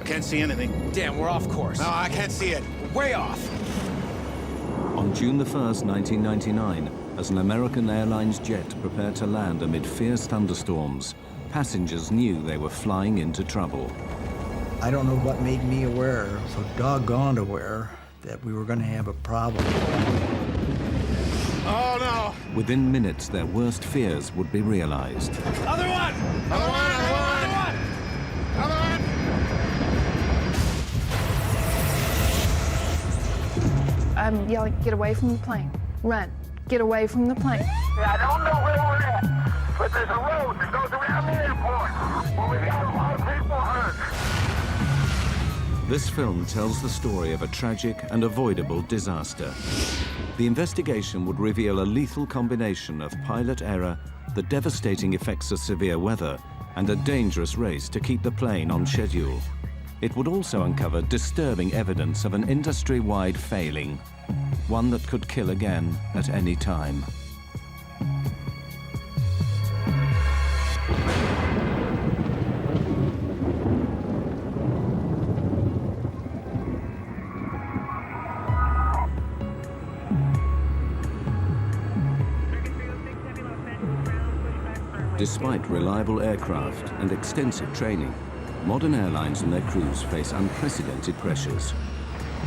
I can't see anything. Damn, we're off course. No, I can't see it. We're way off. On June the 1st, 1999, as an American Airlines jet prepared to land amid fierce thunderstorms, passengers knew they were flying into trouble. I don't know what made me aware, so doggone aware, that we were going to have a problem. Oh, no! Within minutes, their worst fears would be realized. Other one! Other one! Other one! Other one! I'm yelling, get away from the plane. Run. Get away from the plane. I don't know where we're at, but there's a road that goes around the airport. Well, we got a lot of people hurt. This film tells the story of a tragic and avoidable disaster. The investigation would reveal a lethal combination of pilot error, the devastating effects of severe weather, and a dangerous race to keep the plane on schedule. It would also uncover disturbing evidence of an industry-wide failing, one that could kill again at any time. Despite reliable aircraft and extensive training, modern airlines and their crews face unprecedented pressures.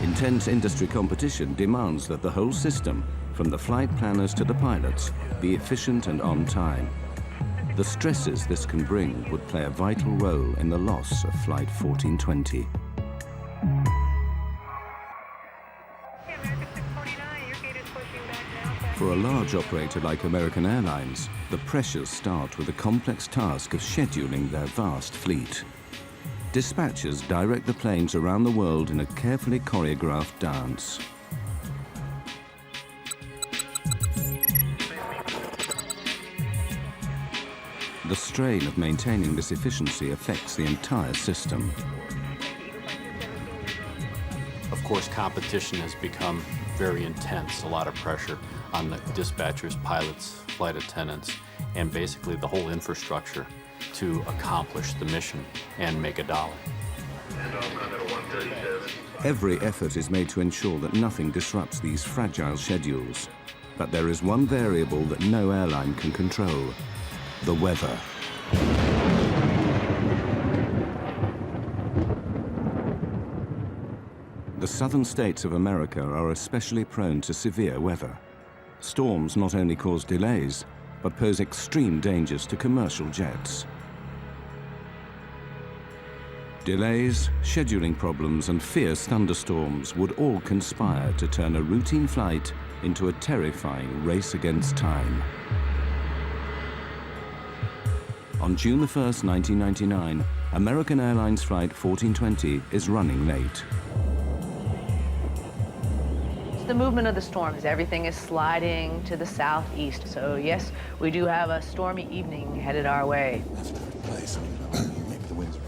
Intense industry competition demands that the whole system, from the flight planners to the pilots, be efficient and on time. The stresses this can bring would play a vital role in the loss of Flight 1420. For a large operator like American Airlines, the pressures start with the complex task of scheduling their vast fleet. Dispatchers direct the planes around the world in a carefully choreographed dance. The strain of maintaining this efficiency affects the entire system. Of course, competition has become very intense, a lot of pressure on the dispatchers, pilots, flight attendants, and basically the whole infrastructure to accomplish the mission and make a dollar. Every effort is made to ensure that nothing disrupts these fragile schedules. But there is one variable that no airline can control: the weather. The southern states of America are especially prone to severe weather. Storms not only cause delays, but pose extreme dangers to commercial jets. Delays, scheduling problems, and fierce thunderstorms would all conspire to turn a routine flight into a terrifying race against time. On June the 1st, 1999, American Airlines Flight 1420 is running late. The movement of the storms, everything is sliding to the southeast. So yes, we do have a stormy evening headed our way.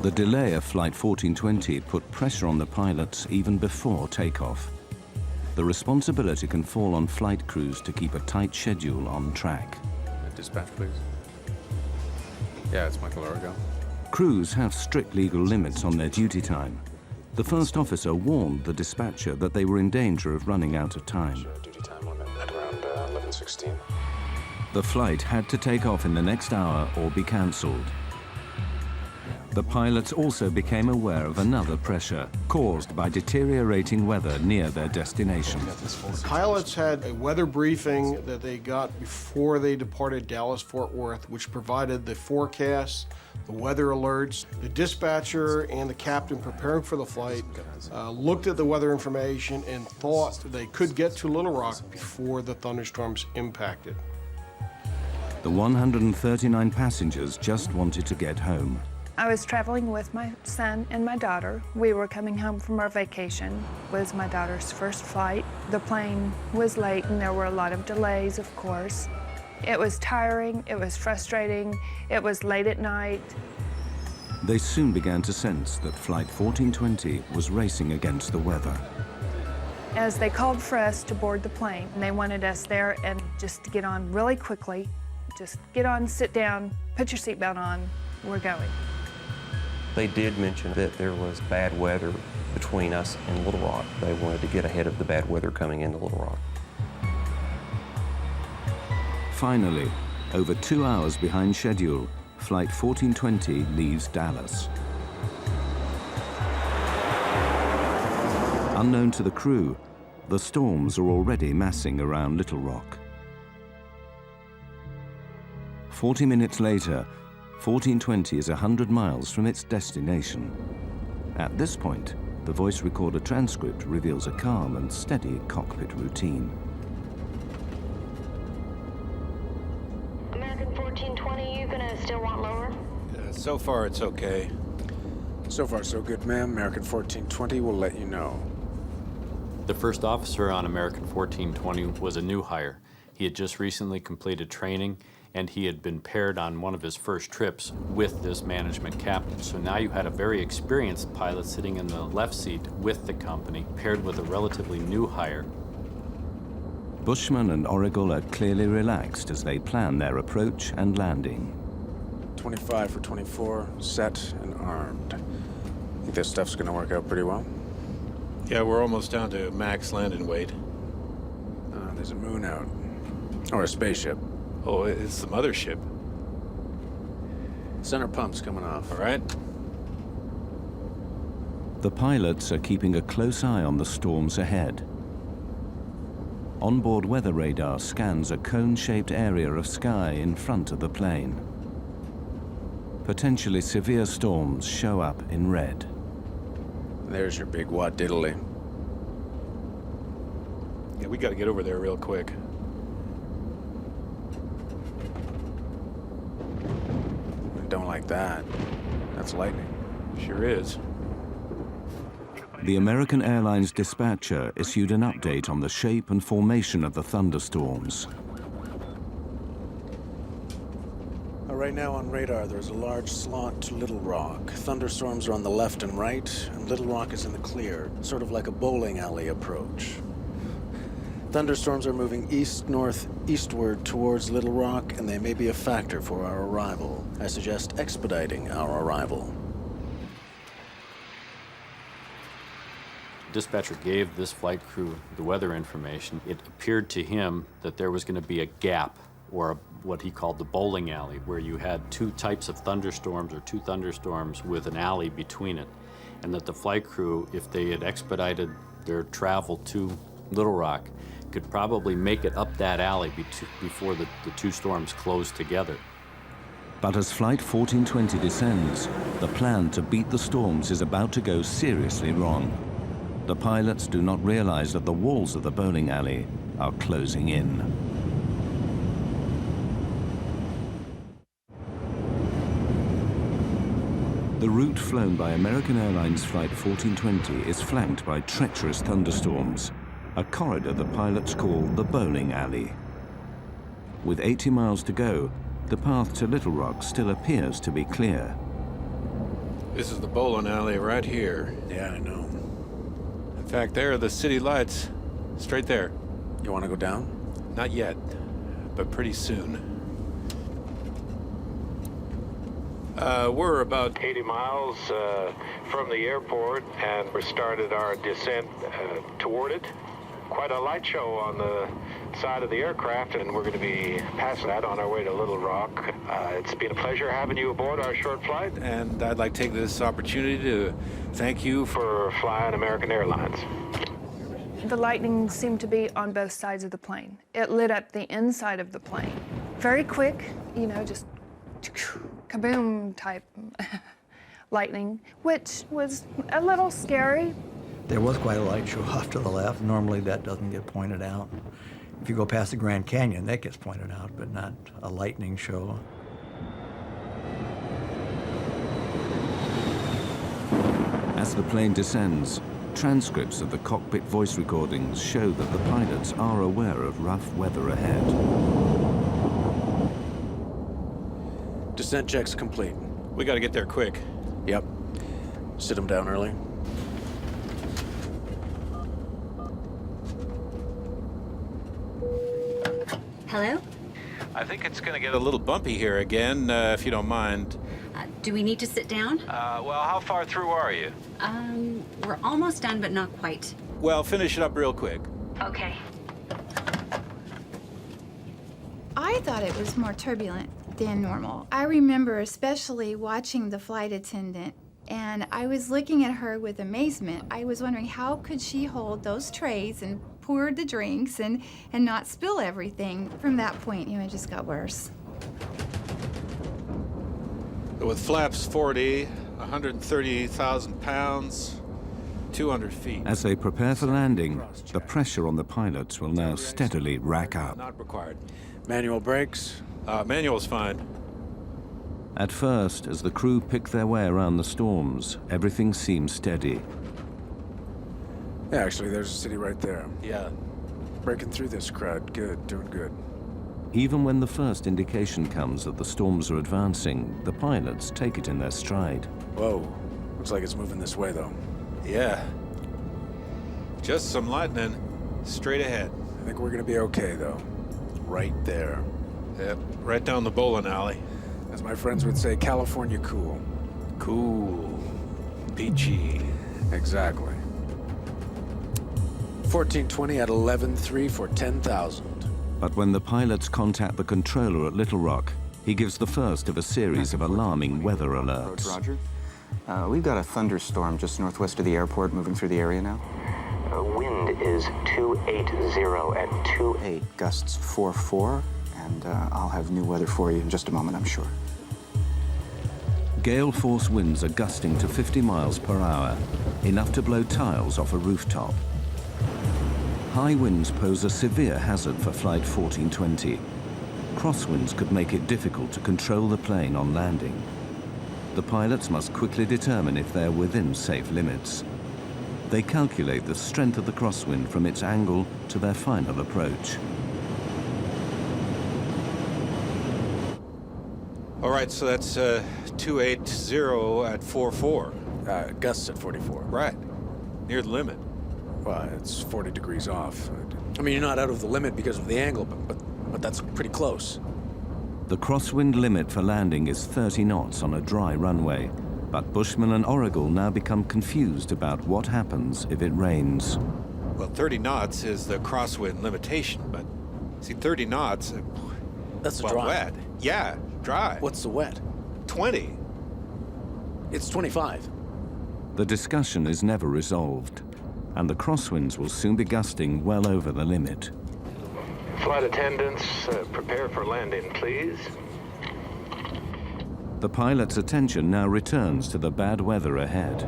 The delay of Flight 1420 put pressure on the pilots even before takeoff. The responsibility can fall on flight crews to keep a tight schedule on track. Dispatch, please. Yeah, it's Michael Arago. Crews have strict legal limits on their duty time. The first officer warned the dispatcher that they were in danger of running out of time. Duty time limit at around 11:16. The flight had to take off in the next hour or be cancelled. The pilots also became aware of another pressure caused by deteriorating weather near their destination. Pilots had a weather briefing that they got before they departed Dallas-Fort Worth, which provided the forecasts, the weather alerts. The dispatcher and the captain preparing for the flight looked at the weather information and thought they could get to Little Rock before the thunderstorms impacted. The 139 passengers just wanted to get home. I was traveling with my son and my daughter. We were coming home from our vacation. It was my daughter's first flight. The plane was late and there were a lot of delays, of course. It was tiring, it was frustrating, it was late at night. They soon began to sense that Flight 1420 was racing against the weather. As they called for us to board the plane, and they wanted us there and just to get on really quickly. Just get on, sit down, put your seatbelt on, we're going. They did mention that there was bad weather between us and Little Rock. They wanted to get ahead of the bad weather coming into Little Rock. Finally, over 2 hours behind schedule, Flight 1420 leaves Dallas. Unknown to the crew, the storms are already massing around Little Rock. 40 minutes later, 1420 is 100 miles from its destination. At this point, the voice recorder transcript reveals a calm and steady cockpit routine. American 1420, you gonna still want lower? So far, it's okay. So far, so good, ma'am. American 1420 will let you know. The first officer on American 1420 was a new hire. He had just recently completed training, and he had been paired on one of his first trips with this management captain. So now you had a very experienced pilot sitting in the left seat with the company, paired with a relatively new hire. Bushman and Origal are clearly relaxed as they plan their approach and landing. 25 for 24, set and armed. Think this stuff's gonna work out pretty well? Yeah, we're almost down to max landing weight. There's a moon out. Or a spaceship. Oh, it's the mothership. Center pump's coming off. All right. The pilots are keeping a close eye on the storms ahead. Onboard weather radar scans a cone-shaped area of sky in front of the plane. Potentially severe storms show up in red. There's your big what diddly. Yeah, we got to get over there real quick. Don't like that. That's lightning. Sure is. The American Airlines dispatcher issued an update on the shape and formation of the thunderstorms. Right now on radar, there's a large slot to Little Rock. Thunderstorms are on the left and right, and Little Rock is in the clear, sort of like a bowling alley approach. Thunderstorms are moving east-north-eastward towards Little Rock, and they may be a factor for our arrival. I suggest expediting our arrival. Dispatcher gave this flight crew the weather information. It appeared to him that there was going to be a gap, or what he called the bowling alley, where you had two types of thunderstorms or two thunderstorms with an alley between it. And that the flight crew, if they had expedited their travel to Little Rock, could probably make it up that alley before the two storms closed together. But as Flight 1420 descends, the plan to beat the storms is about to go seriously wrong. The pilots do not realize that the walls of the bowling alley are closing in. The route flown by American Airlines Flight 1420 is flanked by treacherous thunderstorms, a corridor the pilots call the bowling alley. With 80 miles to go, the path to Little Rock still appears to be clear. This is the bowling alley right here. Yeah, I know. In fact, there are the city lights. Straight there. You want to go down? Not yet, but pretty soon. We're about 80 miles from the airport, and we started our descent toward it. Quite a light show on the side of the aircraft, and we're going to be passing that on our way to Little Rock. It's been a pleasure having you aboard our short flight, and I'd like to take this opportunity to thank you for flying American Airlines. The lightning seemed to be on both sides of the plane. It lit up the inside of the plane. Very quick, you know, just kaboom type lightning, which was a little scary. There was quite a light show off to the left. Normally that doesn't get pointed out. If you go past the Grand Canyon, that gets pointed out, but not a lightning show. As the plane descends, transcripts of the cockpit voice recordings show that the pilots are aware of rough weather ahead. Descent checks complete. We got to get there quick. Yep. Sit them down early. Hello? I think it's going to get a little bumpy here again, if you don't mind. Do we need to sit down? Well, how far through are you? We're almost done, but not quite. Well, finish it up real quick. Okay. I thought it was more turbulent than normal. I remember especially watching the flight attendant, and I was looking at her with amazement. I was wondering how could she hold those trays and pour the drinks and not spill everything. From that point, it just got worse. With flaps 40, 130,000 pounds, 200 feet. As they prepare for landing, the pressure on the pilots will now steadily rack up. Not required. Manual brakes? Manual's fine. At first, as the crew pick their way around the storms, everything seems steady. Yeah, actually, there's a city right there. Yeah. Breaking through this crowd. Good, doing good. Even when the first indication comes that the storms are advancing, the pilots take it in their stride. Whoa. Looks like it's moving this way, though. Yeah. Just some lightning straight ahead. I think we're gonna be okay, though. Right there. Yep, right down the bowling alley. As my friends would say, California cool. Cool. Peachy. Exactly. 1420 at 11.3 for 10,000. But when the pilots contact the controller at Little Rock, he gives the first of a series of alarming weather alerts. Roger. We've got a thunderstorm just northwest of the airport moving through the area now. Wind is 280 at 2.8, gusts 4.4, and I'll have new weather for you in just a moment, I'm sure. Gale force winds are gusting to 50 miles per hour, enough to blow tiles off a rooftop. High winds pose a severe hazard for Flight 1420. Crosswinds could make it difficult to control the plane on landing. The pilots must quickly determine if they're within safe limits. They calculate the strength of the crosswind from its angle to their final approach. All right, so that's 280 at 4.4. Gusts at 44. Right, near the limit. Well, it's 40 degrees off. I mean, you're not out of the limit because of the angle, but that's pretty close. The crosswind limit for landing is 30 knots on a dry runway, but Bushman and Oracle now become confused about what happens if it rains. Well, 30 knots is the crosswind limitation, but see, 30 knots, that's well, dry. Wet. Yeah, dry. What's the wet? 20. It's 25. The discussion is never resolved, and the crosswinds will soon be gusting well over the limit. Flight attendants, prepare for landing, please. The pilot's attention now returns to the bad weather ahead.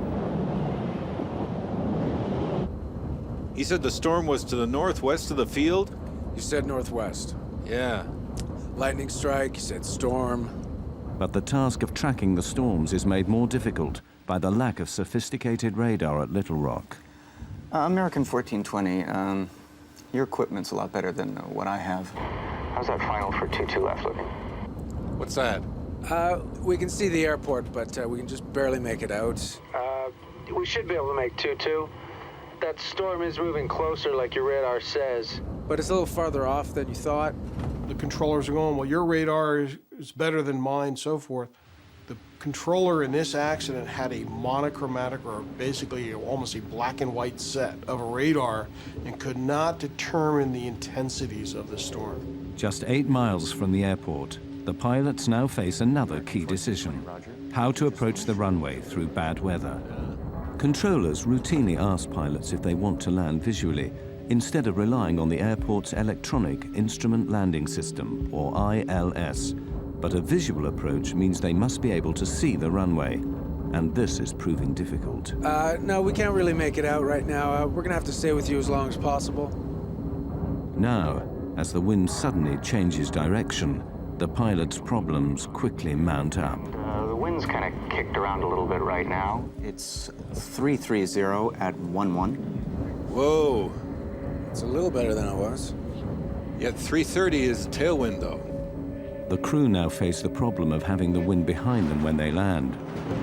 He said the storm was to the northwest of the field? You said northwest. Yeah. Lightning strike, you said storm. But the task of tracking the storms is made more difficult by the lack of sophisticated radar at Little Rock. American 1420, your equipment's a lot better than what I have. How's that final for 2-2 left looking? What's that? We can see the airport, but we can just barely make it out. We should be able to make 2-2. That storm is moving closer like your radar says. But it's a little farther off than you thought. The controllers are going, well, your radar is better than mine, so forth. The controller in this accident had a monochromatic, or basically almost a black and white set of a radar, and could not determine the intensities of the storm. Just 8 miles from the airport, the pilots now face another key decision: how to approach the runway through bad weather. Controllers routinely ask pilots if they want to land visually, instead of relying on the airport's Electronic Instrument Landing System, or ILS. But a visual approach means they must be able to see the runway, and this is proving difficult. No, we can't really make it out right now. We're gonna have to stay with you as long as possible. Now, as the wind suddenly changes direction, the pilot's problems quickly mount up. The wind's kind of kicked around a little bit right now. It's 330 at 11. Whoa. It's a little better than it was. Yeah, 330 is a tailwind, though. The crew now face the problem of having the wind behind them when they land,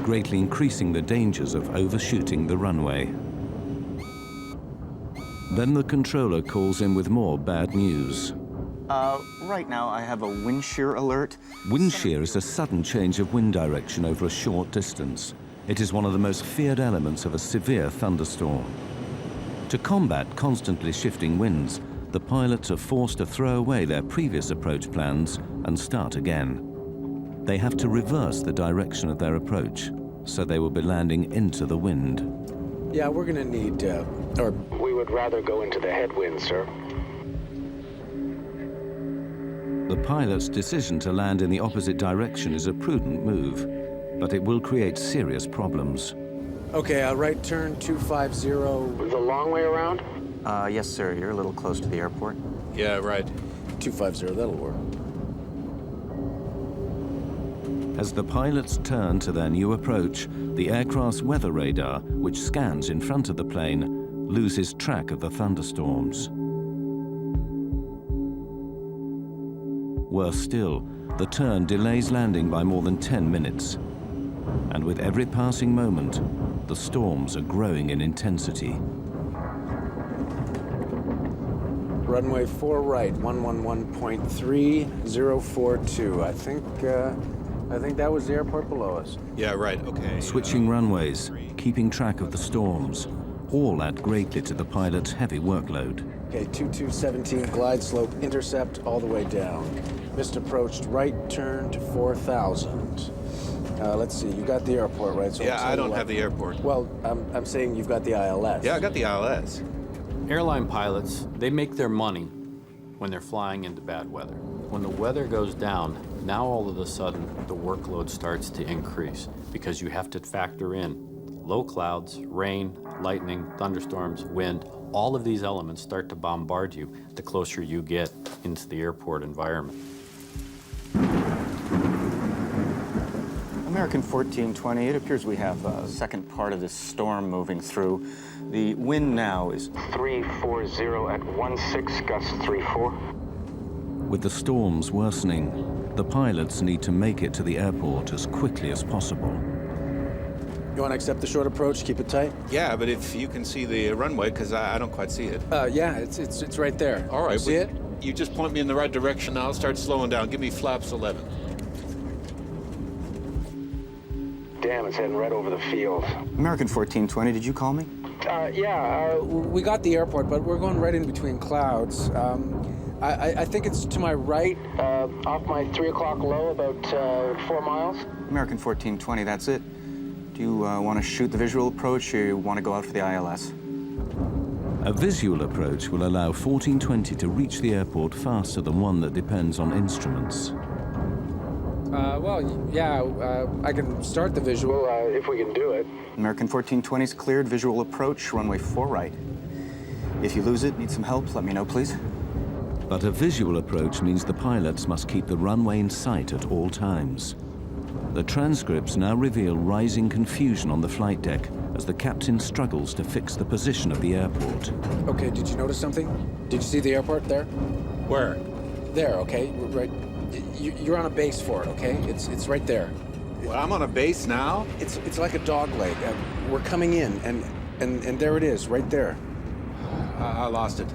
greatly increasing the dangers of overshooting the runway. Then the controller calls in with more bad news. Right now, I have a wind shear alert. Wind shear is a sudden change of wind direction over a short distance. It is one of the most feared elements of a severe thunderstorm. To combat constantly shifting winds, the pilots are forced to throw away their previous approach plans and start again. They have to reverse the direction of their approach, so they will be landing into the wind. Yeah, we're gonna need, We would rather go into the headwind, sir. The pilot's decision to land in the opposite direction is a prudent move, but it will create serious problems. Okay, right turn 250. The long way around? Yes, sir. You're a little close to the airport. Yeah, right. 250, that'll work. As the pilots turn to their new approach, the aircraft's weather radar, which scans in front of the plane, loses track of the thunderstorms. Worse still, the turn delays landing by more than 10 minutes. And with every passing moment, the storms are growing in intensity. Runway 4 right, 111.3042. I think that was the airport below us. Yeah, right, okay. Switching runways, keeping track of the storms, all add greatly to the pilot's heavy workload. Okay, 2217, glide slope, intercept all the way down. Missed approached, right turn to 4000. Let's see, you got the airport, right? So yeah, I don't have the airport. Well, I'm saying you've got the ILS. Yeah, I got the ILS. Airline pilots, they make their money when they're flying into bad weather. When the weather goes down, now all of a sudden the workload starts to increase because you have to factor in low clouds, rain, lightning, thunderstorms, wind. All of these elements start to bombard you the closer you get into the airport environment. American 1420, it appears we have a second part of this storm moving through. The wind now is 340 at 16, gust 34. With the storms worsening, the pilots need to make it to the airport as quickly as possible. You want to accept the short approach, keep it tight? Yeah, but if you can see the runway, because I don't quite see it. Yeah, it's right there. All right. You see it? You just point me in the right direction, I'll start slowing down. Give me flaps 11. Damn, it's heading right over the field. American 1420, did you call me? We got the airport, but we're going right in between clouds. I think it's to my right, Off my 3 o'clock low, about 4 miles. American 1420, that's it. Do you want to shoot the visual approach, or you want to go out for the ILS? A visual approach will allow 1420 to reach the airport faster than one that depends on instruments. I can start the visual If we can do it. American 1420's cleared, visual approach, runway 4 right. If you lose it, need some help, let me know, please. But a visual approach means the pilots must keep the runway in sight at all times. The transcripts now reveal rising confusion on the flight deck as the captain struggles to fix the position of the airport. Okay, did you notice something? Did you see the airport there? Where? There, okay, right. You're on a base for it, okay? It's right there. Well, I'm on a base now? It's like a dog leg. We're coming in, and there it is, right there. I lost it.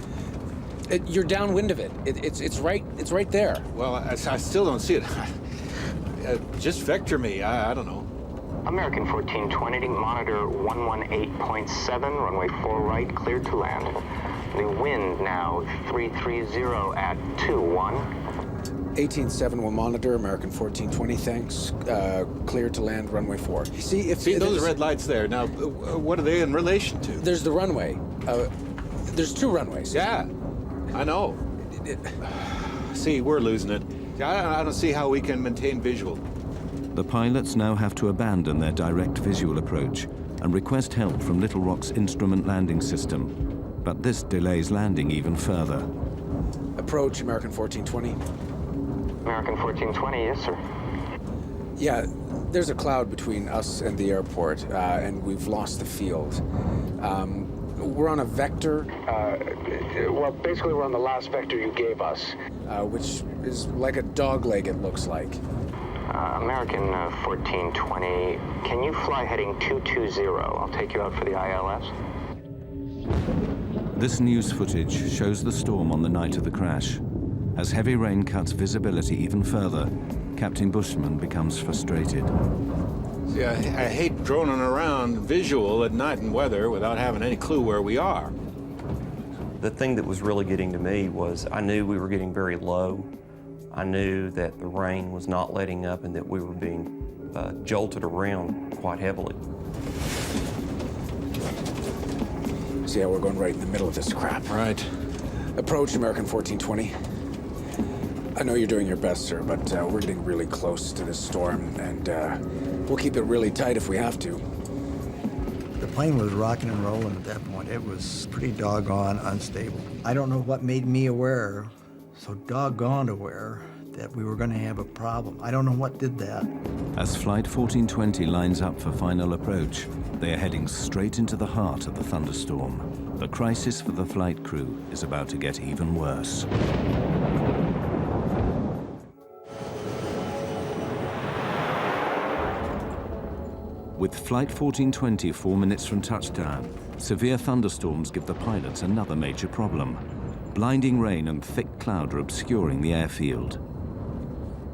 You're downwind of it. It's right there. Well, I still don't see it. Just vector me. I don't know. American 1420, monitor 118.7, runway 4 right, cleared to land. The wind now 330 at 21. 18.7 will monitor, American 1420, thanks. Cleared to land, runway 4. See those red lights there. Now, what are they in relation to? There's the runway. There's 2 runways. Yeah, I know. See, we're losing it. I don't see how we can maintain visual. The pilots now have to abandon their direct visual approach and request help from Little Rock's instrument landing system. But this delays landing even further. Approach, American 1420. American 1420, yes, sir. Yeah, there's a cloud between us and the airport, and we've lost the field. We're on a vector. Well, basically, we're on the last vector you gave us. Which is like a dog leg, it looks like. American 1420, can you fly heading 220? I'll take you out for the ILS. This news footage shows the storm on the night of the crash. As heavy rain cuts visibility even further, Captain Bushman becomes frustrated. See, I hate droning around visual at night and weather without having any clue where we are. The thing that was really getting to me was I knew we were getting very low. I knew that the rain was not letting up and that we were being jolted around quite heavily. See how we're going right in the middle of this crap? Right. Approach American 1420. I know you're doing your best, sir, but we're getting really close to this storm, and we'll keep it really tight if we have to. The plane was rocking and rolling at that point. It was pretty doggone unstable. I don't know what made me aware, so doggone aware, that we were going to have a problem. I don't know what did that. As Flight 1420 lines up for final approach, they are heading straight into the heart of the thunderstorm. The crisis for the flight crew is about to get even worse. With Flight 1420 4 minutes from touchdown, severe thunderstorms give the pilots another major problem. Blinding rain and thick cloud are obscuring the airfield.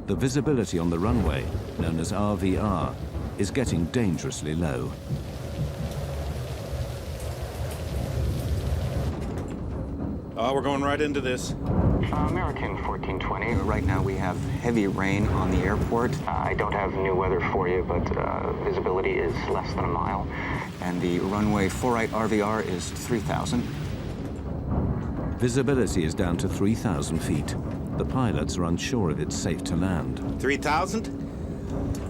The visibility on the runway, known as RVR, is getting dangerously low. We're going right into this. American 1420. Right now we have heavy rain on the airport. I don't have new weather for you, but visibility is less than a mile. And the runway 4-right RVR is 3,000. Visibility is down to 3,000 feet. The pilots are unsure if it's safe to land. 3,000?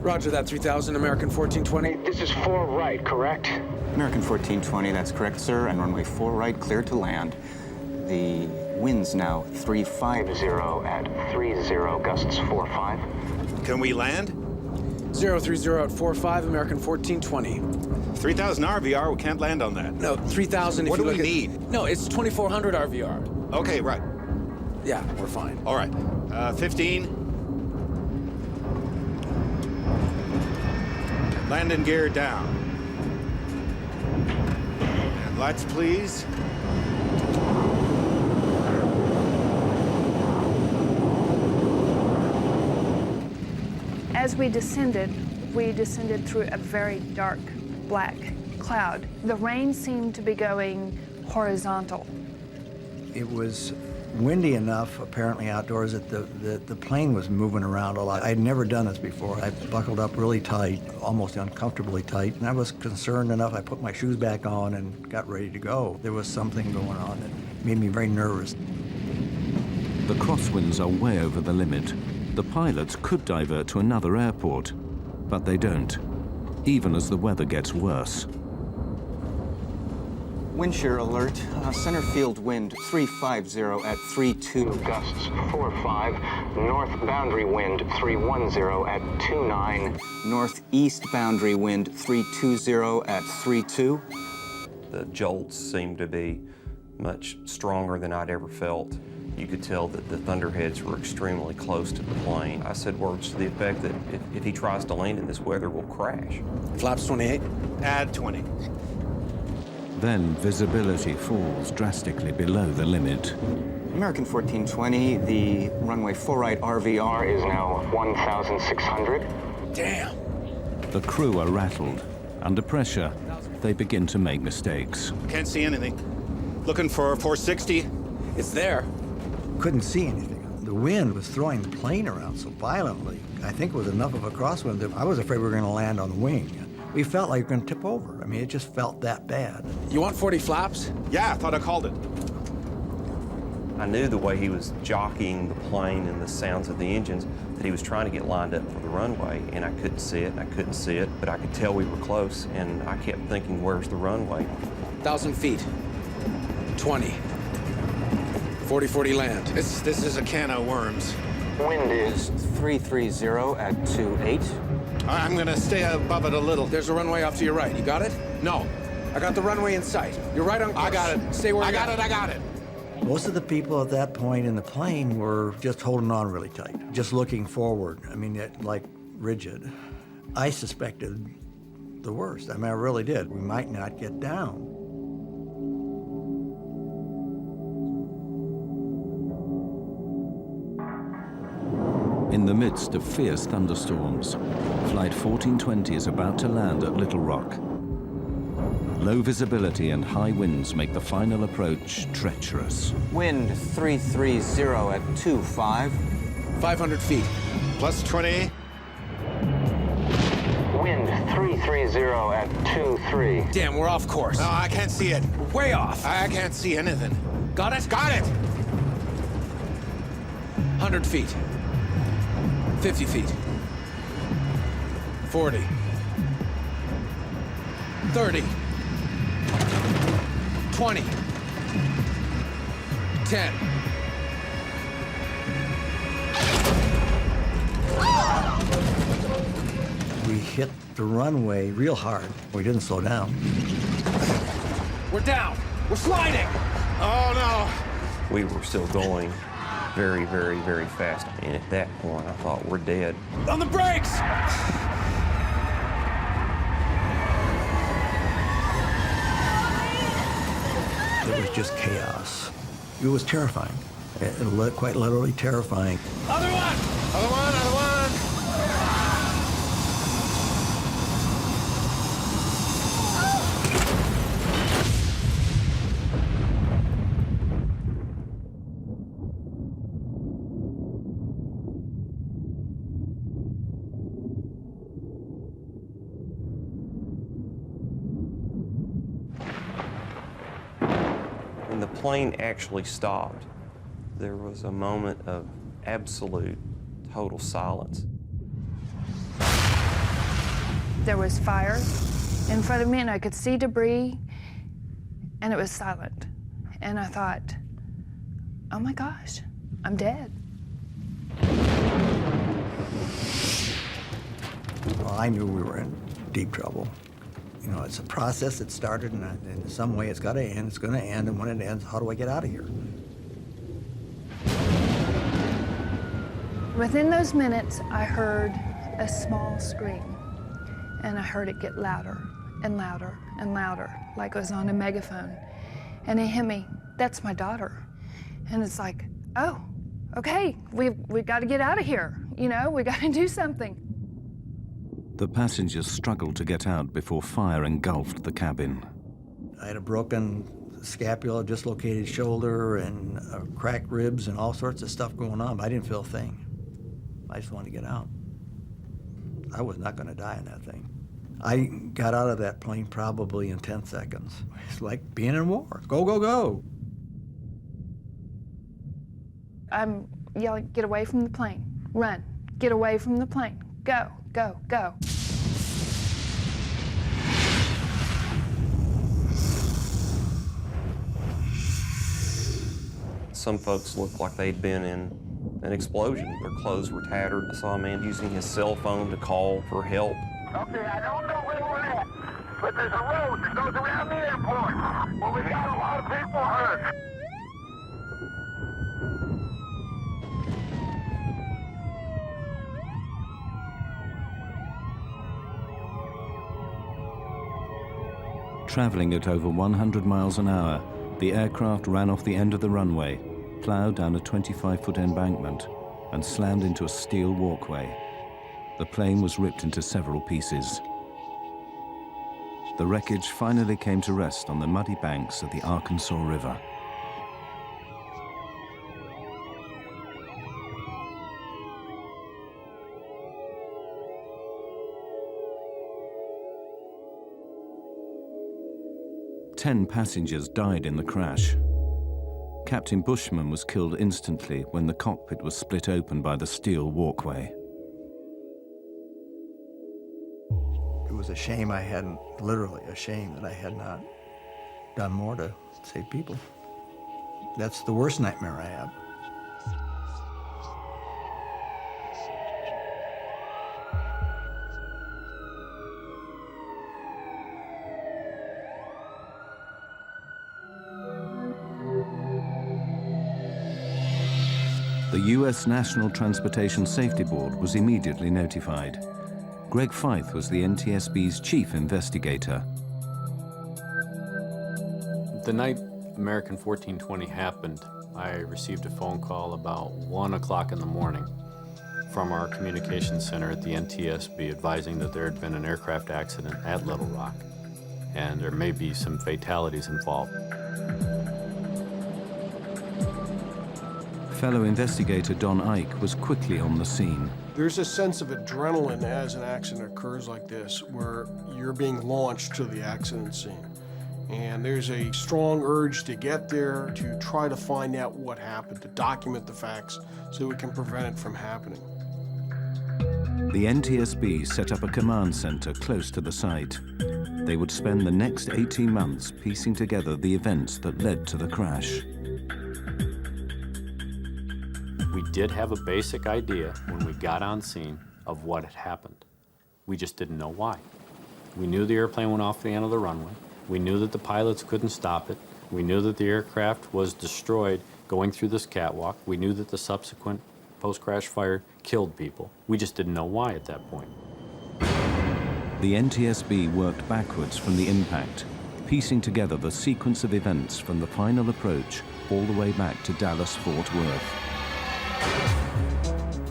Roger that, 3,000, American 1420. This is 4 right, correct? American 1420, that's correct, sir, and runway 4-right, clear to land. The wind's now 350 at 30, gusts 45. Can we land? 030 at 45, American 1420. 3,000 RVR, we can't land on that. No, 3,000 if what you do look we at... need? No, it's 2,400 RVR. Okay, right. Yeah, we're fine. All right. 15. Landing gear down. And lights, please. As we descended through a very dark black cloud. The rain seemed to be going horizontal. It was windy enough, apparently outdoors, that the plane was moving around a lot. I'd never done this before. I buckled up really tight, almost uncomfortably tight, and I was concerned enough. I put my shoes back on and got ready to go. There was something going on that made me very nervous. The crosswinds are way over the limit. The pilots could divert to another airport, but they don't, even as the weather gets worse. Wind shear alert. Center field wind 350 at 32. Gusts 45. North boundary wind 310 at 29. Northeast boundary wind 320 at 32. The jolts seemed to be much stronger than I'd ever felt. You could tell that the thunderheads were extremely close to the plane. I said words to the effect that if he tries to land in this weather, we'll crash. Flaps 28. Add 20. Then visibility falls drastically below the limit. American 1420, the runway 4-right RVR is now 1,600. Damn. The crew are rattled. Under pressure, they begin to make mistakes. Can't see anything. Looking for 460. It's there. Couldn't see anything. The wind was throwing the plane around so violently. I think it was enough of a crosswind that I was afraid we were going to land on the wing. We felt like we were going to tip over. I mean, it just felt that bad. You want 40 flaps? Yeah, I thought I called it. I knew the way he was jockeying the plane and the sounds of the engines that he was trying to get lined up for the runway, and I couldn't see it, and I couldn't see it, but I could tell we were close, and I kept thinking, where's the runway? 1,000 feet. 20. 40-40 land. This is a can of worms. Wind is 330 at 28. I'm gonna stay above it a little. There's a runway off to your right. You got it? No. I got the runway in sight. You're right on course. I got it. Stay where you I got it. Most of the people at that point in the plane were just holding on really tight, just looking forward. I mean, like rigid. I suspected the worst. I mean, I really did. We might not get down. In the midst of fierce thunderstorms, Flight 1420 is about to land at Little Rock. Low visibility and high winds make the final approach treacherous. Wind 330 at 25. 500 feet. Plus 20. Wind 330 at 23. Damn, we're off course. No, I can't see it. We're way off. I can't see anything. Got it? Got it! 100 feet. 50 feet. 40. 30. 20. 10. We hit the runway real hard. We didn't slow down. We're down. We're sliding. Oh, no. We were still going very, very, very fast. And at that point, I thought, we're dead. On the brakes! It was just chaos. It was terrifying. Quite literally terrifying. Other one! Other one, other one! When the plane actually stopped, there was a moment of absolute, total silence. There was fire in front of me, and I could see debris, and it was silent. And I thought, oh my gosh, I'm dead. Well, I knew we were in deep trouble. You know, it's a process that started, and in some way it's got to end. It's going to end, and when it ends, how do I get out of here? Within those minutes, I heard a small scream, and I heard it get louder and louder and louder, like it was on a megaphone. And it hit me, that's my daughter. And it's like, oh, okay, we've got to get out of here. You know, we got to do something. The passengers struggled to get out before fire engulfed the cabin. I had a broken scapula, dislocated shoulder, and cracked ribs, and all sorts of stuff going on, but I didn't feel a thing. I just wanted to get out. I was not going to die in that thing. I got out of that plane probably in 10 seconds. It's like being in war. Go, go, go. I'm yelling, get away from the plane. Run, get away from the plane. Go, go, go. Some folks looked like they'd been in an explosion. Their clothes were tattered. I saw a man using his cell phone to call for help. Okay, I don't know where we're at, but there's a road that goes around the airport. Well, we got a lot of people hurt. Traveling at over 100 miles an hour, the aircraft ran off the end of the runway, plowed down a 25-foot embankment, and slammed into a steel walkway. The plane was ripped into several pieces. The wreckage finally came to rest on the muddy banks of the Arkansas River. Ten passengers died in the crash. Captain Bushman was killed instantly when the cockpit was split open by the steel walkway. It was a shame I hadn't, literally a shame that I had not done more to save people. That's the worst nightmare I have. The U.S. National Transportation Safety Board was immediately notified. Greg Feith was the NTSB's chief investigator. The night American 1420 happened, I received a phone call about 1 o'clock in the morning. from our communications center at the NTSB advising that there had been an aircraft accident at Little Rock, and there may be some fatalities involved. Fellow investigator Don Ike was quickly on the scene. There's a sense of adrenaline as an accident occurs like this, where you're being launched to the accident scene. And there's a strong urge to get there, to try to find out what happened, to document the facts so we can prevent it from happening. The NTSB set up a command center close to the site. They would spend the next 18 months piecing together the events that led to the crash. We did have a basic idea when we got on scene of what had happened. We just didn't know why. We knew the airplane went off the end of the runway. We knew that the pilots couldn't stop it. We knew that the aircraft was destroyed going through this catwalk. We knew that the subsequent post-crash fire killed people. We just didn't know why at that point. The NTSB worked backwards from the impact, piecing together the sequence of events from the final approach all the way back to Dallas-Fort Worth.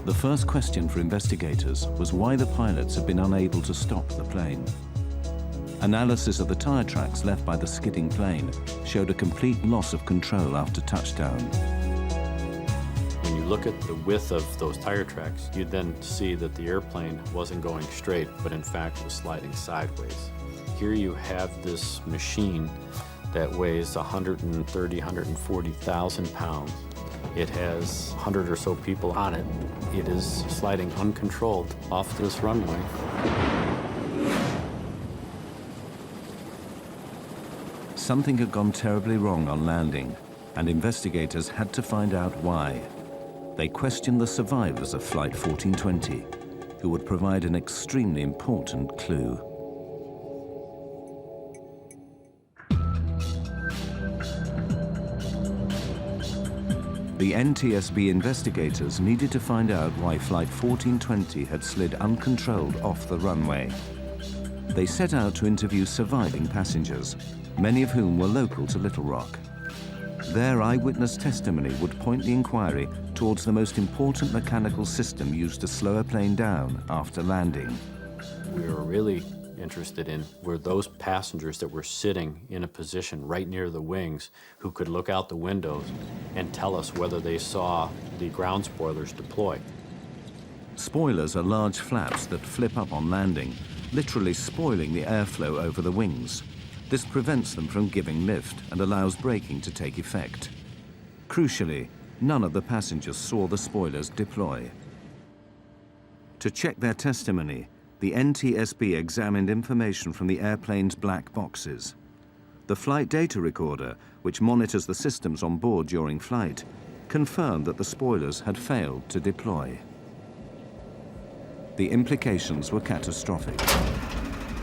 The first question for investigators was why the pilots had been unable to stop the plane. Analysis of the tire tracks left by the skidding plane showed a complete loss of control after touchdown. When you look at the width of those tire tracks, you then see that the airplane wasn't going straight, but in fact was sliding sideways. Here you have this machine that weighs 130, 140,000 pounds. It has 100 or so people on it. It is sliding uncontrolled off this runway. Something had gone terribly wrong on landing, and investigators had to find out why. They questioned the survivors of Flight 1420, who would provide an extremely important clue. The NTSB investigators needed to find out why Flight 1420 had slid uncontrolled off the runway. They set out to interview surviving passengers, many of whom were local to Little Rock. Their eyewitness testimony would point the inquiry towards the most important mechanical system used to slow a plane down after landing. We were really interested in were those passengers that were sitting in a position right near the wings who could look out the windows and tell us whether they saw the ground spoilers deploy. Spoilers are large flaps that flip up on landing, literally spoiling the airflow over the wings. This prevents them from giving lift and allows braking to take effect. Crucially, none of the passengers saw the spoilers deploy. To check their testimony, the NTSB examined information from the airplane's black boxes. The flight data recorder, which monitors the systems on board during flight, confirmed that the spoilers had failed to deploy. The implications were catastrophic.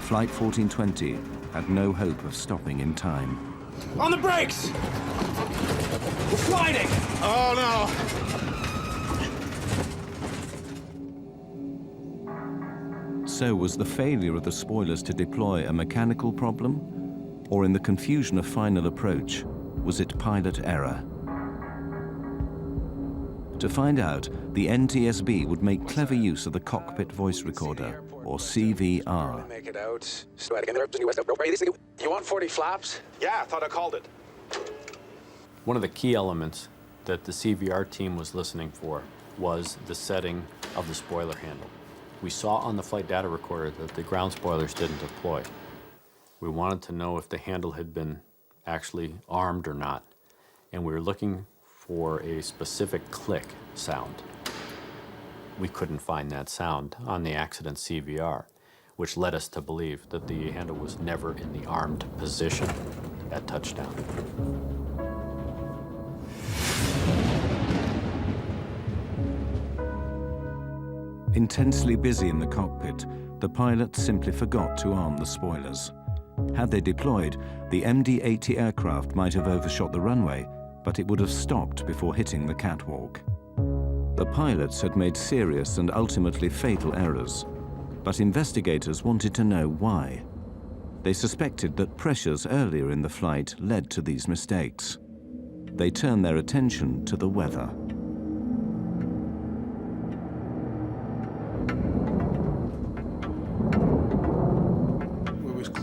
Flight 1420 had no hope of stopping in time. On the brakes! We're sliding! Oh, no! So was the failure of the spoilers to deploy a mechanical problem? Or in the confusion of final approach, was it pilot error? To find out, the NTSB would make clever use of the cockpit voice recorder, or CVR. Make it out. You want 40 flaps? Yeah, I thought I called it. One of the key elements that the CVR team was listening for was the setting of the spoiler handle. We saw on the flight data recorder that the ground spoilers didn't deploy. We wanted to know if the handle had been actually armed or not, and we were looking for a specific click sound. We couldn't find that sound on the accident CVR, which led us to believe that the handle was never in the armed position at touchdown. Intensely busy in the cockpit, the pilots simply forgot to arm the spoilers. Had they deployed, the MD-80 aircraft might have overshot the runway, but it would have stopped before hitting the catwalk. The pilots had made serious and ultimately fatal errors, but investigators wanted to know why. They suspected that pressures earlier in the flight led to these mistakes. They turned their attention to the weather.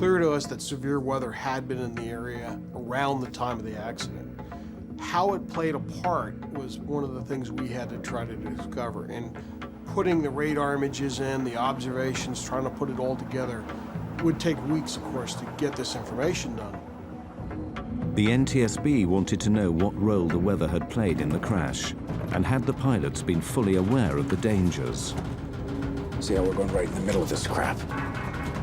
clear to us that severe weather had been in the area around the time of the accident. How it played a part was one of the things we had to try to discover. And putting the radar images in, the observations, trying to put it all together, would take weeks, of course, to get this information done. The NTSB wanted to know what role the weather had played in the crash, and had the pilots been fully aware of the dangers. See how we're going right in the middle of this crap.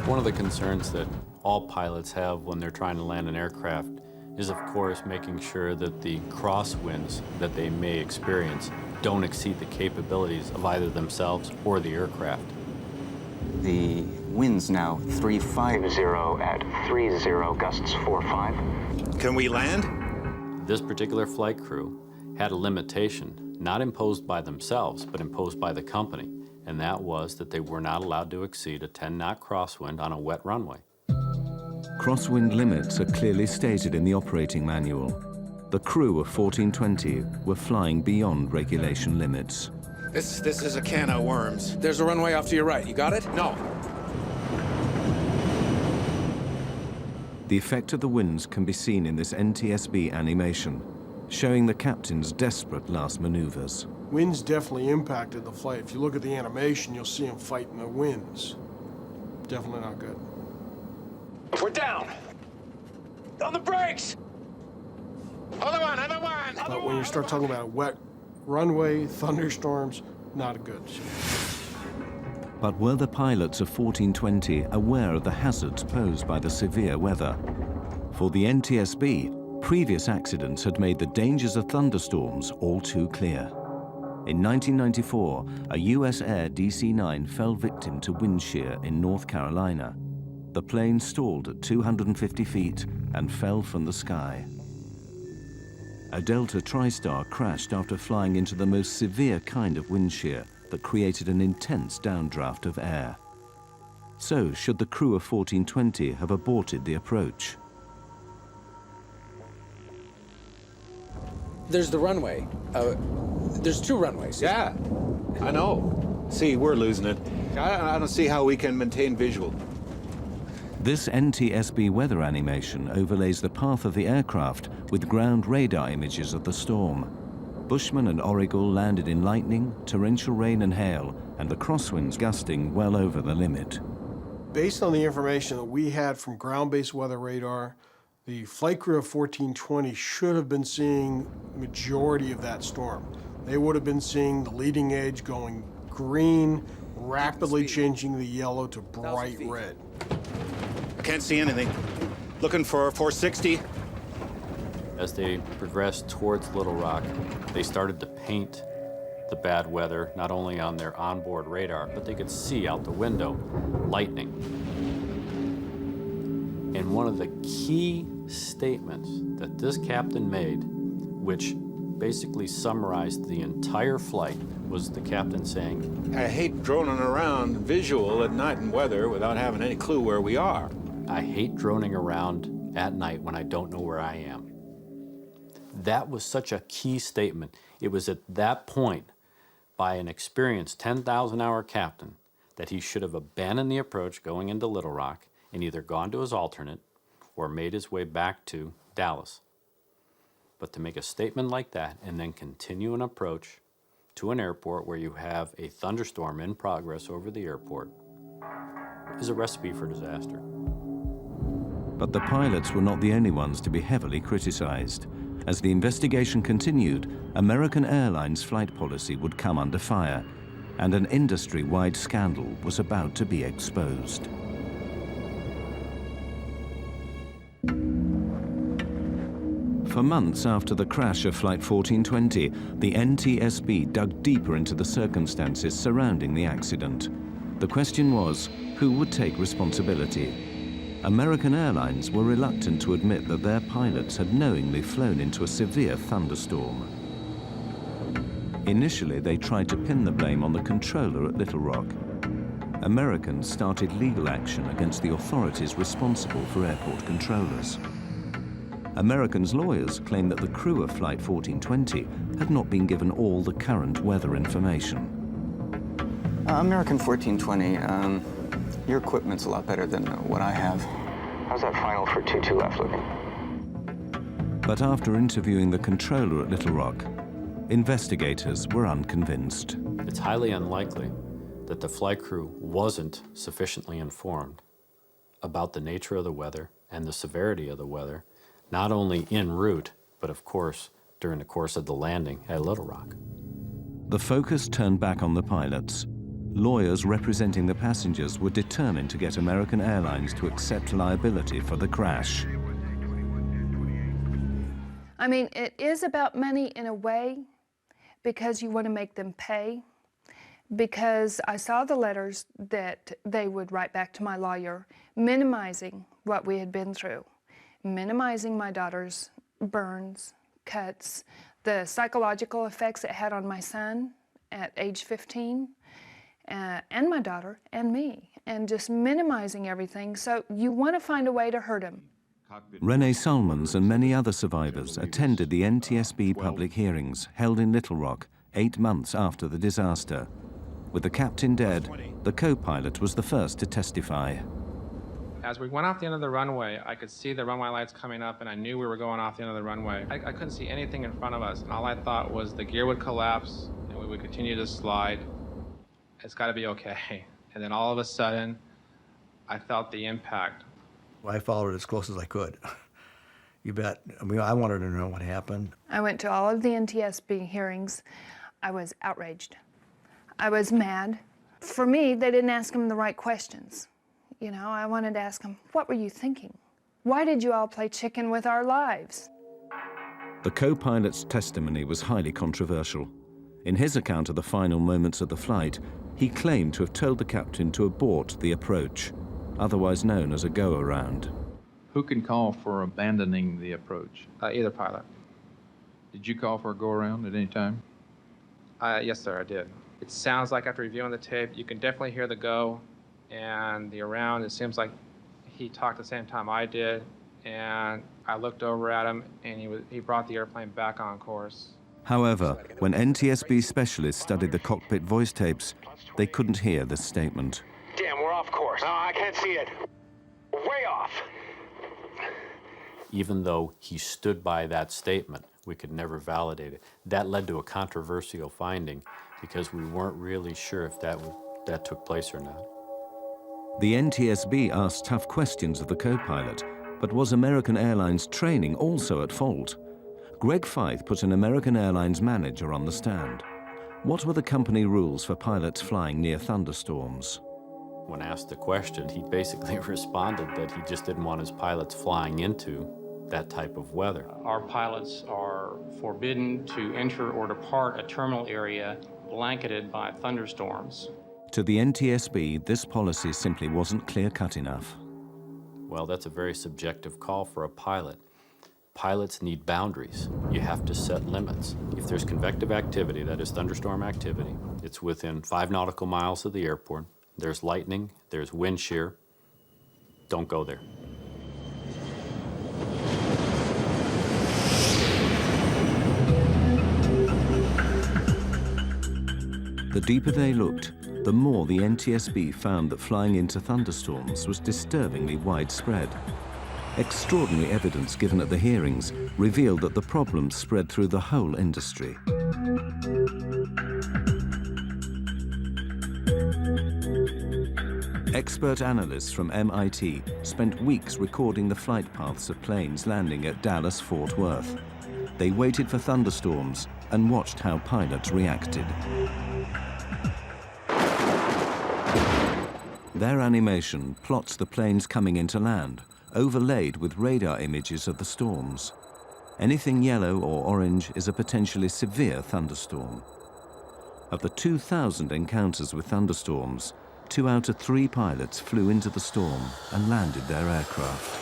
One of the concerns that all pilots have when they're trying to land an aircraft is, of course, making sure that the crosswinds that they may experience don't exceed the capabilities of either themselves or the aircraft. The wind's now 350 at 30, gusts 4-5. Can we land? This particular flight crew had a limitation, not imposed by themselves, but imposed by the company, and that was that they were not allowed to exceed a 10-knot crosswind on a wet runway. Crosswind limits are clearly stated in the operating manual. The crew of 1420 were flying beyond regulation limits. This is a can of worms. There's a runway off to your right. You got it? No. The effect of the winds can be seen in this NTSB animation, showing the captain's desperate last maneuvers. Winds definitely impacted the flight. If you look at the animation, you'll see them fighting the winds. Definitely not good. We're down. On the brakes. Other one. But when you start talking about a wet runway, thunderstorms, not good. But were the pilots of 1420 aware of the hazards posed by the severe weather? For the NTSB, previous accidents had made the dangers of thunderstorms all too clear. In 1994, a US Air DC-9 fell victim to wind shear in North Carolina. The plane stalled at 250 feet and fell from the sky. A Delta TriStar crashed after flying into the most severe kind of wind shear that created an intense downdraft of air. So, should the crew of 1420 have aborted the approach? There's the runway. There's two runways. Yeah, I know. See, we're losing it. I don't see how we can maintain visual. This NTSB weather animation overlays the path of the aircraft with ground radar images of the storm. Bushman and Origal landed in lightning, torrential rain and hail, and the crosswinds gusting well over the limit. Based on the information that we had from ground-based weather radar, the flight crew of 1420 should have been seeing the majority of that storm. They would have been seeing the leading edge going green, rapidly changing the yellow to bright red. Can't see anything. Looking for 460. As they progressed towards Little Rock, they started to paint the bad weather not only on their onboard radar, but they could see out the window lightning. And one of the key statements that this captain made, which basically summarized the entire flight, was the captain saying, I hate droning around visual at night in weather without having any clue where we are. I hate droning around at night when I don't know where I am. That was such a key statement. It was at that point, by an experienced 10,000-hour captain, that he should have abandoned the approach going into Little Rock and either gone to his alternate or made his way back to Dallas. But to make a statement like that and then continue an approach to an airport where you have a thunderstorm in progress over the airport is a recipe for disaster. But the pilots were not the only ones to be heavily criticized. As the investigation continued, American Airlines flight policy would come under fire, and an industry-wide scandal was about to be exposed. For months after the crash of Flight 1420, the NTSB dug deeper into the circumstances surrounding the accident. The question was, who would take responsibility? American Airlines were reluctant to admit that their pilots had knowingly flown into a severe thunderstorm. Initially, they tried to pin the blame on the controller at Little Rock. Americans started legal action against the authorities responsible for airport controllers. Americans' lawyers claimed that the crew of Flight 1420 had not been given all the current weather information. American 1420, your equipment's a lot better than what I have. How's that final for 22 left looking? But after interviewing the controller at Little Rock, investigators were unconvinced. It's highly unlikely that the flight crew wasn't sufficiently informed about the nature of the weather and the severity of the weather, not only en route, but of course during the course of the landing at Little Rock. The focus turned back on the pilots. Lawyers representing the passengers were determined to get American Airlines to accept liability for the crash. I mean, it is about money in a way, because you want to make them pay. Because I saw the letters that they would write back to my lawyer, minimizing what we had been through, minimizing my daughter's burns, cuts, the psychological effects it had on my son at age 15, and my daughter and me, and just minimizing everything. So you want to find a way to hurt him. Renee Solomons and many other survivors attended the NTSB public hearings held in Little Rock 8 months after the disaster. With the captain dead, the co-pilot was the first to testify. As we went off the end of the runway, I could see the runway lights coming up, and I knew we were going off the end of the runway. I couldn't see anything in front of us, and all I thought was the gear would collapse, and we would continue to slide. It's got to be okay. And then all of a sudden, I felt the impact. Well, I followed it as close as I could. You bet. I mean, I wanted to know what happened. I went to all of the NTSB hearings. I was outraged. I was mad. For me, they didn't ask him the right questions. You know, I wanted to ask him, what were you thinking? Why did you all play chicken with our lives? The co-pilot's testimony was highly controversial. In his account of the final moments of the flight, he claimed to have told the captain to abort the approach, otherwise known as a go-around. Who can call for abandoning the approach? Either pilot. Did you call for a go-around at any time? Yes, sir, I did. It sounds like after reviewing the tape, you can definitely hear the go and the around. It seems like he talked the same time I did, and I looked over at him, and he brought the airplane back on course. However, when NTSB specialists studied the cockpit voice tapes, they couldn't hear this statement. Damn, we're off course. No, I can't see it. Way off. Even though he stood by that statement, we could never validate it. That led to a controversial finding because we weren't really sure if that took place or not. The NTSB asked tough questions of the co-pilot, but was American Airlines training also at fault? Greg Feith put an American Airlines manager on the stand. What were the company rules for pilots flying near thunderstorms? When asked the question, he basically responded that he just didn't want his pilots flying into that type of weather. Our pilots are forbidden to enter or depart a terminal area blanketed by thunderstorms. To the NTSB, this policy simply wasn't clear-cut enough. Well, that's a very subjective call for a pilot. Pilots need boundaries. You have to set limits. If there's convective activity, that is thunderstorm activity, it's within 5 nautical miles of the airport, there's lightning, there's wind shear, don't go there. The deeper they looked, the more the NTSB found that flying into thunderstorms was disturbingly widespread. Extraordinary evidence given at the hearings revealed that the problem spread through the whole industry. Expert analysts from MIT spent weeks recording the flight paths of planes landing at Dallas-Fort Worth. They waited for thunderstorms and watched how pilots reacted. Their animation plots the planes coming into land, overlaid with radar images of the storms. Anything yellow or orange is a potentially severe thunderstorm. Of the 2,000 encounters with thunderstorms, 2 out of 3 pilots flew into the storm and landed their aircraft.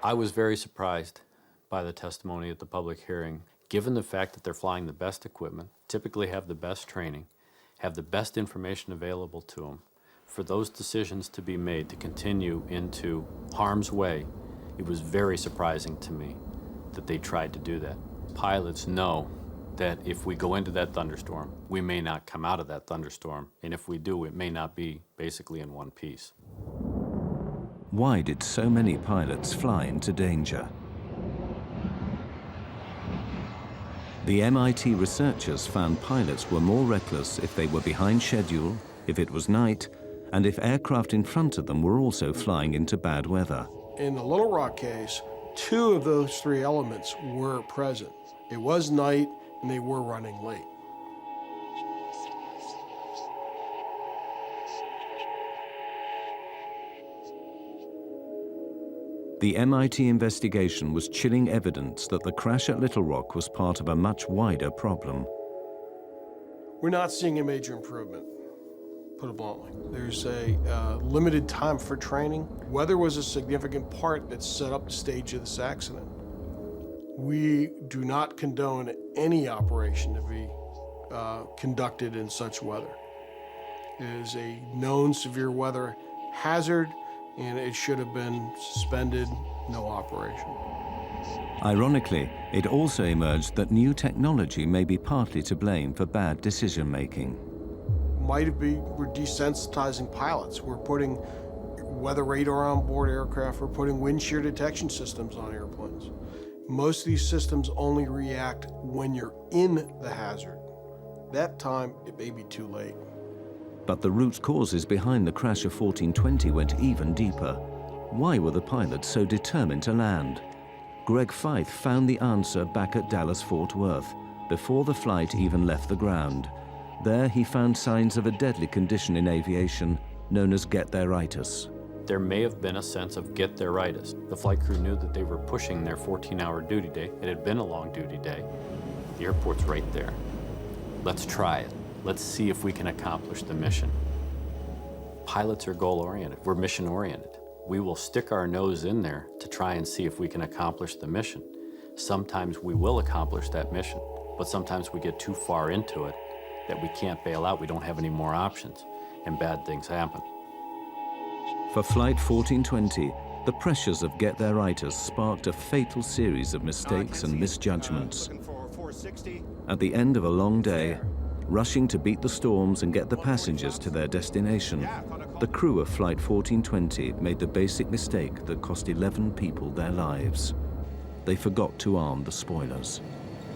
I was very surprised by the testimony at the public hearing, given the fact that they're flying the best equipment, typically have the best training, have the best information available to them. For those decisions to be made to continue into harm's way, it was very surprising to me that they tried to do that. Pilots know that if we go into that thunderstorm, we may not come out of that thunderstorm, and if we do, it may not be basically in one piece. Why did so many pilots fly into danger? The MIT researchers found pilots were more reckless if they were behind schedule, if it was night, and if aircraft in front of them were also flying into bad weather. In the Little Rock case, 2 of those 3 elements were present. It was night, and they were running late. The MIT investigation was chilling evidence that the crash at Little Rock was part of a much wider problem. We're not seeing a major improvement, put it bluntly. There's a limited time for training. Weather was a significant part that set up the stage of this accident. We do not condone any operation to be conducted in such weather. It is a known severe weather hazard, and it should have been suspended, no operation. Ironically, it also emerged that new technology may be partly to blame for bad decision-making. We're desensitizing pilots. We're putting weather radar on board aircraft. We're putting wind shear detection systems on airplanes. Most of these systems only react when you're in the hazard. That time, it may be too late. But the root causes behind the crash of 1420 went even deeper. Why were the pilots so determined to land? Greg Feith found the answer back at Dallas-Fort Worth, before the flight even left the ground. There he found signs of a deadly condition in aviation known as get-there-itis. There may have been a sense of get-there-itis. The flight crew knew that they were pushing their 14-hour duty day. It had been a long duty day. The airport's right there. Let's try it. Let's see if we can accomplish the mission. Pilots are goal-oriented. We're mission-oriented. We will stick our nose in there to try and see if we can accomplish the mission. Sometimes we will accomplish that mission, but sometimes we get too far into it that we can't bail out. We don't have any more options, and bad things happen. For Flight 1420, the pressures of get-there-itis sparked a fatal series of mistakes and misjudgments. At the end of a long day, rushing to beat the storms and get the passengers to their destination, the crew of Flight 1420 made the basic mistake that cost 11 people their lives. They forgot to arm the spoilers.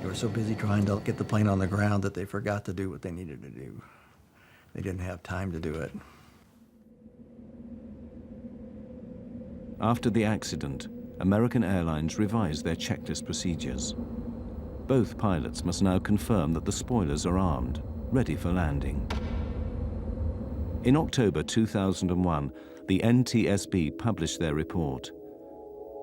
They were so busy trying to get the plane on the ground that they forgot to do what they needed to do. They didn't have time to do it. After the accident, American Airlines revised their checklist procedures. Both pilots must now confirm that the spoilers are armed, ready for landing. In October 2001, the NTSB published their report.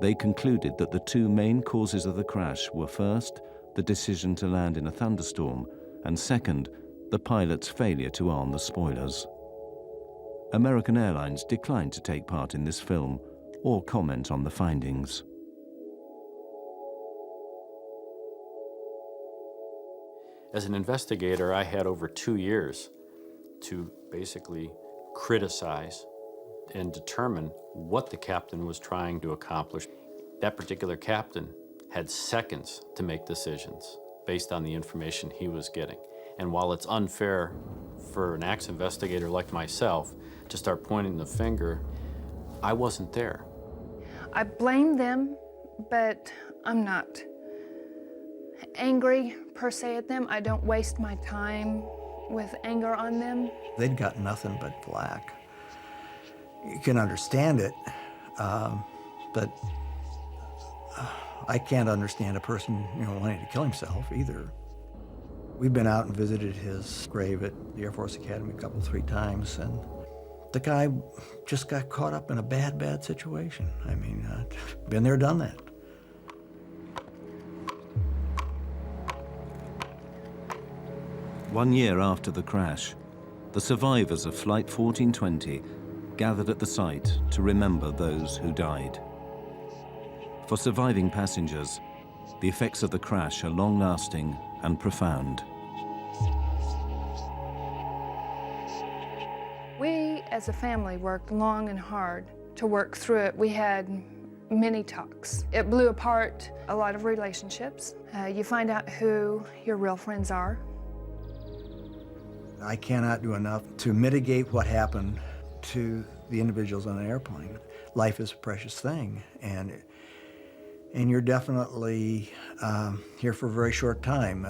They concluded that the 2 main causes of the crash were first, the decision to land in a thunderstorm, and second, the pilot's failure to arm the spoilers. American Airlines declined to take part in this film or comment on the findings. As an investigator, I had over 2 years to basically criticize and determine what the captain was trying to accomplish. That particular captain had seconds to make decisions based on the information he was getting. And while it's unfair for an acts investigator like myself to start pointing the finger, I wasn't there. I blame them, but I'm not angry per se at them. I don't waste my time with anger on them. They'd got nothing but flack. You can understand it, but I can't understand a person, wanting to kill himself either. We've been out and visited his grave at the Air Force Academy a couple, 3 times, and the guy just got caught up in a bad situation. I mean, been there, done that. One year after the crash, the survivors of Flight 1420 gathered at the site to remember those who died. For surviving passengers, the effects of the crash are long-lasting and profound. We, as a family, worked long and hard to work through it. We had many talks. It blew apart a lot of relationships. You find out who your real friends are. I cannot do enough to mitigate what happened to the individuals on an airplane. Life is a precious thing, and you're definitely here for a very short time.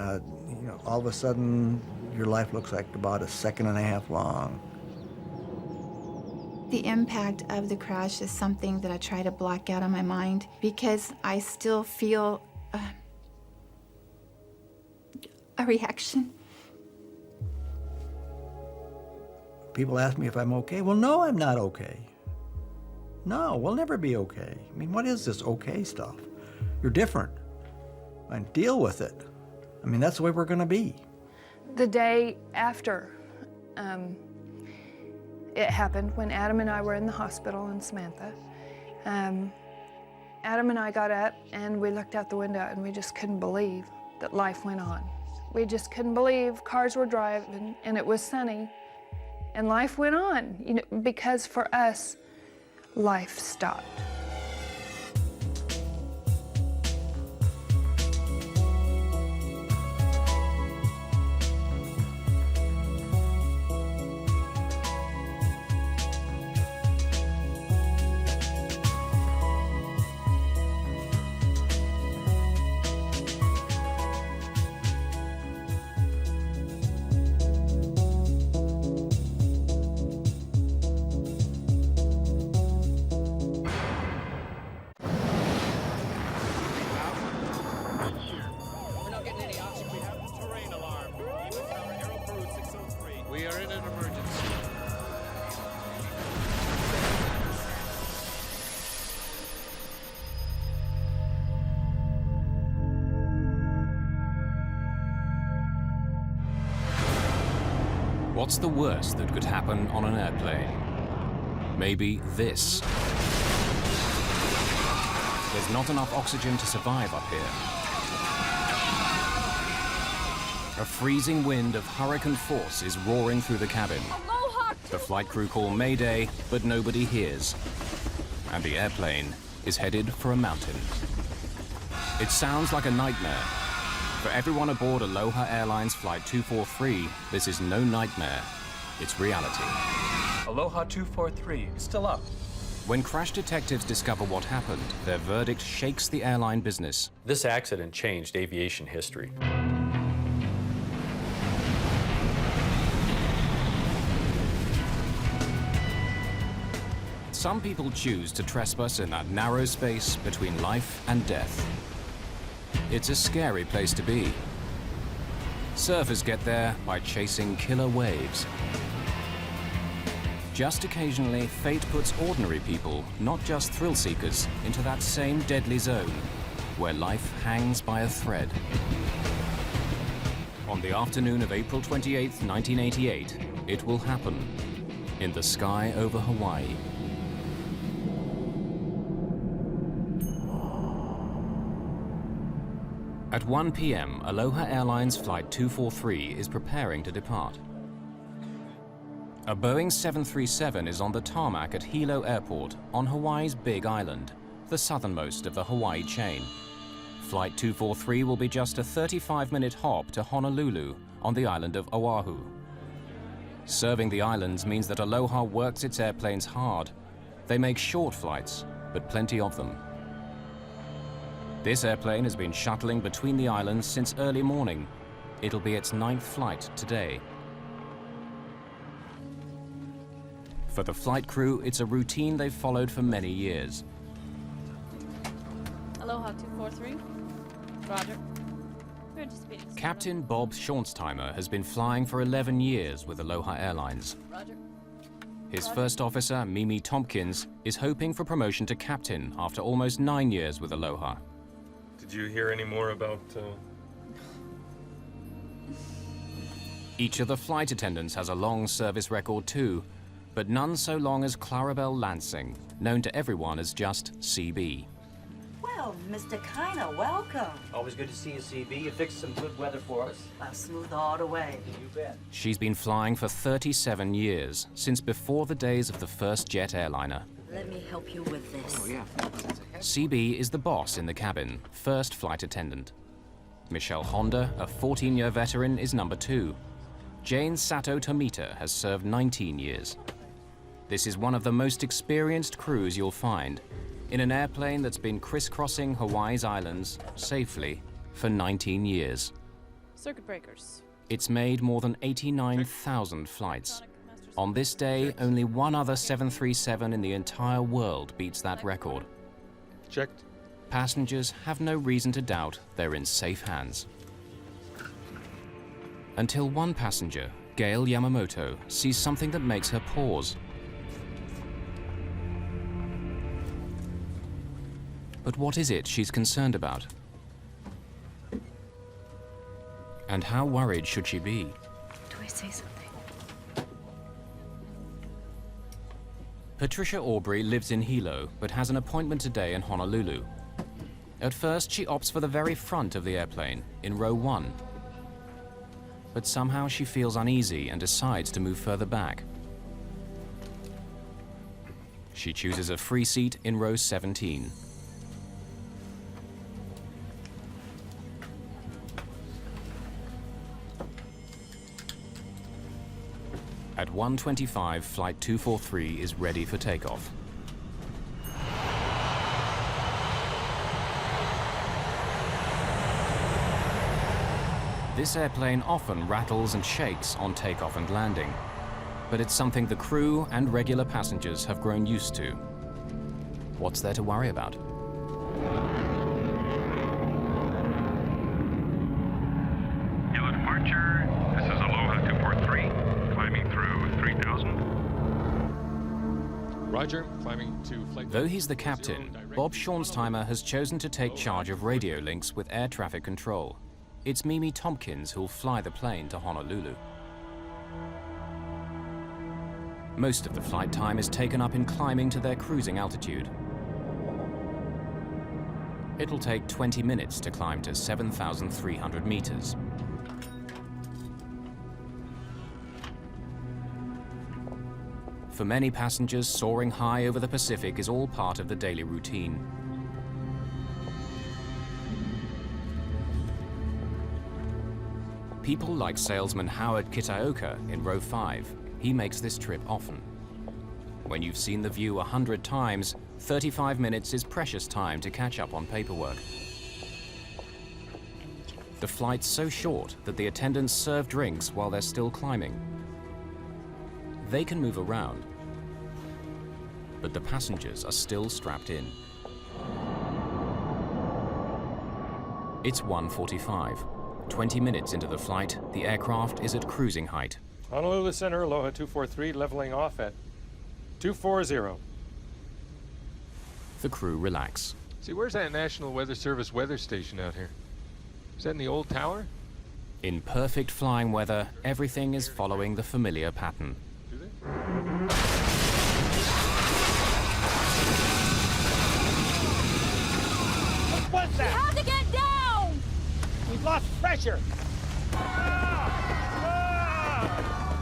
You know, all of a sudden, your life looks like about a second and a half long. The impact of the crash is something that I try to block out of my mind because I still feel a reaction. People ask me if I'm okay. Well, no, I'm not okay. No, we'll never be okay. I mean, what is this okay stuff? You're different. And deal with it. I mean, that's the way we're going to be. The day after it happened, when Adam and I were in the hospital in Samantha, Adam and I got up and we looked out the window and we just couldn't believe that life went on. We just couldn't believe cars were driving and it was sunny and life went on, you know, because for us, life stopped. What's the worst that could happen on an airplane? Maybe this. There's not enough oxygen to survive up here. A freezing wind of hurricane force is roaring through the cabin. Aloha! The flight crew call Mayday, but nobody hears. And the airplane is headed for a mountain. It sounds like a nightmare. For everyone aboard Aloha Airlines Flight 243, this is no nightmare, it's reality. Aloha 243, still up. When crash detectives discover what happened, their verdict shakes the airline business. This accident changed aviation history. Some people choose to trespass in that narrow space between life and death. It's a scary place to be. Surfers get there by chasing killer waves. Just occasionally, fate puts ordinary people, not just thrill seekers, into that same deadly zone, where life hangs by a thread. On the afternoon of April 28, 1988, it will happen in the sky over Hawaii. At 1 p.m., Aloha Airlines Flight 243 is preparing to depart. A Boeing 737 is on the tarmac at Hilo Airport on Hawaii's Big Island, the southernmost of the Hawaii chain. Flight 243 will be just a 35-minute hop to Honolulu on the island of Oahu. Serving the islands means that Aloha works its airplanes hard. They make short flights, but plenty of them. This airplane has been shuttling between the islands since early morning. It'll be its 9th flight today. For the flight crew, it's a routine they've followed for many years. Aloha 243. Roger. We're anticipating. Captain Bob Schornsteimer has been flying for 11 years with Aloha Airlines. Roger. His first officer, Mimi Tompkins, is hoping for promotion to captain after almost 9 years with Aloha. Did you hear any more about... Each of the flight attendants has a long service record too, but none so long as Clarabelle Lansing, known to everyone as just CB. Well, Mr. Kiner, welcome. Always good to see you, CB. You fixed some good weather for us. Smooth all the way. You bet. She's been flying for 37 years, since before the days of the first jet airliner. Let me help you with this. Oh, yeah. CB is the boss in the cabin, first flight attendant. Michelle Honda, a 14-year veteran, is number 2. Jane Sato Tomita has served 19 years. This is one of the most experienced crews you'll find in an airplane that's been crisscrossing Hawaii's islands safely for 19 years. Circuit breakers. It's made more than 89,000 flights. On this day, only one other 737 in the entire world beats that record. Checked. Passengers have no reason to doubt they're in safe hands. Until one passenger, Gail Yamamoto, sees something that makes her pause. But what is it she's concerned about? And how worried should she be? Do I say something? Patricia Aubrey lives in Hilo, but has an appointment today in Honolulu. At first, she opts for the very front of the airplane, in row 1. But somehow she feels uneasy and decides to move further back. She chooses a free seat in row 17. At 1:25, Flight 243 is ready for takeoff. This airplane often rattles and shakes on takeoff and landing, but it's something the crew and regular passengers have grown used to. What's there to worry about? Hello departure, this is Aloha 243, climbing through 3000. Roger, climbing to flight... Though he's the captain, Bob Schornsteimer has chosen to take charge of radio links with air traffic control. It's Mimi Tompkins who'll fly the plane to Honolulu. Most of the flight time is taken up in climbing to their cruising altitude. It'll take 20 minutes to climb to 7,300 meters. For many passengers, soaring high over the Pacific is all part of the daily routine. People like salesman Howard Kitaoka in row 5. He makes this trip often. When you've seen the view 100 times, 35 minutes is precious time to catch up on paperwork. The flight's so short that the attendants serve drinks while they're still climbing. They can move around, but the passengers are still strapped in. It's 1:45. 20 minutes into the flight, the aircraft is at cruising height. Honolulu Center, Aloha 243, leveling off at 240. The crew relax. See, where's that National Weather Service weather station out here? Is that in the old tower? In perfect flying weather, everything is following the familiar pattern. Do they? What was that? How to get down? We've lost pressure.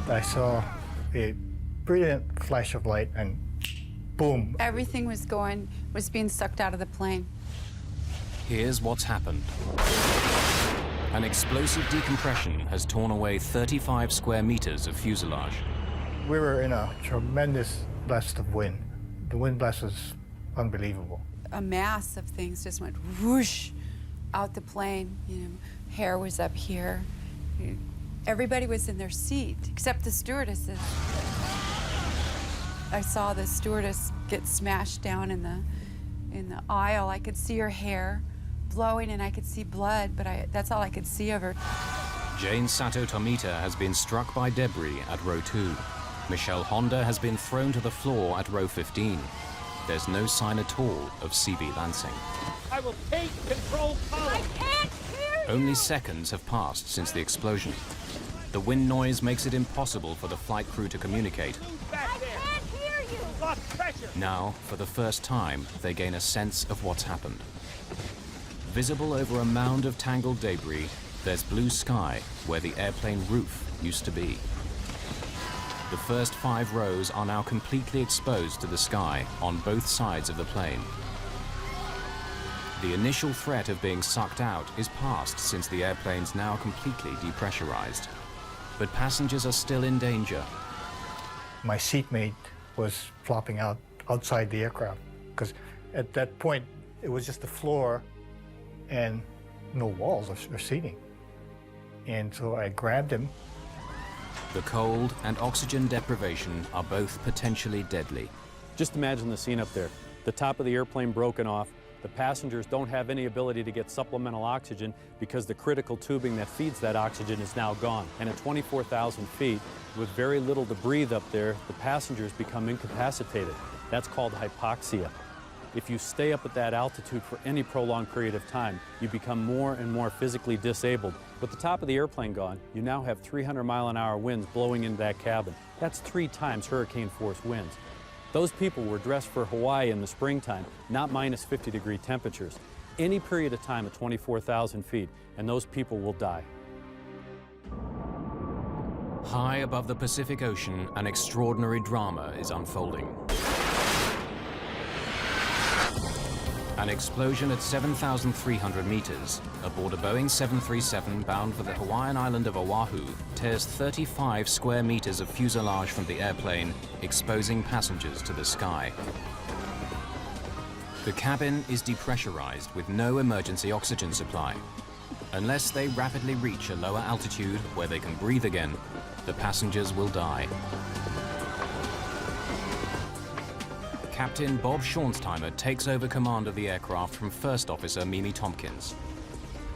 I saw a brilliant flash of light and boom. Everything was being sucked out of the plane. Here's what's happened. An explosive decompression has torn away 35 square meters of fuselage. We were in a tremendous blast of wind. The wind blast was unbelievable. A mass of things just went whoosh out the plane. You know, hair was up here. Everybody was in their seat, except the stewardesses. I saw the stewardess get smashed down in the aisle. I could see her hair blowing and I could see blood, but that's all I could see of her. Jane Sato Tomita has been struck by debris at row 2. Michelle Honda has been thrown to the floor at row 15. There's no sign at all of CB Lansing. I will take control column. I can't hear you! Only seconds have passed since the explosion. The wind noise makes it impossible for the flight crew to communicate. I can't hear you! Lost pressure. Now, for the first time, they gain a sense of what's happened. Visible over a mound of tangled debris, there's blue sky where the airplane roof used to be. The first 5 rows are now completely exposed to the sky on both sides of the plane. The initial threat of being sucked out is past since the airplane's now completely depressurized. But passengers are still in danger. My seatmate was flopping out outside the aircraft because at that point it was just the floor and no walls or seating. And so I grabbed him. The cold and oxygen deprivation are both potentially deadly. Just imagine the scene up there. The top of the airplane broken off. The passengers don't have any ability to get supplemental oxygen because the critical tubing that feeds that oxygen is now gone. And at 24,000 feet, with very little to breathe up there, the passengers become incapacitated. That's called hypoxia. If you stay up at that altitude for any prolonged period of time, you become more and more physically disabled. With the top of the airplane gone, you now have 300-mile-an-hour winds blowing into that cabin. That's 3 times hurricane-force winds. Those people were dressed for Hawaii in the springtime, not minus 50-degree temperatures. Any period of time at 24,000 feet, and those people will die. High above the Pacific Ocean, an extraordinary drama is unfolding. An explosion at 7,300 meters aboard a Boeing 737 bound for the Hawaiian island of Oahu tears 35 square meters of fuselage from the airplane, exposing passengers to the sky. The cabin is depressurized with no emergency oxygen supply. Unless they rapidly reach a lower altitude where they can breathe again, the passengers will die. Captain Bob Schornsteimer takes over command of the aircraft from First Officer Mimi Tompkins.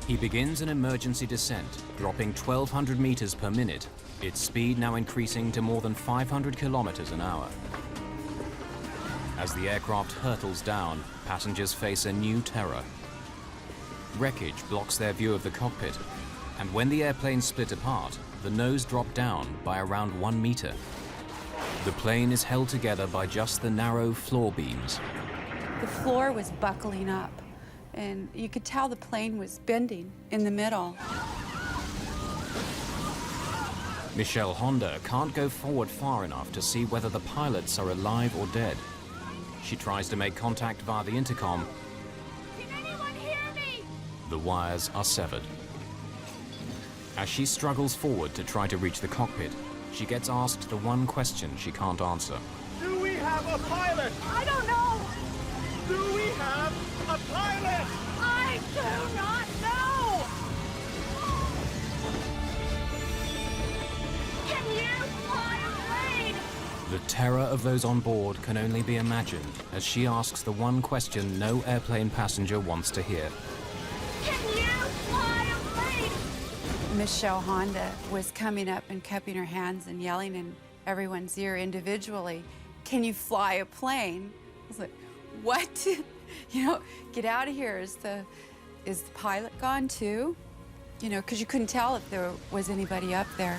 He begins an emergency descent, dropping 1,200 meters per minute, its speed now increasing to more than 500 kilometers an hour. As the aircraft hurtles down, passengers face a new terror. Wreckage blocks their view of the cockpit, and when the airplane split apart, the nose dropped down by around 1 meter. The plane is held together by just the narrow floor beams. The floor was buckling up, and you could tell the plane was bending in the middle. Michelle Honda can't go forward far enough to see whether the pilots are alive or dead. She tries to make contact via the intercom. Can anyone hear me? The wires are severed. As she struggles forward to try to reach the cockpit, she gets asked the one question she can't answer. Do we have a pilot? I don't know. Do we have a pilot? I do not know. Can you fly a plane? The terror of those on board can only be imagined as she asks the one question no airplane passenger wants to hear. Can you fly a plane? Michelle Honda was coming up and cupping her hands and yelling in everyone's ear individually, "Can you fly a plane?" I was like, what? You know, get out of here. Is the pilot gone too? You know, because you couldn't tell if there was anybody up there.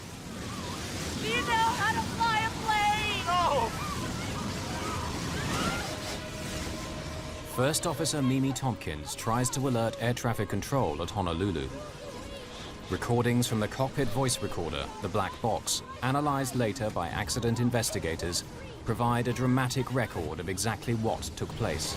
Do you know how to fly a plane? No. First Officer Mimi Tompkins tries to alert air traffic control at Honolulu. Recordings from the cockpit voice recorder, the black box, analyzed later by accident investigators, provide a dramatic record of exactly what took place.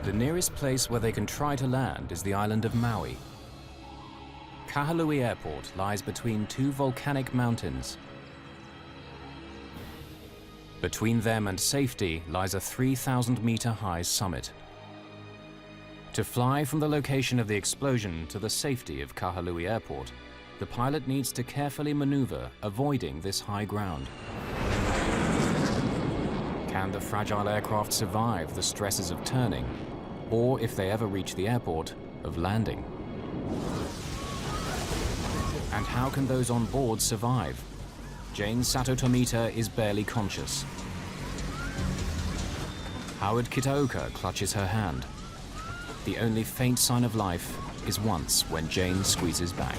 The nearest place where they can try to land is the island of Maui. Kahului Airport lies between two volcanic mountains. Between them and safety lies a 3,000-meter-high summit. To fly from the location of the explosion to the safety of Kahului Airport, the pilot needs to carefully maneuver, avoiding this high ground. Can the fragile aircraft survive the stresses of turning, or if they ever reach the airport, of landing? And how can those on board survive? Jane Sato Tomita is barely conscious. Howard Kitaoka clutches her hand. The only faint sign of life is once when Jane squeezes back.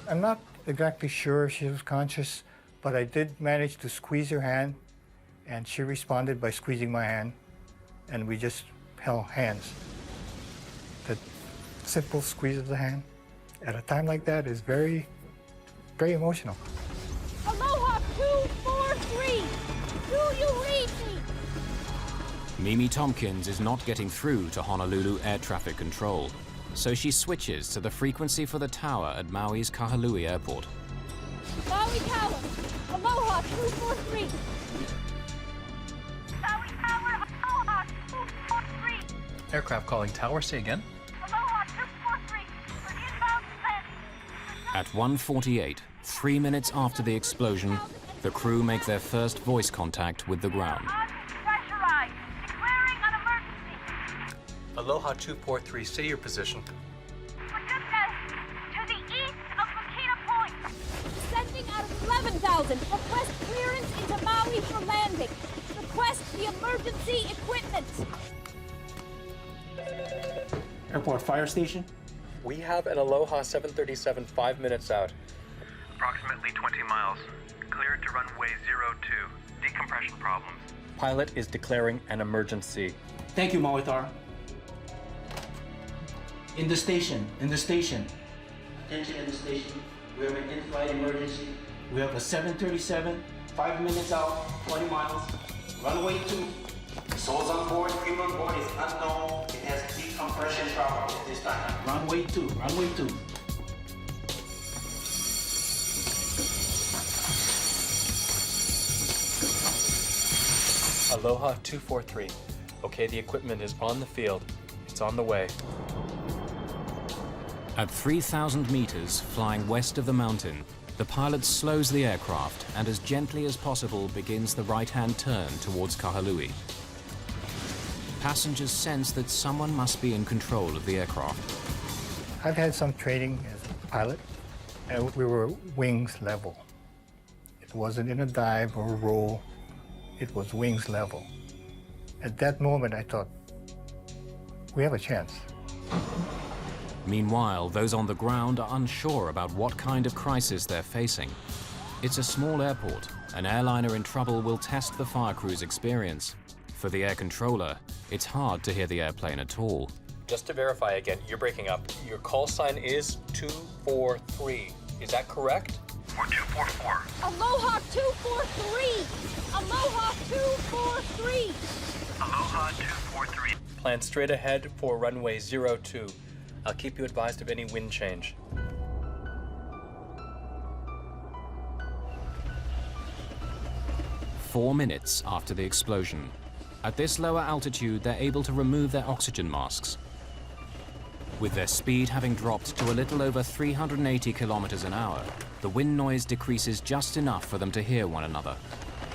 I'm not exactly sure she was conscious, but I did manage to squeeze her hand, and she responded by squeezing my hand, and we just held hands. The simple squeeze of the hand at a time like that is very, very emotional. Aloha 243. Do you Mimi Tompkins is not getting through to Honolulu Air Traffic Control, so she switches to the frequency for the tower at Maui's Kahului Airport. Maui Tower, Aloha 243. Maui Tower, Aloha 243. Aircraft calling tower, say again. Aloha 243 for inbound landing. At 1:48, 3 minutes after the explosion, the crew make their first voice contact with the ground. Pressurized. Declaring an emergency. Aloha 243, say your position. To the east of Makita Point. Descending out of 11,000. Request clearance into Maui for landing. Request the emergency equipment. Airport fire station. We have an Aloha 737 5 minutes out. Approximately 20 miles. Cleared to runway 02. Decompression problems. Pilot is declaring an emergency. Thank you, Mawithar. In the station. Attention in the station. We have an in-flight emergency. We have a 737, 5 minutes out, 20 miles. Runway 2. Souls on board, crew on board is unknown. It has decompression problems at this time. Runway 2. Aloha 243. Okay, the equipment is on the field. It's on the way. At 3,000 meters, flying west of the mountain, the pilot slows the aircraft and as gently as possible begins the right-hand turn towards Kahului. Passengers sense that someone must be in control of the aircraft. I've had some training as a pilot, and we were wings level. It wasn't in a dive or a roll. It was wings level. At that moment, I thought, we have a chance. Meanwhile, those on the ground are unsure about what kind of crisis they're facing. It's a small airport. An airliner in trouble will test the fire crew's experience. For the air controller, it's hard to hear the airplane at all. Just to verify again, you're breaking up. Your call sign is 243. Is that correct? Or 244. Aloha 243. Aloha 243. Aloha 243. Plan straight ahead for runway 02. I'll keep you advised of any wind change. Four minutes after the explosion. At this lower altitude, they're able to remove their oxygen masks. With their speed having dropped to a little over 380 kilometers an hour, the wind noise decreases just enough for them to hear one another.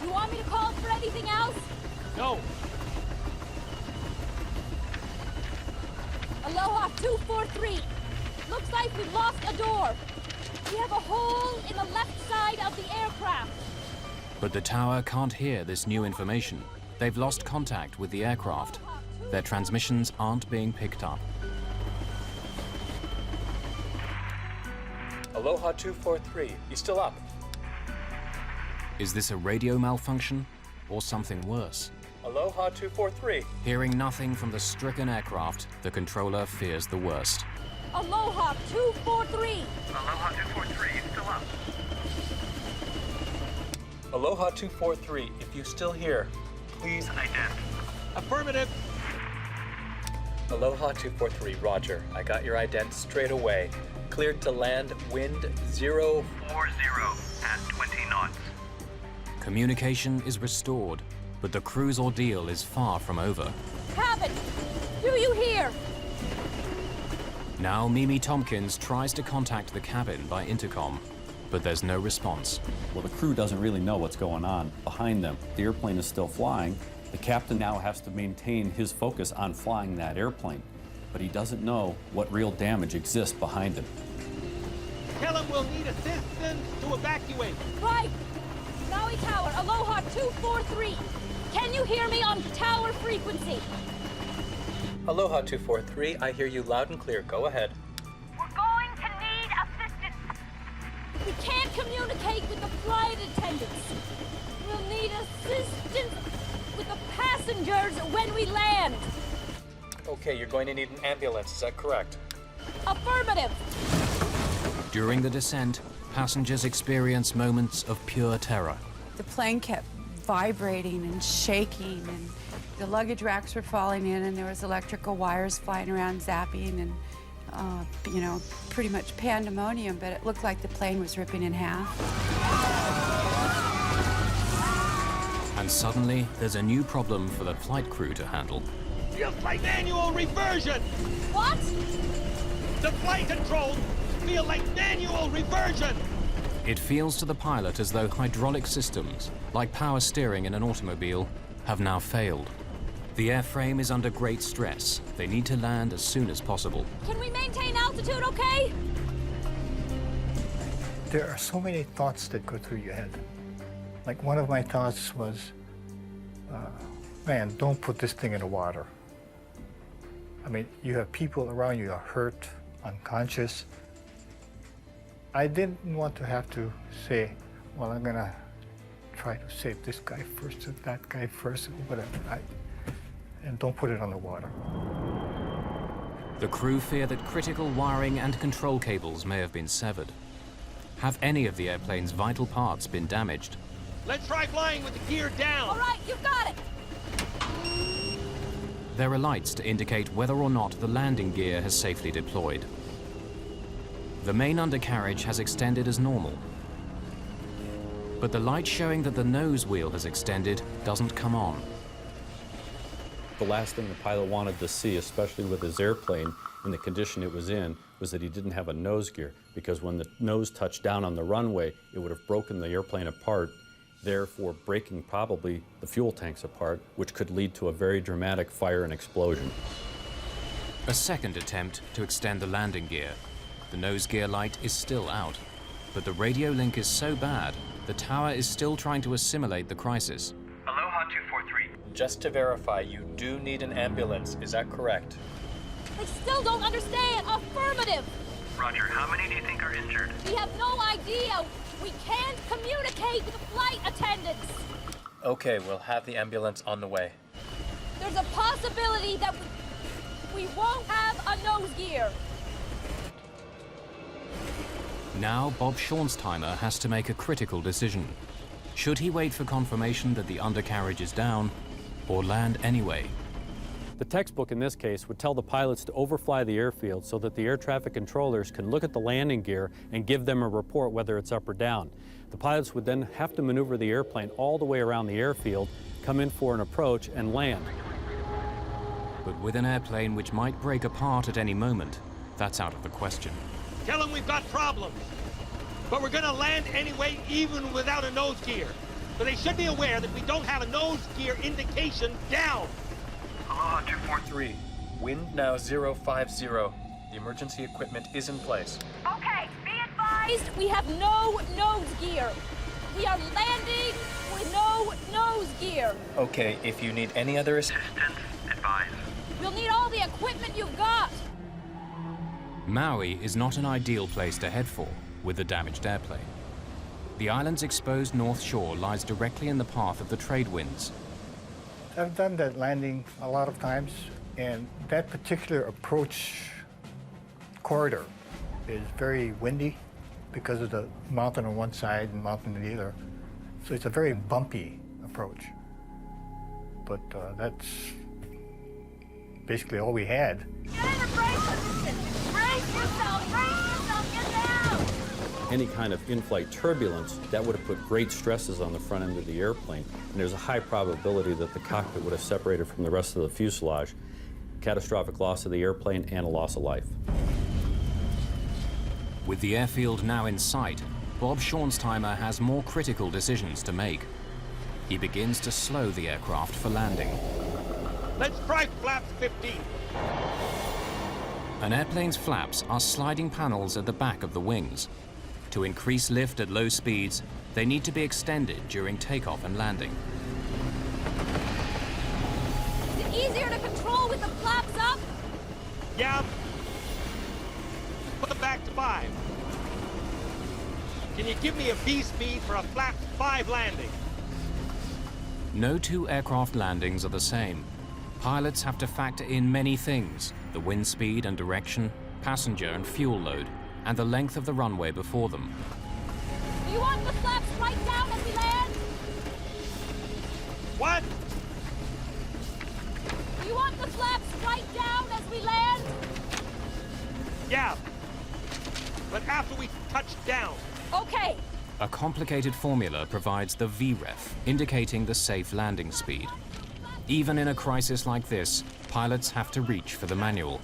You want me to call for anything else? No. Aloha 243. Looks like we've lost a door. We have a hole in the left side of the aircraft. But the tower can't hear this new information. They've lost contact with the aircraft. Their transmissions aren't being picked up. Aloha 243, you still up? Is this a radio malfunction or something worse? Aloha 243. Hearing nothing from the stricken aircraft, the controller fears the worst. Aloha 243. Aloha 243, you still up? Aloha 243, if you still here, please ident. Affirmative. Aloha 243, roger. I got your ident straight away. Cleared to land, wind 040 at 20 knots. Communication is restored, but the crew's ordeal is far from over. Cabin, do you hear? Now Mimi Tompkins tries to contact the cabin by intercom, but there's no response. Well, the crew doesn't really know what's going on behind them. The airplane is still flying. The captain now has to maintain his focus on flying that airplane, but he doesn't know what real damage exists behind him. Tell him we'll need assistance to evacuate. Right. Maui Tower, Aloha 243. Can you hear me on tower frequency? Aloha 243, I hear you loud and clear. Go ahead. We're going to need assistance. We can't communicate with the flight attendants. We'll need assistance with the passengers when we land. Okay, you're going to need an ambulance, is that correct? Affirmative. During the descent, passengers experience moments of pure terror. The plane kept vibrating and shaking, and the luggage racks were falling in, and there was electrical wires flying around zapping, and you know, pretty much pandemonium, but it looked like the plane was ripping in half. And suddenly, there's a new problem for the flight crew to handle. Feels like manual reversion! What? The flight controls feel like manual reversion! It feels to the pilot as though hydraulic systems, like power steering in an automobile, have now failed. The airframe is under great stress. They need to land as soon as possible. Can we maintain altitude, okay? There are so many thoughts that go through your head. Like one of my thoughts was, man, don't put this thing in the water. I mean, you have people around you are hurt, unconscious. I didn't want to have to say, well, I'm gonna try to save this guy first or that guy first, whatever. And don't put it on the water. The crew fear that critical wiring and control cables may have been severed. Have any of the airplane's vital parts been damaged? Let's try flying with the gear down! All right, you've got it! There are lights to indicate whether or not the landing gear has safely deployed. The main undercarriage has extended as normal. But the light showing that the nose wheel has extended doesn't come on. The last thing the pilot wanted to see, especially with his airplane in the condition it was in, was that he didn't have a nose gear, because when the nose touched down on the runway, it would have broken the airplane apart, therefore breaking probably the fuel tanks apart, which could lead to a very dramatic fire and explosion. A second attempt to extend the landing gear. The nose gear light is still out, but the radio link is so bad, the tower is still trying to assimilate the crisis. Aloha 243. Just to verify, you do need an ambulance, is that correct? I still don't understand. Affirmative. Roger, how many do you think are injured? We have no idea. We can't communicate with the flight attendants. Okay, we'll have the ambulance on the way. There's a possibility that we won't have a nose gear. Now Bob Schornsteimer has to make a critical decision. Should he wait for confirmation that the undercarriage is down, or land anyway? The textbook in this case would tell the pilots to overfly the airfield so that the air traffic controllers can look at the landing gear and give them a report whether it's up or down. The pilots would then have to maneuver the airplane all the way around the airfield, come in for an approach, and land. But with an airplane which might break apart at any moment, that's out of the question. Tell them we've got problems. But we're gonna land anyway, even without a nose gear. So they should be aware that we don't have a nose gear indication down. Aloha 243. Wind now 050. The emergency equipment is in place. Okay, be advised, we have no nose gear. We are landing with no nose gear. Okay, if you need any other assistance, advise. We'll need all the equipment you've got. Maui is not an ideal place to head for with the damaged airplane. The island's exposed north shore lies directly in the path of the trade winds. I've done that landing a lot of times, and that particular approach corridor is very windy because of the mountain on one side and mountain on the other. So it's a very bumpy approach. But that's basically all we had. Get in a brace position. Brace yourself, get down. Any kind of in-flight turbulence, that would have put great stresses on the front end of the airplane, and there's a high probability that the cockpit would have separated from the rest of the fuselage, catastrophic loss of the airplane, and a loss of life. With the airfield now in sight, Bob Schornsteimer has more critical decisions to make. He begins to slow the aircraft for landing. Let's try flaps 15. An airplane's flaps are sliding panels at the back of the wings. To increase lift at low speeds, they need to be extended during takeoff and landing. Is it easier to control with the flaps up? Yeah. Put them back to 5. Can you give me a V speed for a flaps 5 landing? No two aircraft landings are the same. Pilots have to factor in many things: the wind speed and direction, passenger and fuel load, and the length of the runway before them. Do you want the flaps right down as we land? What? You want the flaps right down as we land? Yeah. But after we touch down. Okay. A complicated formula provides the VREF, indicating the safe landing speed. Even in a crisis like this, pilots have to reach for the manual.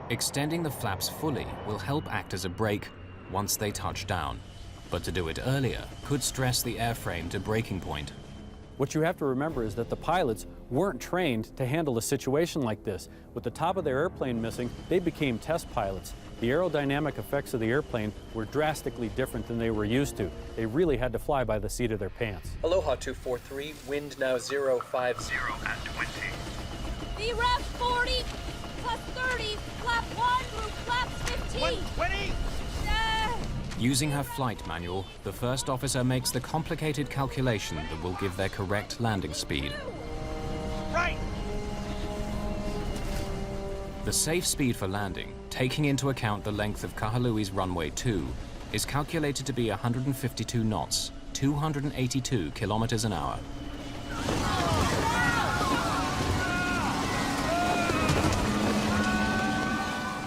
Extending the flaps fully will help act as a brake once they touch down. But to do it earlier could stress the airframe to breaking point. What you have to remember is that the pilots weren't trained to handle a situation like this. With the top of their airplane missing, they became test pilots. The aerodynamic effects of the airplane were drastically different than they were used to. They really had to fly by the seat of their pants. Aloha 243, wind now 050 at 20. VREF 40 plus 30, flap 1 through flaps 15. 120? Using her flight manual, the first officer makes the complicated calculation that will give their correct landing speed. Right. The safe speed for landing, taking into account the length of Kahalui's runway 2, is calculated to be 152 knots, 282 kilometers an hour.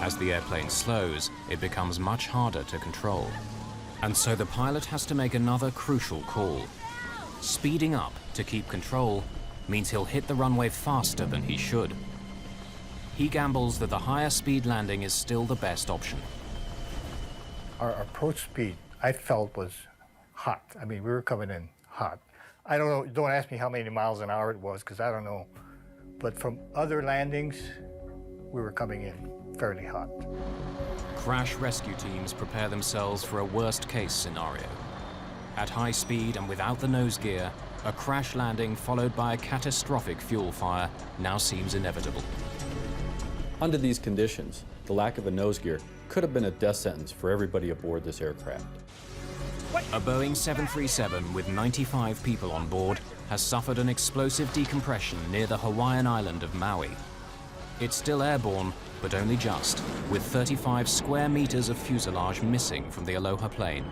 As the airplane slows, it becomes much harder to control. And so the pilot has to make another crucial call. Speeding up to keep control means he'll hit the runway faster than he should. He gambles that the higher speed landing is still the best option. Our approach speed, I felt, was hot. I mean, we were coming in hot. I don't know, don't ask me how many miles an hour it was, because I don't know. But from other landings, we were coming in fairly hot. Crash rescue teams prepare themselves for a worst-case scenario. At high speed and without the nose gear, a crash landing followed by a catastrophic fuel fire now seems inevitable. Under these conditions, the lack of a nose gear could have been a death sentence for everybody aboard this aircraft. A Boeing 737 with 95 people on board has suffered an explosive decompression near the Hawaiian island of Maui. It's still airborne, but only just, with 35 square meters of fuselage missing from the Aloha plane.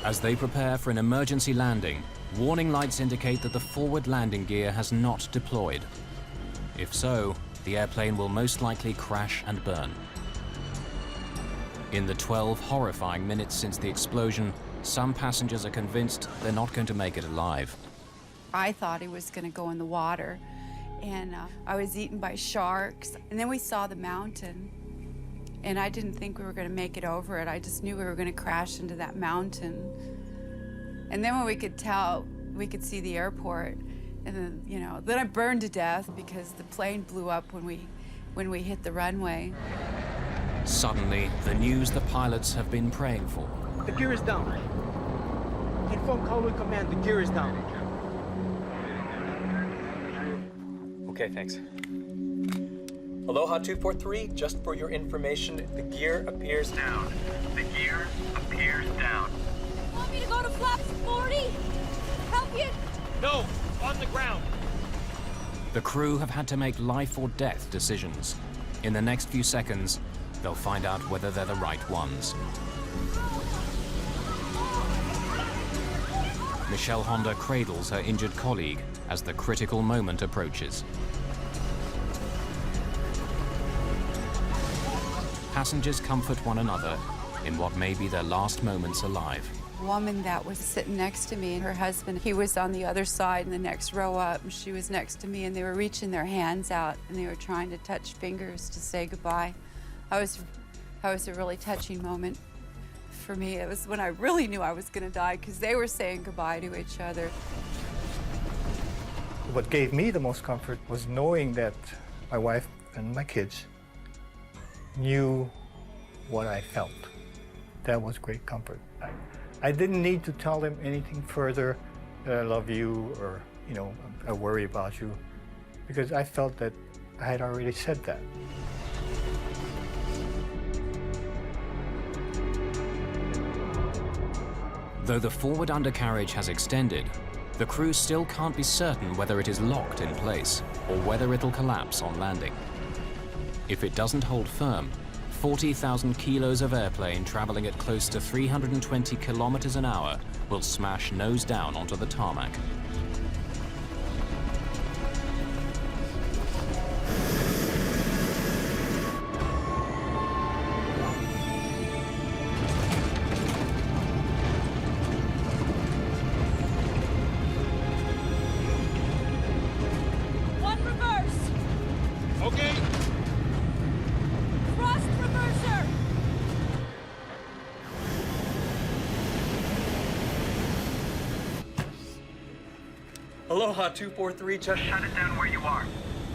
As they prepare for an emergency landing, warning lights indicate that the forward landing gear has not deployed. If so, the airplane will most likely crash and burn. In the 12 horrifying minutes since the explosion, some passengers are convinced they're not going to make it alive. I thought he was going to go in the water, and I was eaten by sharks. And then we saw the mountain, and I didn't think we were going to make it over it. I just knew we were going to crash into that mountain. And then when we could tell, we could see the airport, and then, you know, then I burned to death because the plane blew up when we hit the runway. Suddenly, the news the pilots have been praying for. The gear is down. Inform Kaului Command, the gear is down. Okay, thanks. Aloha 243, just for your information, the gear appears down. The gear appears down. Want me to go to flaps 40? Help you? No, on the ground. The crew have had to make life or death decisions. In the next few seconds, they'll find out whether they're the right ones. Michelle Honda cradles her injured colleague as the critical moment approaches. Passengers comfort one another in what may be their last moments alive. A woman that was sitting next to me, and her husband, he was on the other side in the next row up, and she was next to me, and they were reaching their hands out, and they were trying to touch fingers to say goodbye. That was a really touching moment for me. It was when I really knew I was going to die, because they were saying goodbye to each other. What gave me the most comfort was knowing that my wife and my kids knew what I felt. That was great comfort. I didn't need to tell them anything further, that I love you, or, you know, I worry about you, because I felt that I had already said that. Though the forward undercarriage has extended, the crew still can't be certain whether it is locked in place or whether it'll collapse on landing. If it doesn't hold firm, 40,000 kilos of airplane traveling at close to 320 kilometers an hour will smash nose down onto the tarmac. One reverse. Okay. Thrust reverser. Aloha 243, just shut it down where you are.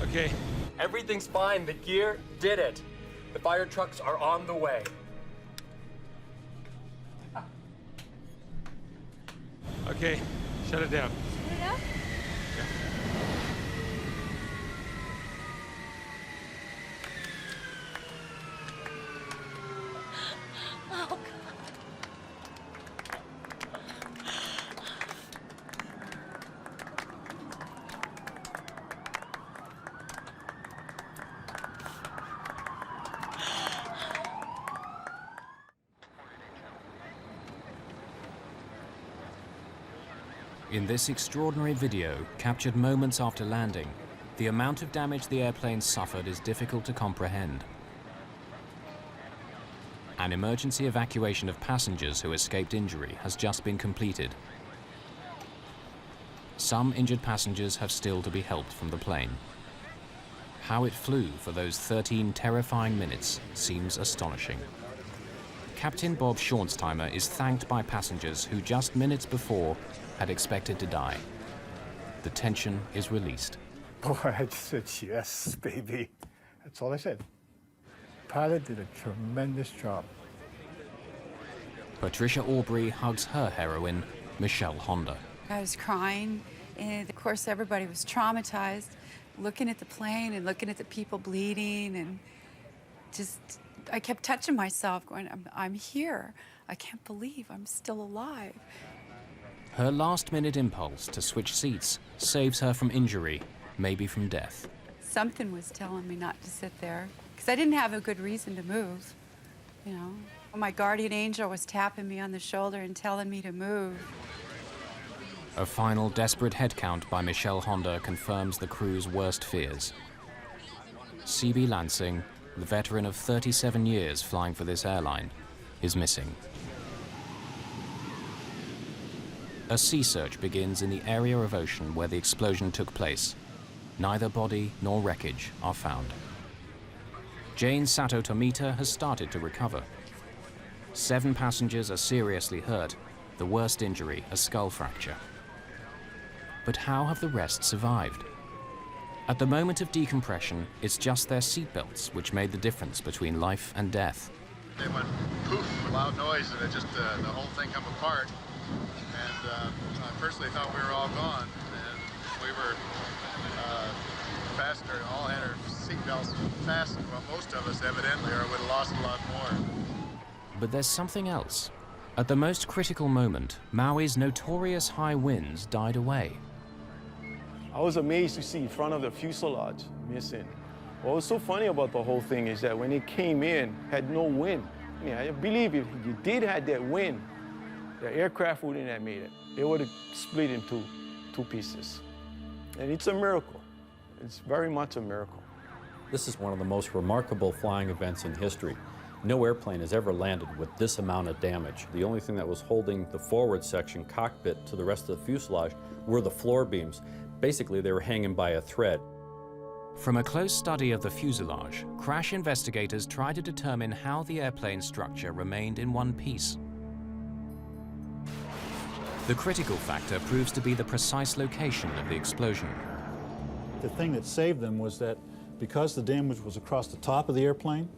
Okay. Everything's fine. The gear did it. The fire trucks are on the way. Okay. Shut it down. Put it up. Oh, God. In this extraordinary video, captured moments after landing, the amount of damage the airplane suffered is difficult to comprehend. An emergency evacuation of passengers who escaped injury has just been completed. Some injured passengers have still to be helped from the plane. How it flew for those 13 terrifying minutes seems astonishing. Captain Bob Schornsteimer is thanked by passengers who just minutes before had expected to die. The tension is released. Boy, I just said, yes, baby. That's all I said. Pilot did a tremendous job. Patricia Aubrey hugs her heroine, Michelle Honda. I was crying, and of course everybody was traumatized, looking at the plane and looking at the people bleeding, and just, I kept touching myself, going, I'm here. I can't believe I'm still alive. Her last-minute impulse to switch seats saves her from injury, maybe from death. Something was telling me not to sit there, because I didn't have a good reason to move, you know. My guardian angel was tapping me on the shoulder and telling me to move. A final desperate headcount by Michelle Honda confirms the crew's worst fears. C.B. Lansing, the veteran of 37 years flying for this airline, is missing. A sea search begins in the area of ocean where the explosion took place. Neither body nor wreckage are found. Jane Sato Tomita has started to recover. 7 passengers are seriously hurt, the worst injury a skull fracture. But how have the rest survived? At the moment of decompression, it's just their seatbelts which made the difference between life and death. It went poof, loud noise, and it just, the whole thing come apart. And I personally thought we were all gone, and we were fastened, all had our seatbelts fastened, well, most of us evidently, or would have lost a lot more. But there's something else. At the most critical moment, Maui's notorious high winds died away. I was amazed to see front of the fuselage missing. What was so funny about the whole thing is that when it came in, had no wind. Yeah, I believe if you did have that wind, the aircraft wouldn't have made it. It would have split into 2 pieces. And it's a miracle. It's very much a miracle. This is one of the most remarkable flying events in history. No airplane has ever landed with this amount of damage. The only thing that was holding the forward section cockpit to the rest of the fuselage were the floor beams. Basically, they were hanging by a thread. From a close study of the fuselage, crash investigators tried to determine how the airplane structure remained in one piece. The critical factor proves to be the precise location of the explosion. The thing that saved them was that because the damage was across the top of the airplane,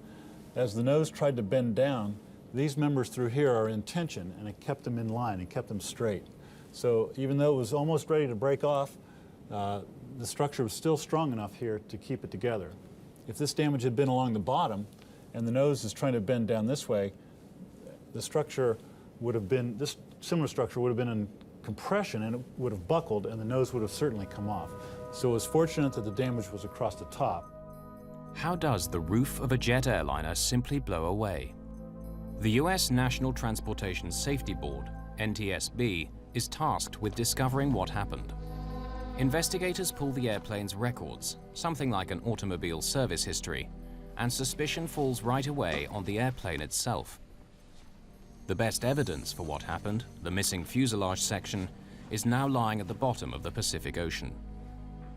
as the nose tried to bend down, these members through here are in tension, and it kept them in line, it kept them straight. So even though it was almost ready to break off, the structure was still strong enough here to keep it together. If this damage had been along the bottom, and the nose is trying to bend down this way, the structure would have been, this similar structure would have been in compression, and it would have buckled, and the nose would have certainly come off. So it was fortunate that the damage was across the top. How does the roof of a jet airliner simply blow away? The US National Transportation Safety Board, NTSB, is tasked with discovering what happened. Investigators pull the airplane's records, something like an automobile service history, and suspicion falls right away on the airplane itself. The best evidence for what happened, the missing fuselage section, is now lying at the bottom of the Pacific Ocean.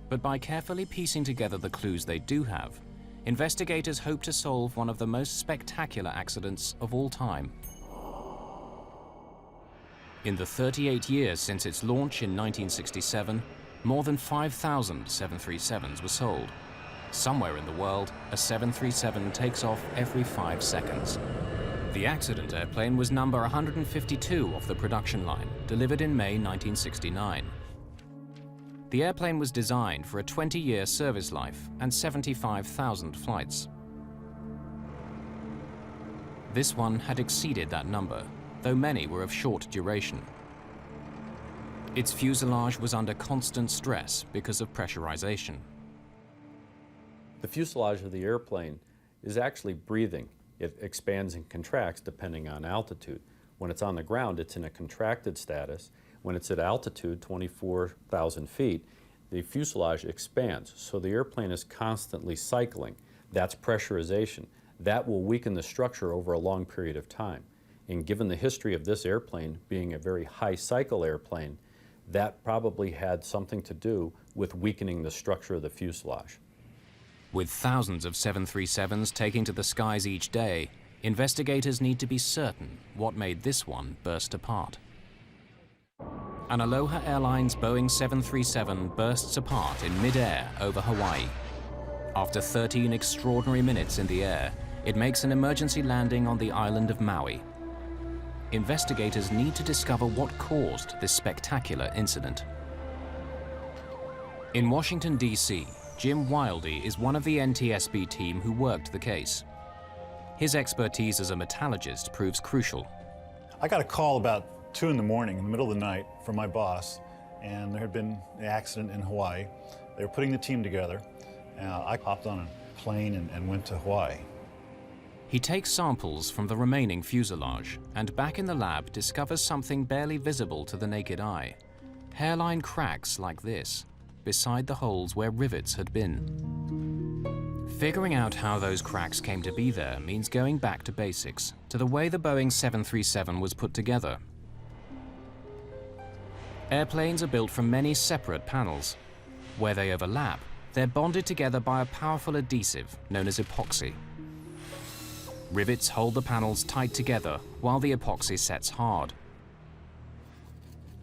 But by carefully piecing together the clues they do have, investigators hope to solve one of the most spectacular accidents of all time. In the 38 years since its launch in 1967, more than 5,000 737s were sold. Somewhere in the world, a 737 takes off every 5 seconds. The accident airplane was number 152 off the production line, delivered in May 1969. The airplane was designed for a 20-year service life and 75,000 flights. This one had exceeded that number, though many were of short duration. Its fuselage was under constant stress because of pressurization. The fuselage of the airplane is actually breathing. It expands and contracts depending on altitude. When it's on the ground, it's in a contracted status. When it's at altitude, 24,000 feet, the fuselage expands. So the airplane is constantly cycling. That's pressurization. That will weaken the structure over a long period of time. And given the history of this airplane being a very high cycle airplane, that probably had something to do with weakening the structure of the fuselage. With thousands of 737s taking to the skies each day, investigators need to be certain what made this one burst apart. An Aloha Airlines Boeing 737 bursts apart in mid-air over Hawaii. After 13 extraordinary minutes in the air, it makes an emergency landing on the island of Maui. Investigators need to discover what caused this spectacular incident. In Washington, D.C., Jim Wildey is one of the NTSB team who worked the case. His expertise as a metallurgist proves crucial. I got a call about 2 in the morning, in the middle of the night, from my boss, and there had been an accident in Hawaii. They were putting the team together. I hopped on a plane and went to Hawaii. He takes samples from the remaining fuselage and back in the lab discovers something barely visible to the naked eye. Hairline cracks like this, beside the holes where rivets had been. Figuring out how those cracks came to be there means going back to basics, to the way the Boeing 737 was put together. Airplanes are built from many separate panels. Where they overlap, they're bonded together by a powerful adhesive known as epoxy. Rivets hold the panels tight together while the epoxy sets hard.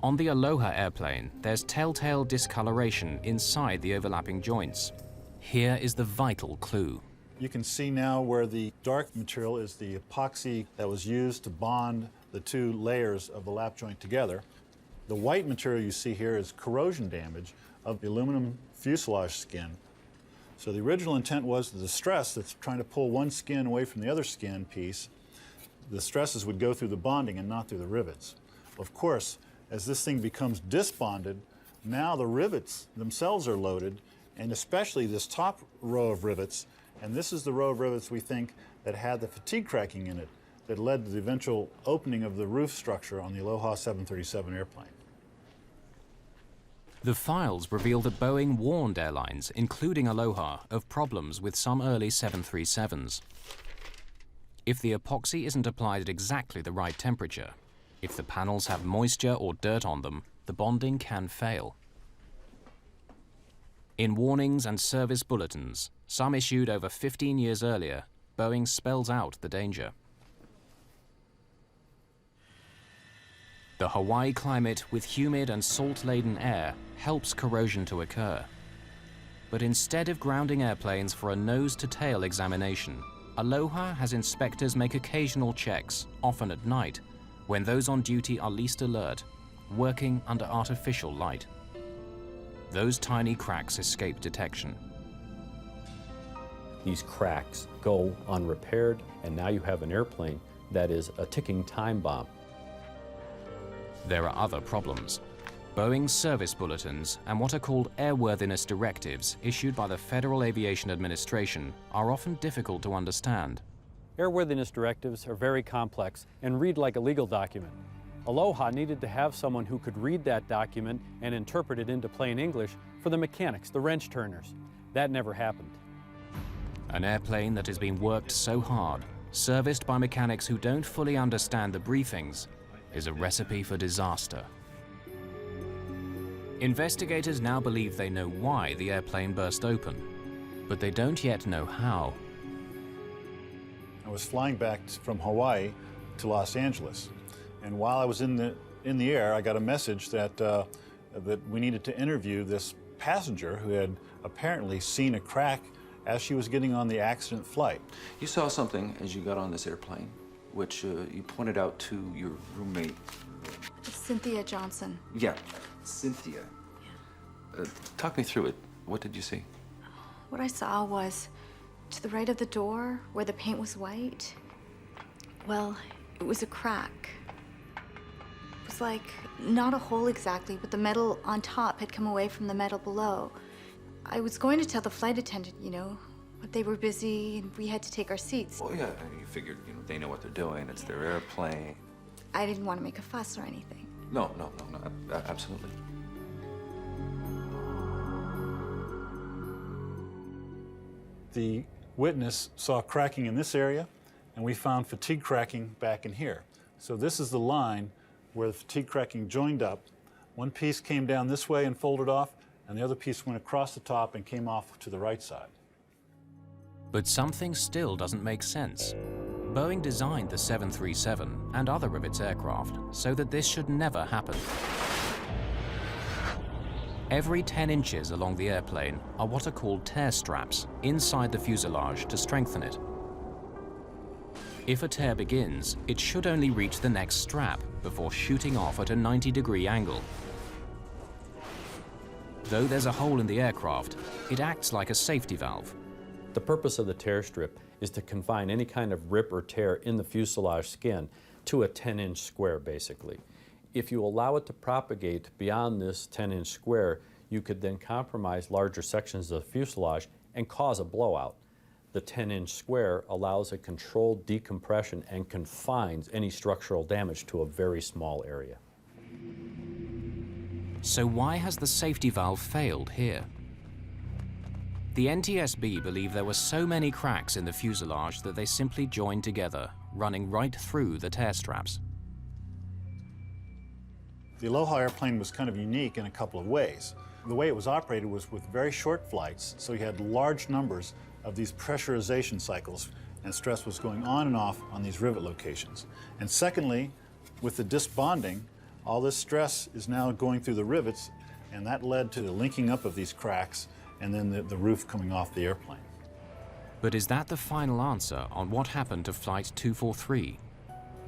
On the Aloha airplane, there's telltale discoloration inside the overlapping joints. Here is the vital clue. You can see now where the dark material is the epoxy that was used to bond the 2 layers of the lap joint together. The white material you see here is corrosion damage of the aluminum fuselage skin. So the original intent was that the stress that's trying to pull one skin away from the other skin piece, the stresses would go through the bonding and not through the rivets. Of course, as this thing becomes disbonded, now the rivets themselves are loaded, and especially this top row of rivets, and this is the row of rivets we think that had the fatigue cracking in it that led to the eventual opening of the roof structure on the Aloha 737 airplane. The files reveal that Boeing warned airlines, including Aloha, of problems with some early 737s. If the epoxy isn't applied at exactly the right temperature, if the panels have moisture or dirt on them, the bonding can fail. In warnings and service bulletins, some issued over 15 years earlier, Boeing spells out the danger. The Hawaii climate with humid and salt-laden air helps corrosion to occur. But instead of grounding airplanes for a nose-to-tail examination, Aloha has inspectors make occasional checks, often at night, when those on duty are least alert, working under artificial light. Those tiny cracks escape detection. These cracks go unrepaired, and now you have an airplane that is a ticking time bomb. There are other problems. Boeing's service bulletins and what are called airworthiness directives issued by the Federal Aviation Administration are often difficult to understand. Airworthiness directives are very complex and read like a legal document. Aloha needed to have someone who could read that document and interpret it into plain English for the mechanics, the wrench turners. That never happened. An airplane that has been worked so hard, serviced by mechanics who don't fully understand the briefings, is a recipe for disaster. Investigators now believe they know why the airplane burst open, but they don't yet know how. I was flying back from Hawaii to Los Angeles, and while I was in the air, I got a message that that we needed to interview this passenger who had apparently seen a crack as she was getting on the accident flight. You saw something as you got on this airplane, which you pointed out to your roommate. Cynthia Johnson. Yeah, Cynthia. Talk me through it. What did you see? What I saw was to the right of the door where the paint was white. Well, it was a crack. It was like not a hole exactly, but the metal on top had come away from the metal below. I was going to tell the flight attendant, you know, but they were busy and we had to take our seats. Oh yeah, you figured, you know, they know what they're doing. It's their airplane. I didn't want to make a fuss or anything. No, absolutely. The witness saw cracking in this area, and we found fatigue cracking back in here. So this is the line where the fatigue cracking joined up. One piece came down this way and folded off, and the other piece went across the top and came off to the right side. But something still doesn't make sense. Boeing designed the 737 and other of its aircraft so that this should never happen. Every 10 inches along the airplane are what are called tear straps inside the fuselage to strengthen it. If a tear begins, it should only reach the next strap before shooting off at a 90-degree angle. Though there's a hole in the aircraft, it acts like a safety valve. The purpose of the tear strip is to confine any kind of rip or tear in the fuselage skin to a 10-inch square, basically. If you allow it to propagate beyond this 10-inch square, you could then compromise larger sections of the fuselage and cause a blowout. The 10-inch square allows a controlled decompression and confines any structural damage to a very small area. So why has the safety valve failed here? The NTSB believe there were so many cracks in the fuselage that they simply joined together, running right through the tear straps. The Aloha airplane was kind of unique in a couple of ways. The way it was operated was with very short flights, so you had large numbers of these pressurization cycles, and stress was going on and off on these rivet locations. And secondly, with the disc bonding, all this stress is now going through the rivets, and that led to the linking up of these cracks and then the roof coming off the airplane. But is that the final answer on what happened to Flight 243?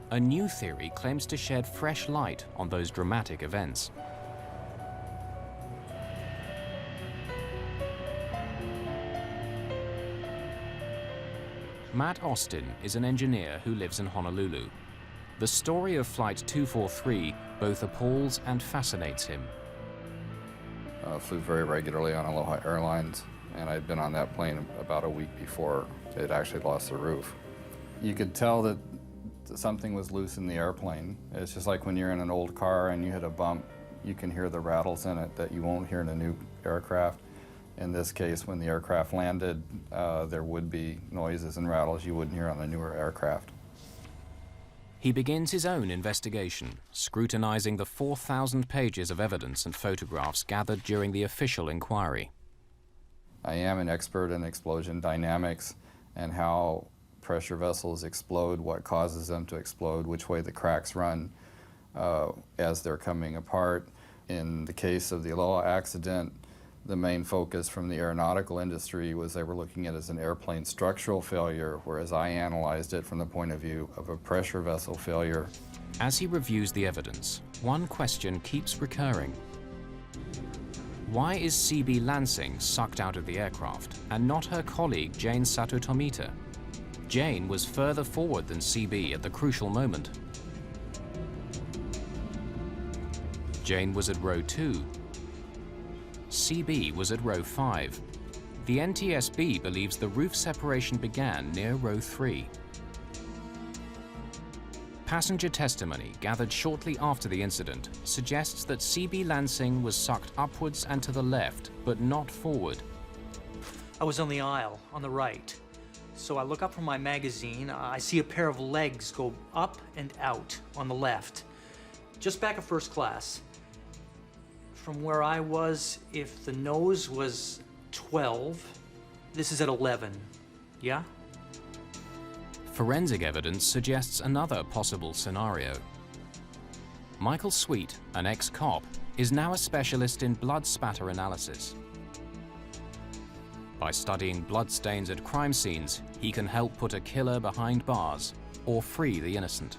A new theory claims to shed fresh light on those dramatic events. Matt Austin is an engineer who lives in Honolulu. The story of Flight 243 both appalls and fascinates him. Flew very regularly on Aloha Airlines, and I'd been on that plane about a week before it actually lost the roof. You could tell that something was loose in the airplane. It's just like when you're in an old car and you hit a bump, you can hear the rattles in it that you won't hear in a new aircraft. In this case, when the aircraft landed, there would be noises and rattles you wouldn't hear on a newer aircraft. He begins his own investigation, scrutinizing the 4,000 pages of evidence and photographs gathered during the official inquiry. I am an expert in explosion dynamics and how pressure vessels explode, what causes them to explode, which way the cracks run as they're coming apart. In the case of the Aloha accident, the main focus from the aeronautical industry was they were looking at it as an airplane structural failure, whereas I analyzed it from the point of view of a pressure vessel failure. As he reviews the evidence, one question keeps recurring. Why is CB Lansing sucked out of the aircraft and not her colleague Jane Sato Tomita? Jane was further forward than CB at the crucial moment. Jane was at row 2. CB was at row 5. The NTSB believes the roof separation began near row 3. Passenger testimony gathered shortly after the incident suggests that CB Lansing was sucked upwards and to the left, but not forward. I was on the aisle, on the right. So I look up from my magazine, I see a pair of legs go up and out on the left, just back of first class. From where I was, if the nose was 12, this is at 11, yeah? Forensic evidence suggests another possible scenario. Michael Sweet, an ex-cop, is now a specialist in blood spatter analysis. By studying bloodstains at crime scenes, he can help put a killer behind bars or free the innocent.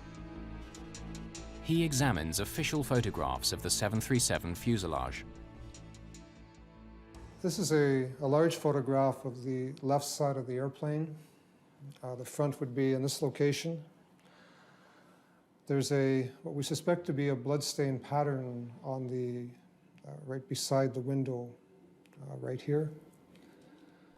He examines official photographs of the 737 fuselage. This is a large photograph of the left side of the airplane. The front would be in this location. There's what we suspect to be a bloodstain pattern on the right beside the window, right here.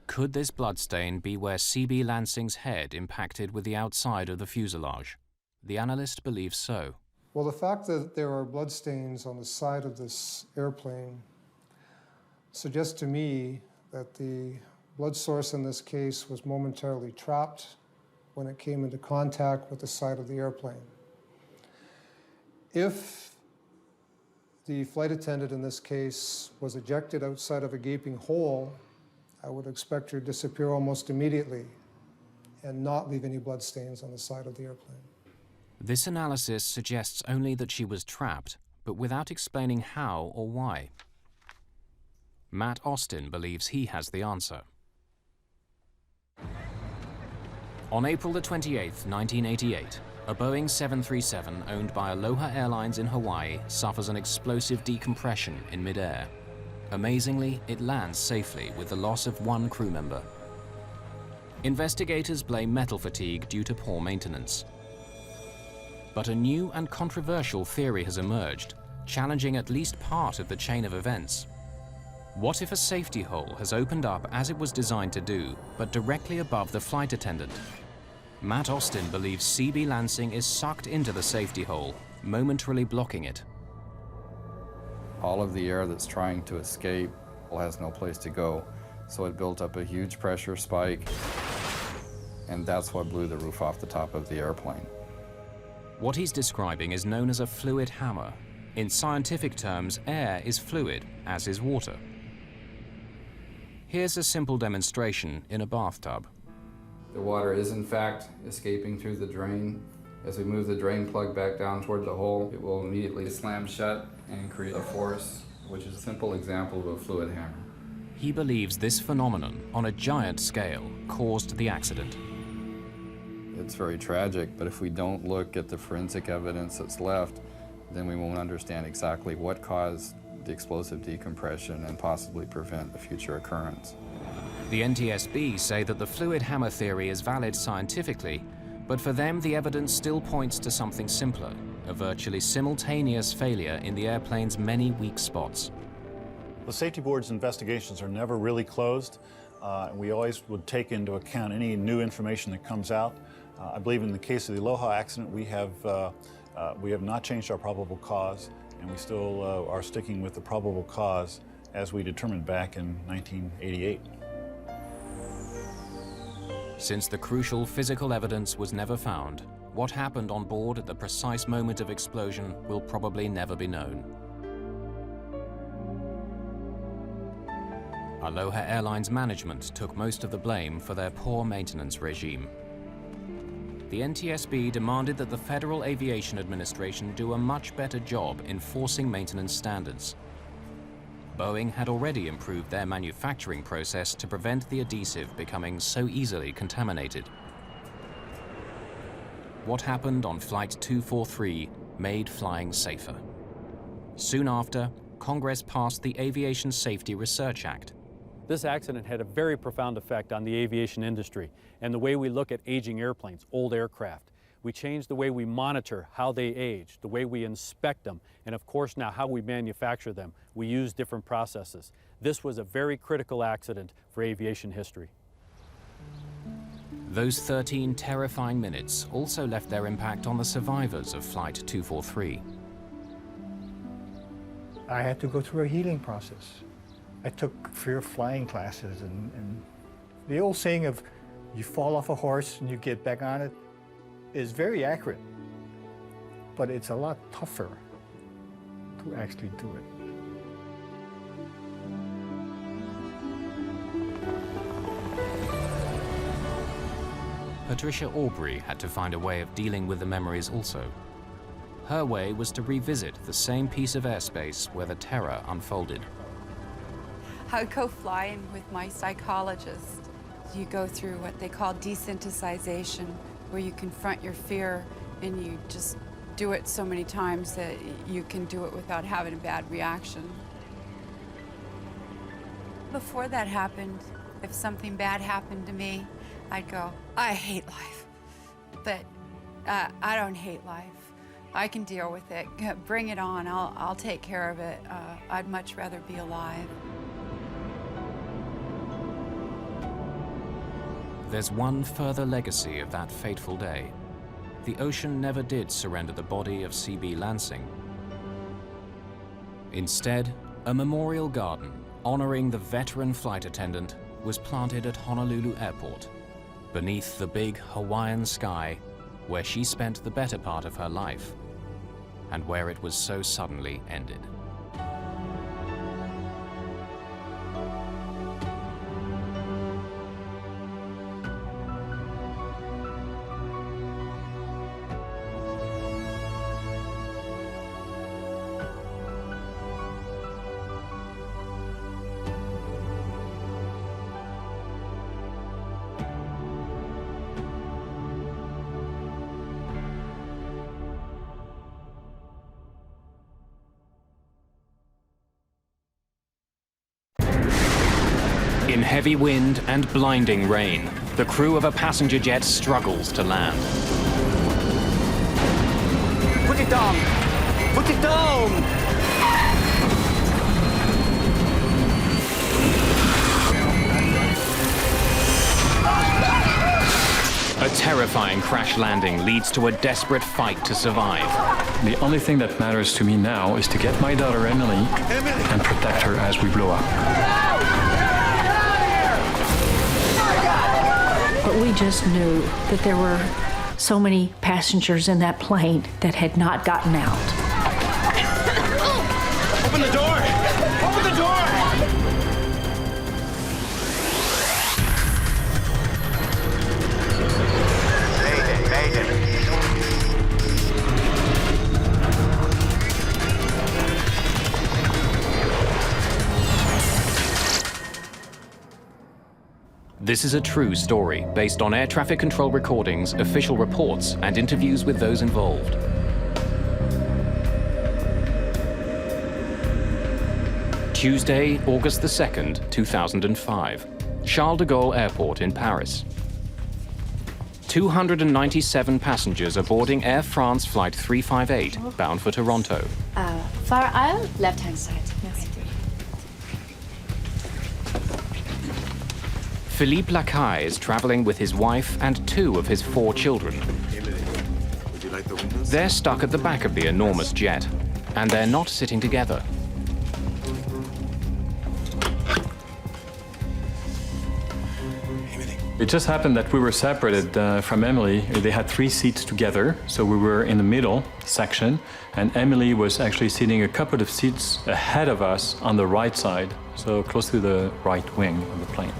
Could this bloodstain be where CB Lansing's head impacted with the outside of the fuselage? The analyst believes so. Well, the fact that there are bloodstains on the side of this airplane suggests to me that the blood source in this case was momentarily trapped when it came into contact with the side of the airplane. If the flight attendant in this case was ejected outside of a gaping hole, I would expect her to disappear almost immediately and not leave any bloodstains on the side of the airplane. This analysis suggests only that she was trapped, but without explaining how or why. Matt Austin believes he has the answer. On April the 28th, 1988, a Boeing 737 owned by Aloha Airlines in Hawaii suffers an explosive decompression in midair. Amazingly, it lands safely with the loss of one crew member. Investigators blame metal fatigue due to poor maintenance. But a new and controversial theory has emerged, challenging at least part of the chain of events. What if a safety hole has opened up as it was designed to do, but directly above the flight attendant? Matt Austin believes CB Lansing is sucked into the safety hole, momentarily blocking it. All of the air that's trying to escape has no place to go, so it built up a huge pressure spike, and that's what blew the roof off the top of the airplane. What he's describing is known as a fluid hammer. In scientific terms, air is fluid, as is water. Here's a simple demonstration in a bathtub. The water is in fact escaping through the drain. As we move the drain plug back down toward the hole, it will immediately slam shut and create a force, which is a simple example of a fluid hammer. He believes this phenomenon, on a giant scale, caused the accident. It's very tragic, but if we don't look at the forensic evidence that's left, then we won't understand exactly what caused the explosive decompression and possibly prevent a future occurrence. The NTSB say that the fluid hammer theory is valid scientifically, but for them the evidence still points to something simpler, a virtually simultaneous failure in the airplane's many weak spots. The safety board's investigations are never really closed. We always would take into account any new information that comes out. I believe in the case of the Aloha accident, we have not changed our probable cause, and we still are sticking with the probable cause as we determined back in 1988. Since the crucial physical evidence was never found, what happened on board at the precise moment of explosion will probably never be known. Aloha Airlines management took most of the blame for their poor maintenance regime. The NTSB demanded that the Federal Aviation Administration do a much better job enforcing maintenance standards. Boeing had already improved their manufacturing process to prevent the adhesive becoming so easily contaminated. What happened on Flight 243 made flying safer. Soon after, Congress passed the Aviation Safety Research Act. This accident had a very profound effect on the aviation industry and the way we look at aging airplanes, old aircraft. We changed the way we monitor how they age, the way we inspect them, and of course now how we manufacture them. We use different processes. This was a very critical accident for aviation history. Those 13 terrifying minutes also left their impact on the survivors of Flight 243. I had to go through a healing process. I took fear of flying classes, and the old saying of you fall off a horse and you get back on it is very accurate, but it's a lot tougher to actually do it. Patricia Aubrey had to find a way of dealing with the memories also. Her way was to revisit the same piece of airspace where the terror unfolded. I'd go flying with my psychologist. You go through what they call desensitization, where you confront your fear and you just do it so many times that you can do it without having a bad reaction. Before that happened, if something bad happened to me, I'd go, I hate life. But I don't hate life. I can deal with it. Bring it on. I'll take care of it. I'd much rather be alive. There's one further legacy of that fateful day. The ocean never did surrender the body of C.B. Lansing. Instead, a memorial garden honoring the veteran flight attendant was planted at Honolulu Airport, beneath the big Hawaiian sky where she spent the better part of her life, and where it was so suddenly ended. In heavy wind and blinding rain, the crew of a passenger jet struggles to land. Put it down! Put it down! A terrifying crash landing leads to a desperate fight to survive. The only thing that matters to me now is to get my daughter Emily and protect her as we blow up. But we just knew that there were so many passengers in that plane that had not gotten out. Open the door! Open the door! Mayday, Mayday. This is a true story based on air traffic control recordings, official reports, and interviews with those involved. Tuesday, August the 2nd, 2005, Charles de Gaulle Airport in Paris. 297 passengers are boarding Air France Flight 358, bound for Toronto. Far aisle, left-hand side. Merci. Philippe Lacaille is traveling with his wife and 2 of his 4 children. Would you like the windows? They're stuck at the back of the enormous jet, and they're not sitting together. It just happened that we were separated from Emily. They had 3 seats together, so we were in the middle section, and Emily was actually sitting a couple of seats ahead of us on the right side, so close to the right wing of the plane.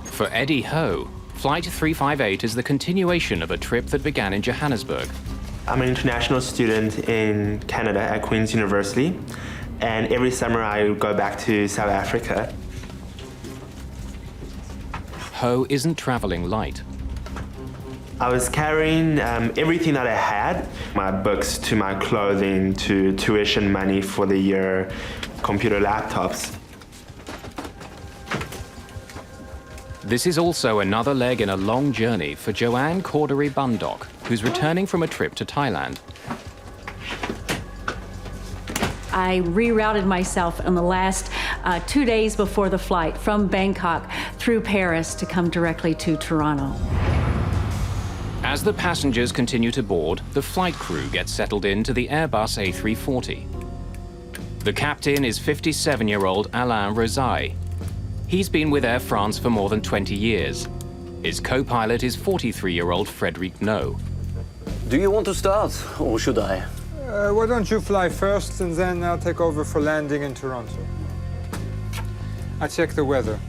For Eddie Ho, Flight 358 is the continuation of a trip that began in Johannesburg. I'm an international student in Canada at Queen's University, and every summer I go back to South Africa. Ho isn't traveling light. I was carrying everything that I had, my books to my clothing to tuition money for the year, computer laptops. This is also another leg in a long journey for Joanne Cordery Bundock, who's returning from a trip to Thailand. I rerouted myself in the last 2 days before the flight from Bangkok through Paris to come directly to Toronto. As the passengers continue to board, the flight crew gets settled into the Airbus A340. The captain is 57-year-old Alain Rosai. He's been with Air France for more than 20 years. His co-pilot is 43-year-old Frédéric No. Do you want to start, or should I? Why don't you fly first, and then I'll take over for landing in Toronto. I check the weather.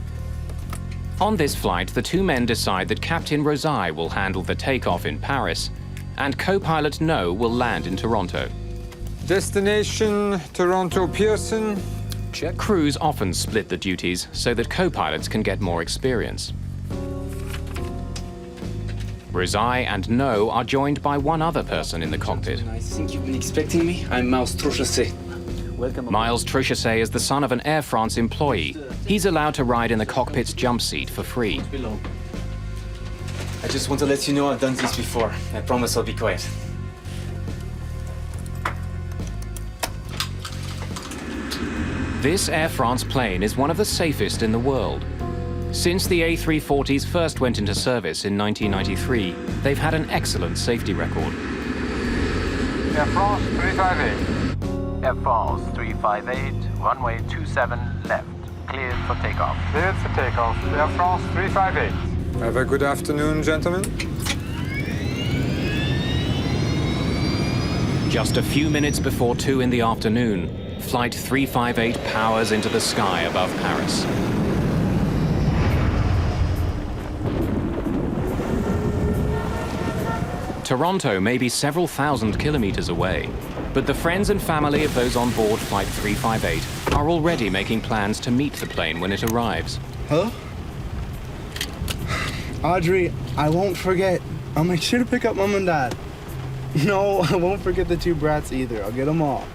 On this flight, the two men decide that Captain Rosai will handle the takeoff in Paris, and co-pilot No will land in Toronto. Destination, Toronto Pearson. Check. Crews often split the duties so that co-pilots can get more experience. Rosai and No are joined by one other person in the cockpit. I think you've been expecting me. I'm Miles Trochassé. Welcome. Miles Trochassé is the son of an Air France employee. He's allowed to ride in the cockpit's jump seat for free. I just want to let you know I've done this before. I promise I'll be quiet. This Air France plane is one of the safest in the world. Since the A340s first went into service in 1993, they've had an excellent safety record. Air France 358. Air France 358, runway 27 left. Cleared for takeoff. Cleared for takeoff. Air France 358. Have a good afternoon, gentlemen. Just a few minutes before 2 in the afternoon, Flight 358 powers into the sky above Paris. Toronto may be several thousand kilometers away, but the friends and family of those on board Flight 358 are already making plans to meet the plane when it arrives. Hello? Audrey, I won't forget. I'll make sure to pick up Mom and Dad. No, I won't forget the two brats either. I'll get them all.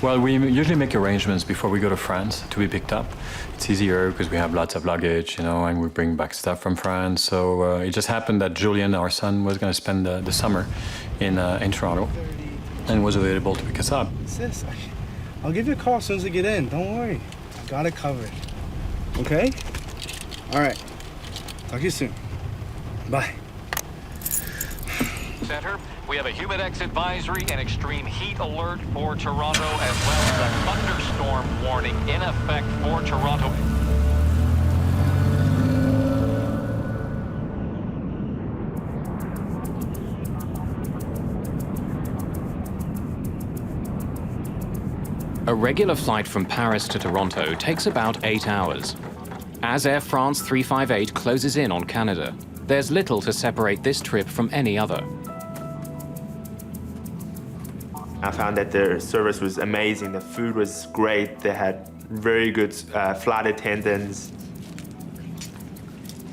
Well, we usually make arrangements before we go to France to be picked up. It's easier because we have lots of luggage, you know, and we bring back stuff from France. So it just happened that Julian, our son, was going to spend the summer in Toronto and was available to pick us up. Sis, I'll give you a call as soon as I get in. Don't worry. I got it covered. Okay? All right. Talk to you soon. Bye. Center, we have a humidex advisory and extreme heat alert for Toronto, as well as a thunderstorm warning in effect for Toronto. A regular flight from Paris to Toronto takes about 8 hours. As Air France 358 closes in on Canada, there's little to separate this trip from any other. I found that their service was amazing. The food was great. They had very good flight attendants.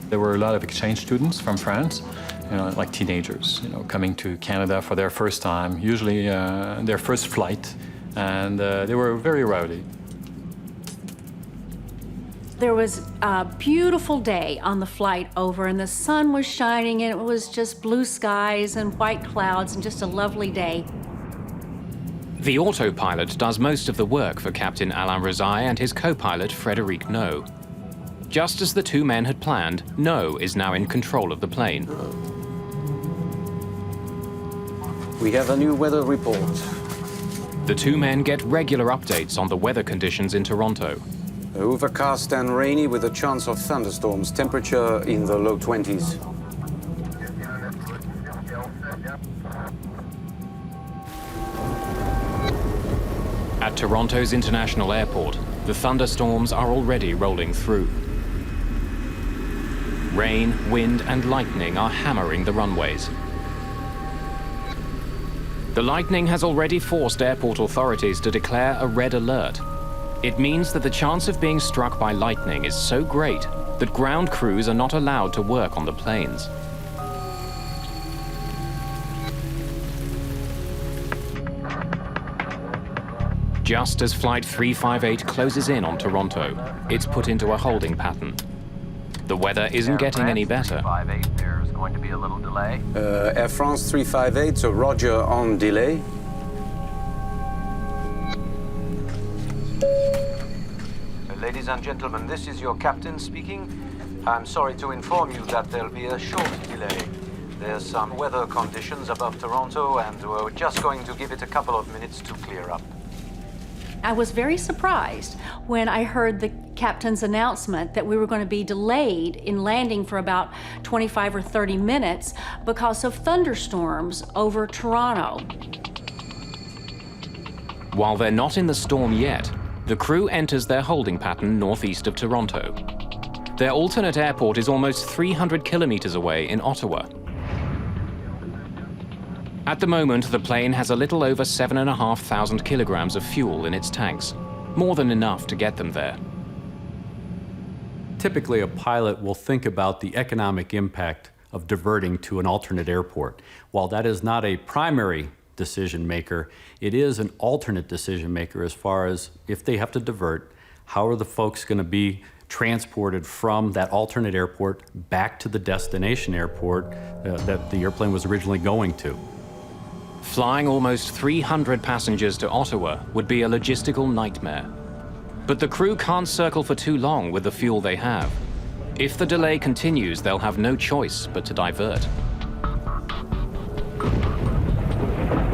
There were a lot of exchange students from France, you know, like teenagers, you know, coming to Canada for their first time, usually their first flight, and they were very rowdy. There was a beautiful day on the flight over, and the sun was shining, and it was just blue skies and white clouds, and just a lovely day. The autopilot does most of the work for Captain Alain Rosai and his co-pilot Frédéric No. Just as the two men had planned, No is now in control of the plane. We have a new weather report. The two men get regular updates on the weather conditions in Toronto. Overcast and rainy with a chance of thunderstorms. Temperature in the low 20s. At Toronto's International Airport, the thunderstorms are already rolling through. Rain, wind, and lightning are hammering the runways. The lightning has already forced airport authorities to declare a red alert. It means that the chance of being struck by lightning is so great that ground crews are not allowed to work on the planes. Just as Flight 358 closes in on Toronto, it's put into a holding pattern. The weather isn't getting any better. 358, there's going to be a little delay. Air France 358, so roger on delay. Ladies and gentlemen, this is your captain speaking. I'm sorry to inform you that there'll be a short delay. There's some weather conditions above Toronto, and we're just going to give it a couple of minutes to clear up. I was very surprised when I heard the captain's announcement that we were going to be delayed in landing for about 25 or 30 minutes because of thunderstorms over Toronto. While they're not in the storm yet, the crew enters their holding pattern northeast of Toronto. Their alternate airport is almost 300 kilometers away in Ottawa. At the moment, the plane has a little over 7,500 kilograms of fuel in its tanks, more than enough to get them there. Typically, a pilot will think about the economic impact of diverting to an alternate airport. While that is not a primary decision maker, it is an alternate decision maker as far as if they have to divert, how are the folks going to be transported from that alternate airport back to the destination airport that the airplane was originally going to. Flying almost 300 passengers to Ottawa would be a logistical nightmare. But the crew can't circle for too long with the fuel they have. If the delay continues, they'll have no choice but to divert.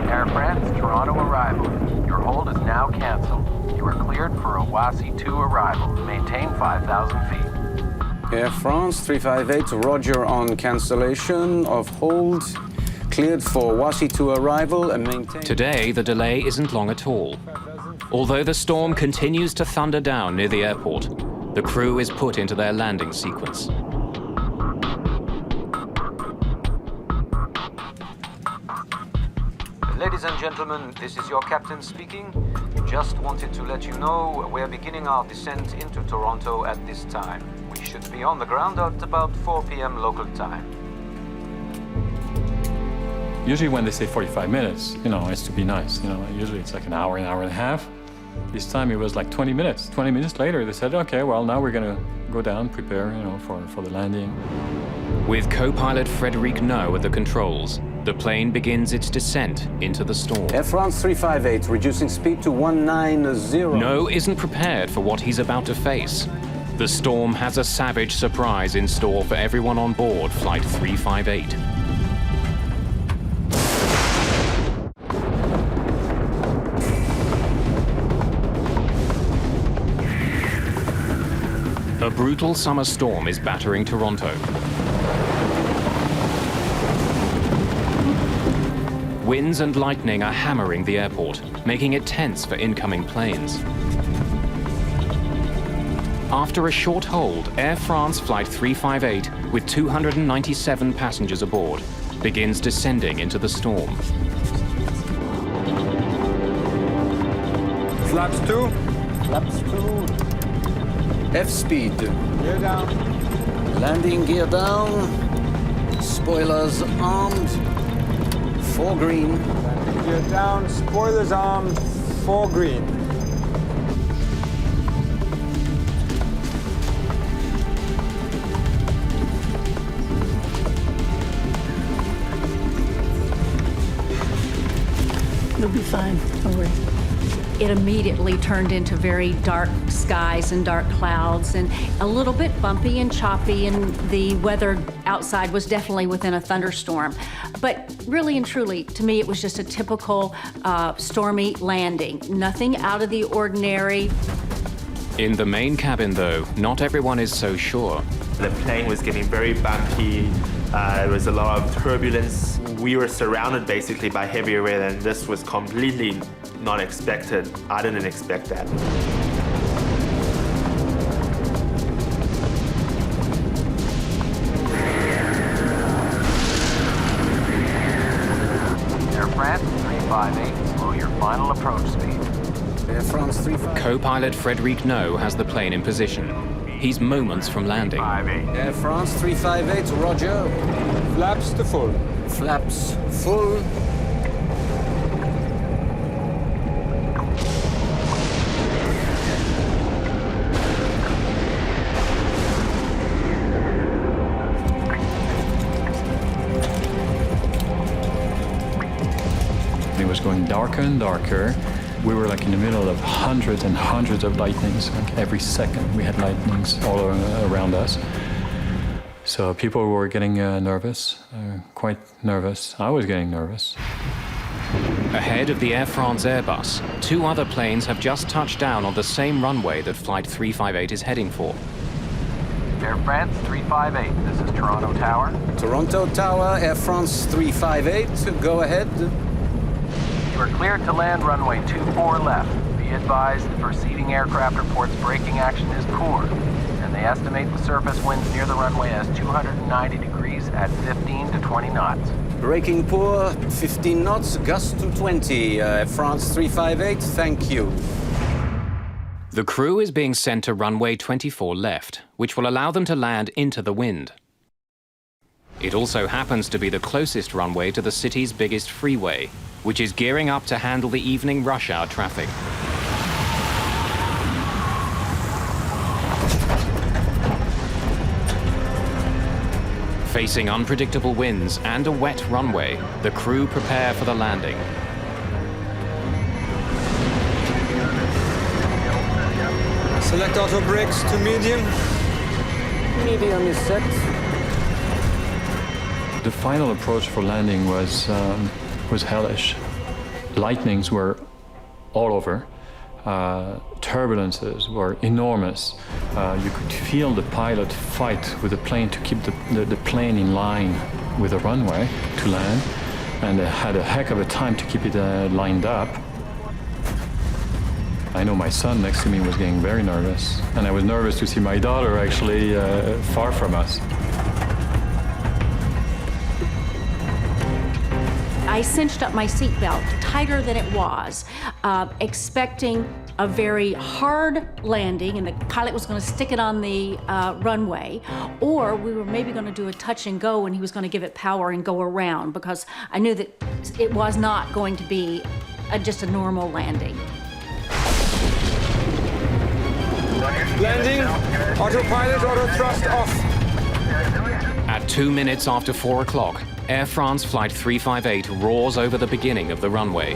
Air France, Toronto arrival. Your hold is now canceled. You are cleared for a WASI 2 arrival. Maintain 5,000 feet. Air France 358, roger on cancellation of hold. Cleared for WASI 2 arrival and maintain... Today, the delay isn't long at all. Although the storm continues to thunder down near the airport, the crew is put into their landing sequence. Ladies and gentlemen, this is your captain speaking. Just wanted to let you know we're beginning our descent into Toronto at this time. We should be on the ground at about 4 p.m. local time. Usually when they say 45 minutes, it's to be nice. Usually it's like an hour and a half. This time it was like 20 minutes. 20 minutes later, they said, okay, well, now we're going to go down, prepare, for the landing. With co-pilot Frédéric No at the controls, the plane begins its descent into the storm. Air France 358, reducing speed to 190. No isn't prepared for what he's about to face. The storm has a savage surprise in store for everyone on board Flight 358. A brutal summer storm is battering Toronto. Winds and lightning are hammering the airport, making it tense for incoming planes. After a short hold, Air France Flight 358, with 297 passengers aboard, begins descending into the storm. Flaps 2. Flaps 2. F-speed. Gear down. Landing gear down. Spoilers armed. 4 green. Landing gear down. Spoilers armed. 4 green. You'll be fine. Don't worry. It immediately turned into very dark skies and dark clouds and a little bit bumpy and choppy, and the weather outside was definitely within a thunderstorm. But really and truly, to me, it was just a typical stormy landing. Nothing out of the ordinary. In the main cabin, though, not everyone is so sure. The plane was getting very bumpy. There was a lot of turbulence. We were surrounded basically by heavy rain, and this was completely not expected. I didn't expect that. Air France 358, slow your final approach speed. Air France 358. Co-pilot Frédéric No has the plane in position. He's moments from landing. Air France 358, roger. Flaps to full. Flaps full. going darker and darker. We were like in the middle of hundreds and hundreds of lightnings. Like every second we had lightnings all around us. So people were getting nervous, quite nervous. I was getting nervous. Ahead of the Air France Airbus, 2 other planes have just touched down on the same runway that Flight 358 is heading for. Air France 358, this is Toronto Tower. Toronto Tower, Air France 358, go ahead. You are cleared to land runway 24 left. Be advised, the preceding aircraft reports braking action is poor, and they estimate the surface winds near the runway as 290 degrees at 15 to 20 knots. Braking poor, 15 knots, gust to 20. Air France 358, thank you. The crew is being sent to runway 24 left, which will allow them to land into the wind. It also happens to be the closest runway to the city's biggest freeway, which is gearing up to handle the evening rush hour traffic. Facing unpredictable winds and a wet runway, the crew prepare for the landing. Select auto brakes to medium. Medium is set. The final approach for landing was hellish. Lightnings were all over. Turbulences were enormous. You could feel the pilot fight with the plane to keep the plane in line with the runway to land, and they had a heck of a time to keep it lined up. I know my son next to me was getting very nervous, and I was nervous to see my daughter actually far from us. I cinched up my seatbelt tighter than it was, expecting a very hard landing, and the pilot was going to stick it on the runway, or we were maybe going to do a touch and go, and he was going to give it power and go around, because I knew that it was not going to be just a normal landing. Landing, autopilot, auto thrust off. At 2 minutes after 4 o'clock, Air France Flight 358 roars over the beginning of the runway.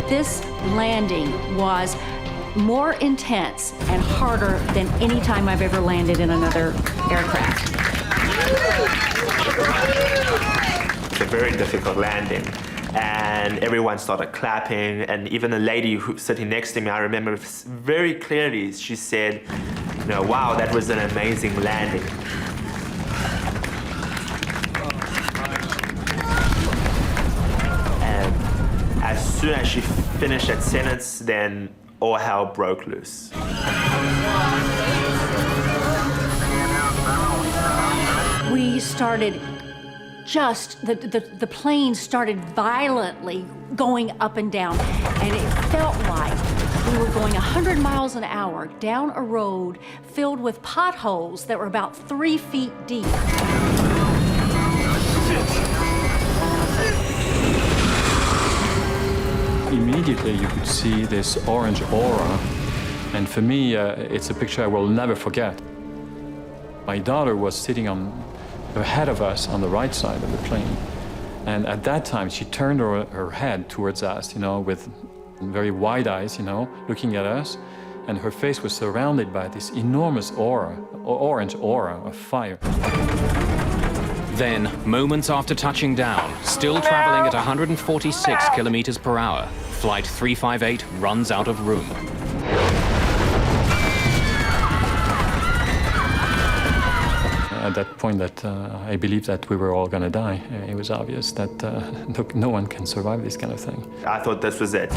This landing was more intense and harder than any time I've ever landed in another aircraft. It's a very difficult landing, and everyone started clapping, and even the lady who sitting next to me, I remember very clearly, she said, you know, wow, that was an amazing landing. And as soon as she finished that sentence, then all hell broke loose. We started the plane started violently going up and down, and it felt like we were going 100 miles an hour down a road filled with potholes that were about 3 feet deep. Immediately you could see this orange aura, and for me it's a picture I will never forget. My daughter was sitting ahead of us on the right side of the plane, and at that time she turned her head towards us, you know, with very wide eyes, you know, looking at us, and her face was surrounded by this enormous aura, orange aura of fire. Then, moments after touching down, still traveling at 146 kilometers per hour, Flight 358 runs out of room. At that point that I believed that we were all going to die. It was obvious that no one can survive this kind of thing. I thought this was it.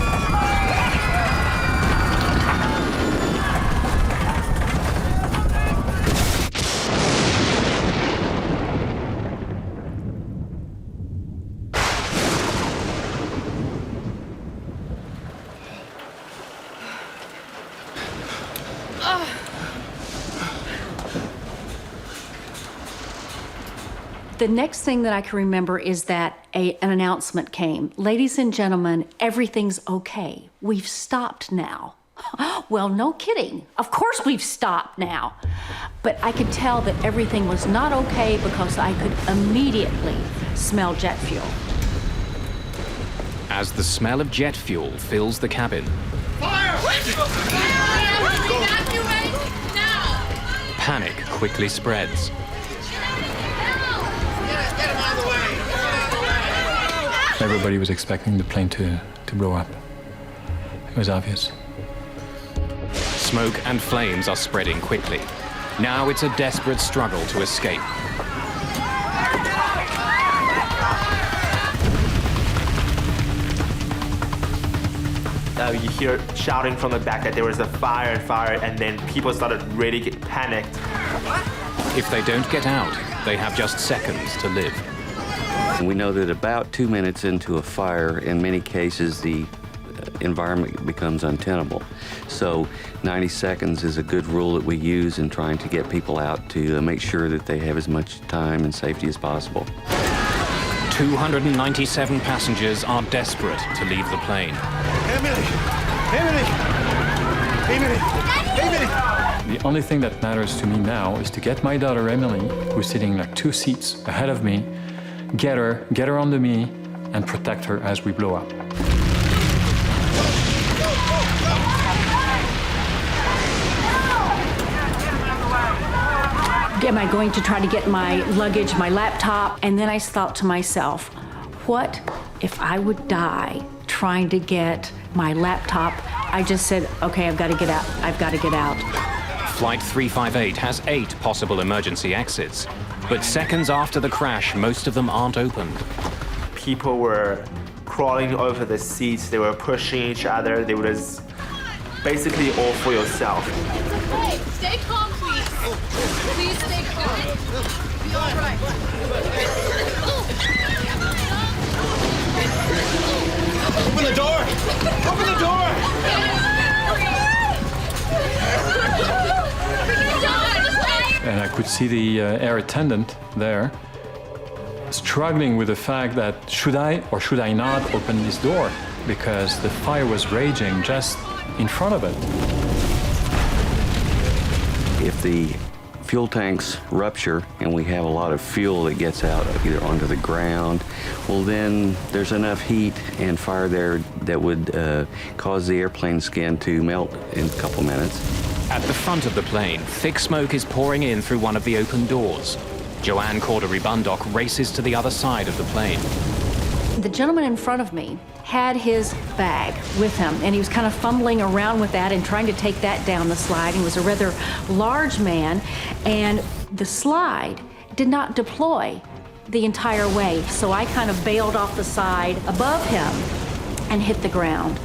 The next thing that I can remember is that an announcement came. Ladies and gentlemen, everything's okay. We've stopped now. Well, no kidding. Of course we've stopped now. But I could tell that everything was not okay because I could immediately smell jet fuel. As the smell of jet fuel fills the cabin, panic quickly spreads. Everybody was expecting the plane to blow up. It was obvious. Smoke and flames are spreading quickly. Now it's a desperate struggle to escape. You hear shouting from the back that there was a fire, and then people started really get panicked. If they don't get out, they have just seconds to live. We know that about 2 minutes into a fire, in many cases, the environment becomes untenable. So 90 seconds is a good rule that we use in trying to get people out to make sure that they have as much time and safety as possible. 297 passengers are desperate to leave the plane. The only thing that matters to me now is to get my daughter Emily, who's sitting like 2 seats ahead of me, get her onto me, and protect her as we blow up. Am I going to try to get my luggage, my laptop? And then I thought to myself, what if I would die trying to get my laptop? I just said, okay, I've got to get out. I've got to get out. Flight 358 has 8 possible emergency exits, but seconds after the crash, most of them aren't opened. People were crawling over the seats, they were pushing each other, they were just basically all for yourself. Hey, stay calm, please. Please stay calm. Be all right. Open the door! Open the door! And I could see the air attendant there struggling with the fact that should I or should I not open this door, because the fire was raging just in front of it. If the fuel tanks rupture and we have a lot of fuel that gets out either onto the ground, well then there's enough heat and fire there that would cause the airplane skin to melt in a couple minutes. At the front of the plane, thick smoke is pouring in through one of the open doors. Joanne Cordery-Bundock races to the other side of the plane. The gentleman in front of me had his bag with him, and he was kind of fumbling around with that and trying to take that down the slide. He was a rather large man, and the slide did not deploy the entire way, so I kind of bailed off the side above him and hit the ground.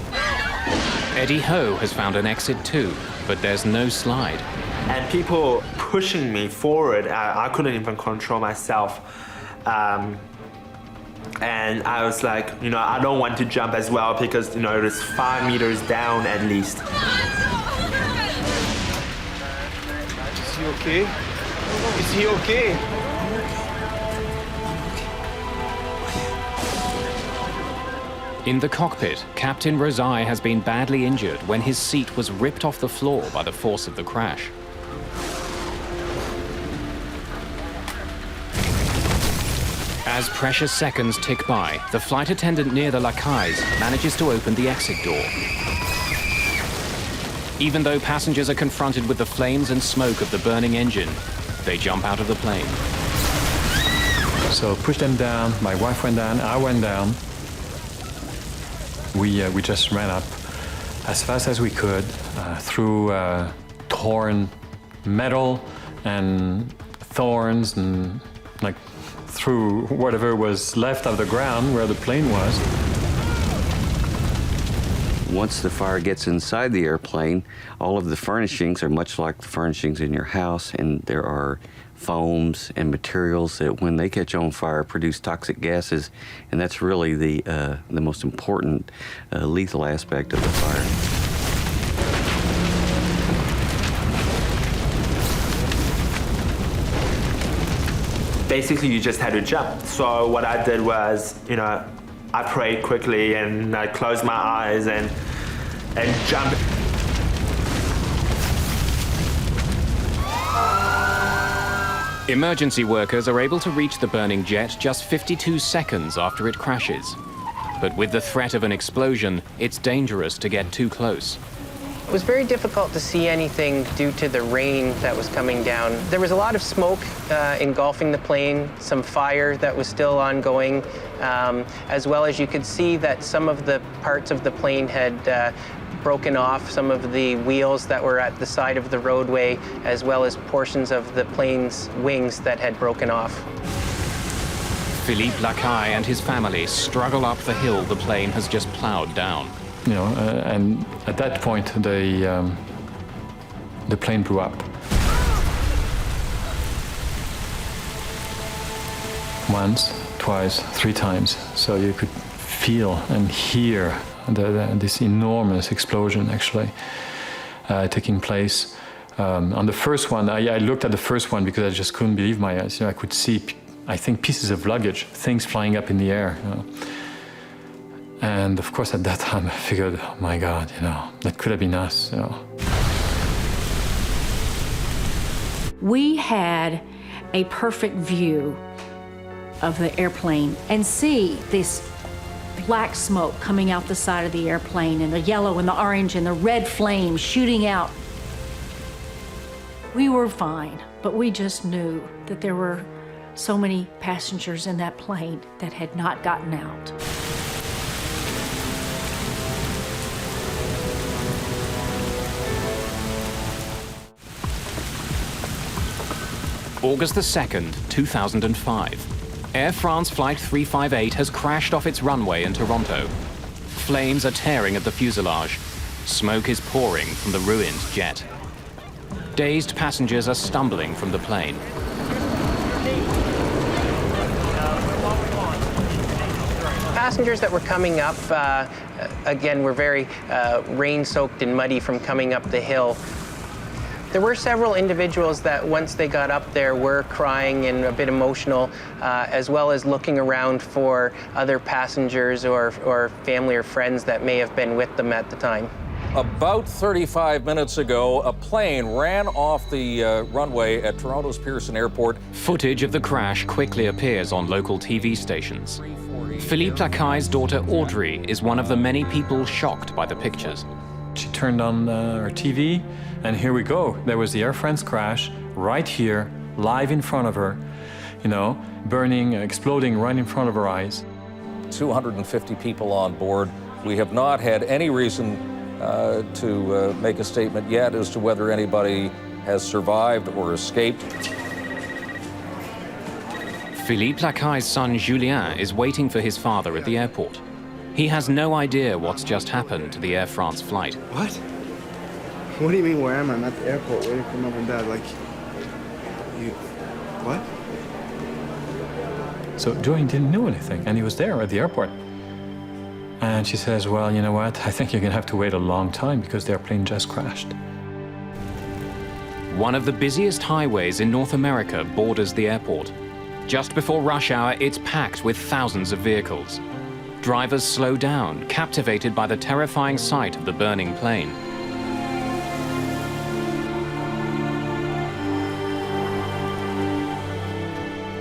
Eddie Ho has found an exit too, but there's no slide. And people pushing me forward, I couldn't even control myself. And I was like, I don't want to jump as well because, it was 5 meters down at least. Is he okay? Is he okay? In the cockpit, Captain Rosai has been badly injured when his seat was ripped off the floor by the force of the crash. As precious seconds tick by, the flight attendant near the Lacais manages to open the exit door. Even though passengers are confronted with the flames and smoke of the burning engine, they jump out of the plane. So pushed them down, my wife went down, I went down. We just ran up as fast as we could through torn metal and thorns and through whatever was left of the ground where the plane was. Once the fire gets inside the airplane, all of the furnishings are much like the furnishings in your house, and there are foams and materials that, when they catch on fire, produce toxic gases, and that's really the most important lethal aspect of the fire. basically you just had to jump. So what I did was, you know, I prayed quickly and I closed my eyes and jumped. Emergency workers are able to reach the burning jet just 52 seconds after it crashes. But with the threat of an explosion, it's dangerous to get too close. It was very difficult to see anything due to the rain that was coming down. There was a lot of smoke engulfing the plane, some fire that was still ongoing, as well as you could see that some of the parts of the plane had broken off, some of the wheels that were at the side of the roadway, as well as portions of the plane's wings that had broken off. Philippe Lacaille and his family struggle up the hill the plane has just plowed down. You know, and at that point, the plane blew up. Once, twice, 3 times. So you could feel and hear this enormous explosion actually taking place. On the first one, I looked at the first one because I just couldn't believe my eyes. You know, I could see, I think, pieces of luggage, things flying up in the air. You know. And of course, at that time, I figured, oh my God, you know, that could have been us. You know. We had a perfect view of the airplane and see this black smoke coming out the side of the airplane and the yellow and the orange and the red flames shooting out. We were fine, but we just knew that there were so many passengers in that plane that had not gotten out. August the 2nd, 2005. Air France Flight 358 has crashed off its runway in Toronto. Flames are tearing at the fuselage. Smoke is pouring from the ruined jet. Dazed passengers are stumbling from the plane. Passengers that were coming up, again, were very rain-soaked and muddy from coming up the hill. There were several individuals that once they got up there were crying and a bit emotional, as well as looking around for other passengers or family or friends that may have been with them at the time. About 35 minutes ago, a plane ran off the runway at Toronto's Pearson Airport. Footage of the crash quickly appears on local TV stations. Philippe Lacaille's daughter Audrey is one of the many people shocked by the pictures. She turned on her TV, and here we go. There was the Air France crash right here, live in front of her, you know, burning, exploding right in front of her eyes. 250 people on board. We have not had any reason to make a statement yet as to whether anybody has survived or escaped. Philippe Lacaille's son Julien is waiting for his father at the airport. He has no idea what's just happened to the Air France flight. What? What do you mean, where am I? I'm at the airport waiting for mom and dad. Like, you, what? So Joey didn't know anything, and he was there at the airport. And she says, well, you know what? I think you're gonna have to wait a long time because the airplane just crashed. One of the busiest highways in North America borders the airport. Just before rush hour, it's packed with thousands of vehicles. Drivers slow down, captivated by the terrifying sight of the burning plane.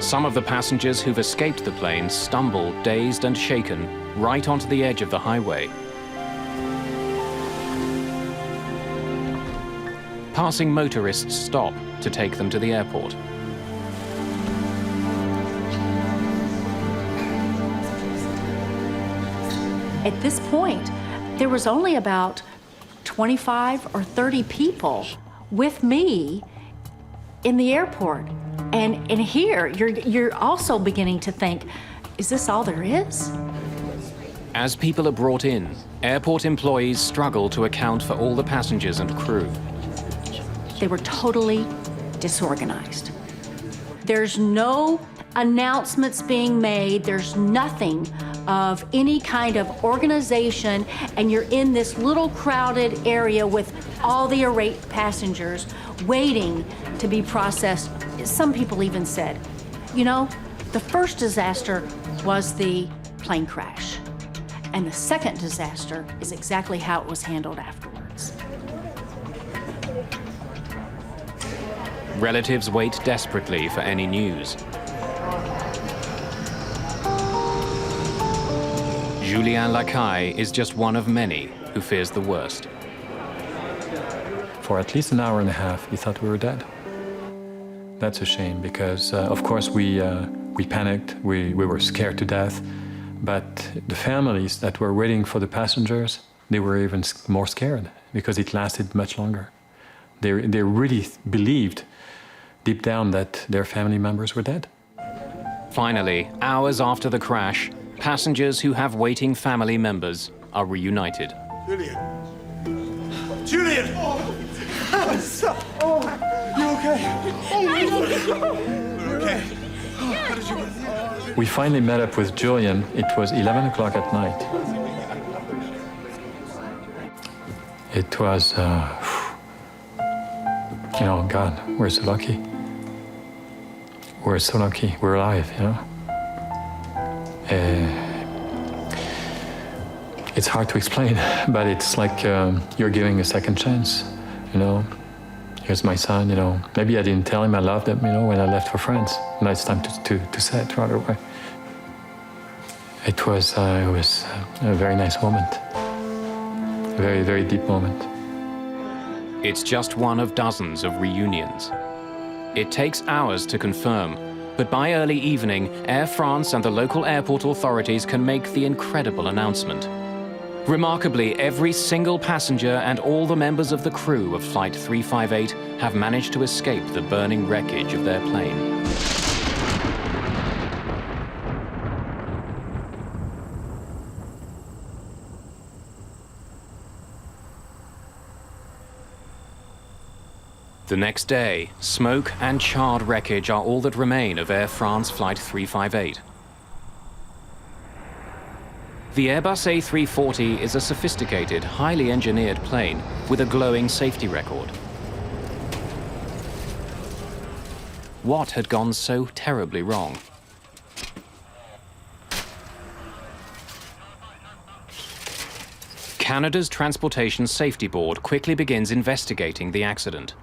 Some of the passengers who've escaped the plane stumble, dazed and shaken, right onto the edge of the highway. Passing motorists stop to take them to the airport. At this point, there was only about 25 or 30 people with me in the airport. And here, you're also beginning to think, is this all there is? As people are brought in, airport employees struggle to account for all the passengers and crew. They were totally disorganized. There's no announcements being made. There's nothing of any kind of organization, and you're in this little crowded area with all the irate passengers waiting to be processed. Some people even said, You know, the first disaster was the plane crash. And the second disaster is exactly how it was handled afterwards. Relatives wait desperately for any news. Julien Lacaille is just one of many who fears the worst. For at least an hour and a half, he thought we were dead. That's a shame because, of course, we panicked. We were scared to death. But the families that were waiting for the passengers, they were even more scared because it lasted much longer. They really believed deep down that their family members were dead. Finally, hours after the crash, passengers who have waiting family members are reunited. Julian! Julian! Oh, you okay? We're okay. How did you... We finally met up with Julian. It was 11 o'clock at night. It was, you know, God, we're so lucky. We're so lucky. We're alive, you know. It's hard to explain, but it's like you're giving a second chance, you know. Here's my son, you know. Maybe I didn't tell him I loved him, you know, when I left for France. Now it's time to say it right away. It was a very nice moment. A very, very deep moment. It's just one of dozens of reunions. It takes hours to confirm, but by early evening, Air France and the local airport authorities can make the incredible announcement. Remarkably, every single passenger and all the members of the crew of Flight 358 have managed to escape the burning wreckage of their plane. The next day, smoke and charred wreckage are all that remain of Air France Flight 358. The Airbus A340 is a sophisticated, highly engineered plane with a glowing safety record. What had gone so terribly wrong? Canada's Transportation Safety Board quickly begins investigating the accident.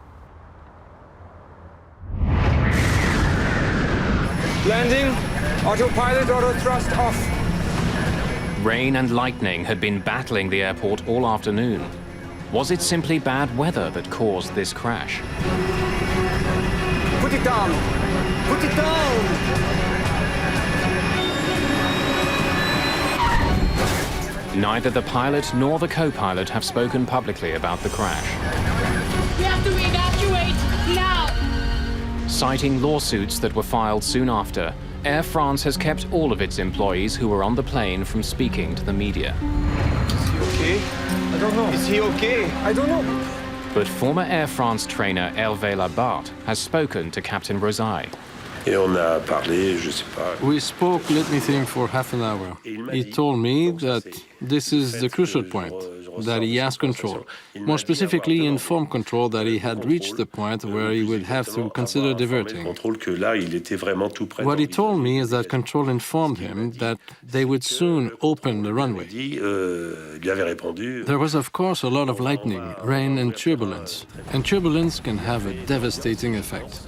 Landing, autopilot, auto thrust off. Rain and lightning had been battling the airport all afternoon. Was it simply bad weather that caused this crash? Put it down! Put it down! Neither the pilot nor the co-pilot have spoken publicly about the crash. We have to evacuate now! Citing lawsuits that were filed soon after, Air France has kept all of its employees who were on the plane from speaking to the media. Is he okay? I don't know. Is he okay? I don't know. But former Air France trainer Hervé Labarthe has spoken to Captain Rosaille. We spoke, let me think, for half an hour. He told me that this is the crucial point, that he has control. More specifically, informed control that he had reached the point where he would have to consider diverting. What he told me is that control informed him that they would soon open the runway. There was, of course, a lot of lightning, rain and turbulence can have a devastating effect.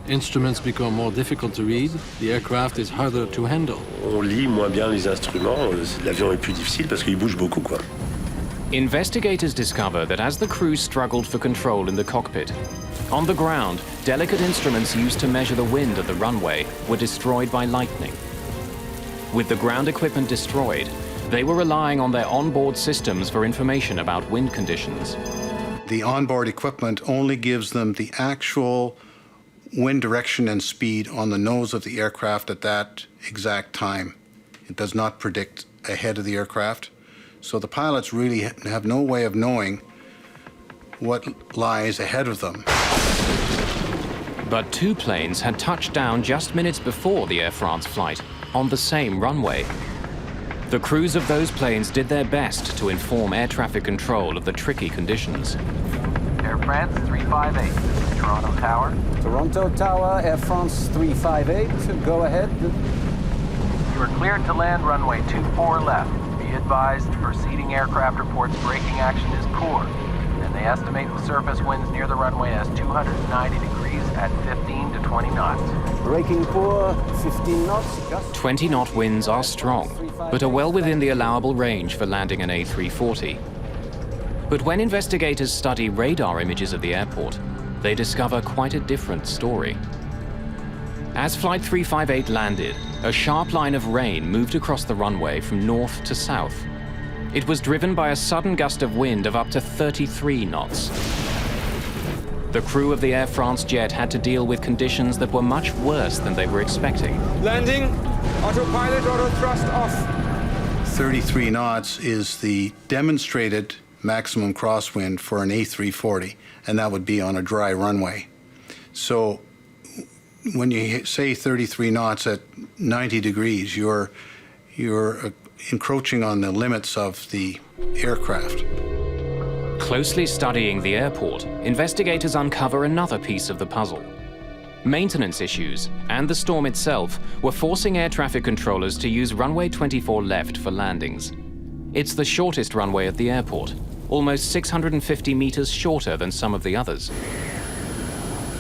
Instruments become more difficult to read, the aircraft is harder to handle. Investigators discover that as the crew struggled for control in the cockpit, on the ground, delicate instruments used to measure the wind at the runway were destroyed by lightning. With the ground equipment destroyed, they were relying on their onboard systems for information about wind conditions. The onboard equipment only gives them the actual wind direction and speed on the nose of the aircraft at that exact time. It does not predict ahead of the aircraft. So the pilots really have no way of knowing what lies ahead of them. But two planes had touched down just minutes before the Air France flight on the same runway. The crews of those planes did their best to inform air traffic control of the tricky conditions. Air France 358, Toronto Tower. Toronto Tower, Air France 358, go ahead. You are cleared to land runway 24 left. Be advised, preceding aircraft reports braking action is poor, and they estimate the surface winds near the runway as 290 degrees at 15 to 20 knots. Braking poor, 15 knots. 20-knot winds are strong, but are well within the allowable range for landing an A340. But when investigators study radar images of the airport, they discover quite a different story. As Flight 358 landed, a sharp line of rain moved across the runway from north to south. It was driven by a sudden gust of wind of up to 33 knots. The crew of the Air France jet had to deal with conditions that were much worse than they were expecting. Landing, autopilot, auto thrust off. 33 knots is the demonstrated maximum crosswind for an A340, and that would be on a dry runway. So when you say 33 knots at 90 degrees, you're encroaching on the limits of the aircraft. Closely studying the airport, investigators uncover another piece of the puzzle. Maintenance issues and the storm itself were forcing air traffic controllers to use runway 24 left for landings. It's the shortest runway at the airport, almost 650 meters shorter than some of the others.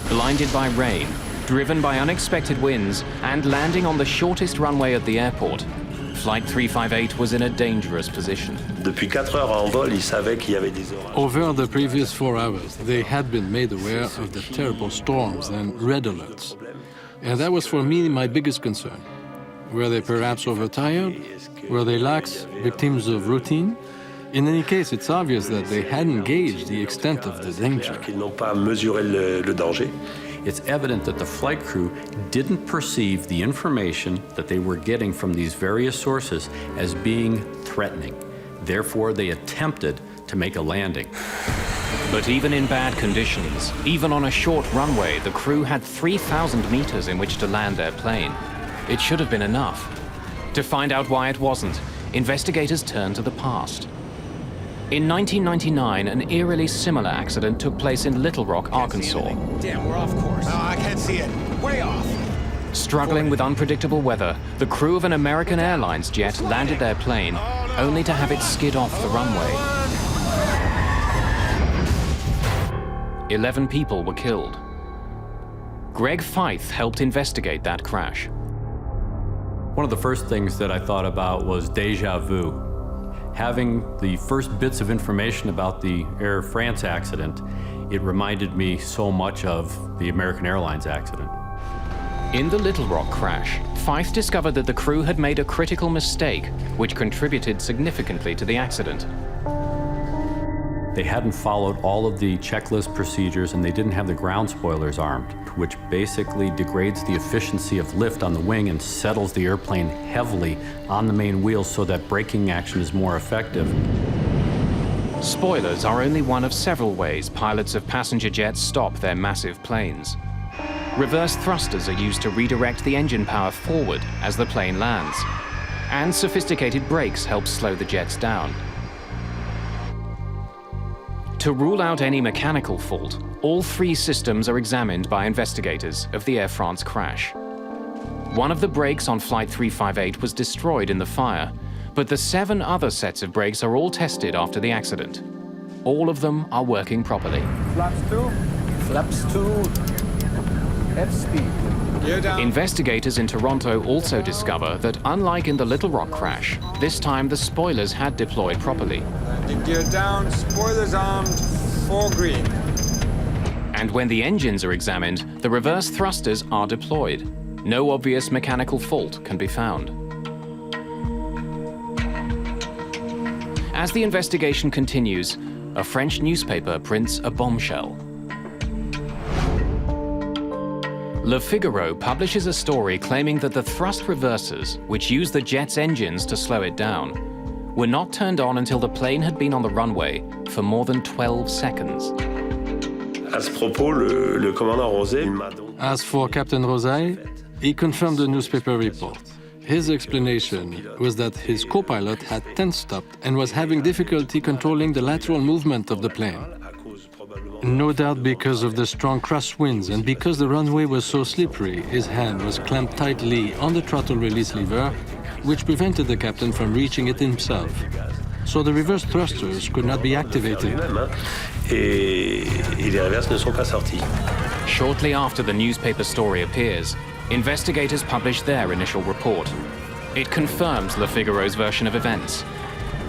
Blinded by rain, driven by unexpected winds, and landing on the shortest runway at the airport, Flight 358 was in a dangerous position. Over the previous 4 hours, they had been made aware of the terrible storms and red alerts. And that was for me my biggest concern. Were they perhaps overtired? Were they lax, victims of routine? In any case, it's obvious that they hadn't gauged the extent of the danger. It's evident that the flight crew didn't perceive the information that they were getting from these various sources as being threatening. Therefore, they attempted to make a landing. But even in bad conditions, even on a short runway, the crew had 3,000 meters in which to land their plane. It should have been enough. To find out why it wasn't, investigators turned to the past. In 1999, an eerily similar accident took place in Little Rock, Arkansas. Damn, we're off course. I can't see it. Way off. Struggling with unpredictable weather, the crew of an American Airlines jet landed their plane, only to have it skid off the runway. 11 people were killed. Greg Feith helped investigate that crash. One of the first things that I thought about was déjà vu. Having the first bits of information about the Air France accident, it reminded me so much of the American Airlines accident. In the Little Rock crash, Feith discovered that the crew had made a critical mistake, which contributed significantly to the accident. They hadn't followed all of the checklist procedures, and they didn't have the ground spoilers armed, which basically degrades the efficiency of lift on the wing and settles the airplane heavily on the main wheels so that braking action is more effective. Spoilers are only one of several ways pilots of passenger jets stop their massive planes. Reverse thrusters are used to redirect the engine power forward as the plane lands, and sophisticated brakes help slow the jets down. To rule out any mechanical fault, all 3 systems are examined by investigators of the Air France crash. One of the brakes on Flight 358 was destroyed in the fire, but the 7 other sets of brakes are all tested after the accident. All of them are working properly. Flaps 2. Flaps 2. F speed. Gear down. Investigators in Toronto also discover that unlike in the Little Rock crash, this time the spoilers had deployed properly. Landing gear down, spoilers armed, 4 green. And when the engines are examined, the reverse thrusters are deployed. No obvious mechanical fault can be found. As the investigation continues, a French newspaper prints a bombshell. Le Figaro publishes a story claiming that the thrust reversers, which use the jet's engines to slow it down, were not turned on until the plane had been on the runway for more than 12 seconds. As for Captain Rosay, he confirmed the newspaper report. His explanation was that his co-pilot had tense stopped and was having difficulty controlling the lateral movement of the plane. No doubt because of the strong crosswinds and because the runway was so slippery, his hand was clamped tightly on the throttle release lever, which prevented the captain from reaching it himself. So the reverse thrusters could not be activated. Shortly after the newspaper story appears, investigators publish their initial report. It confirms Le Figaro's version of events.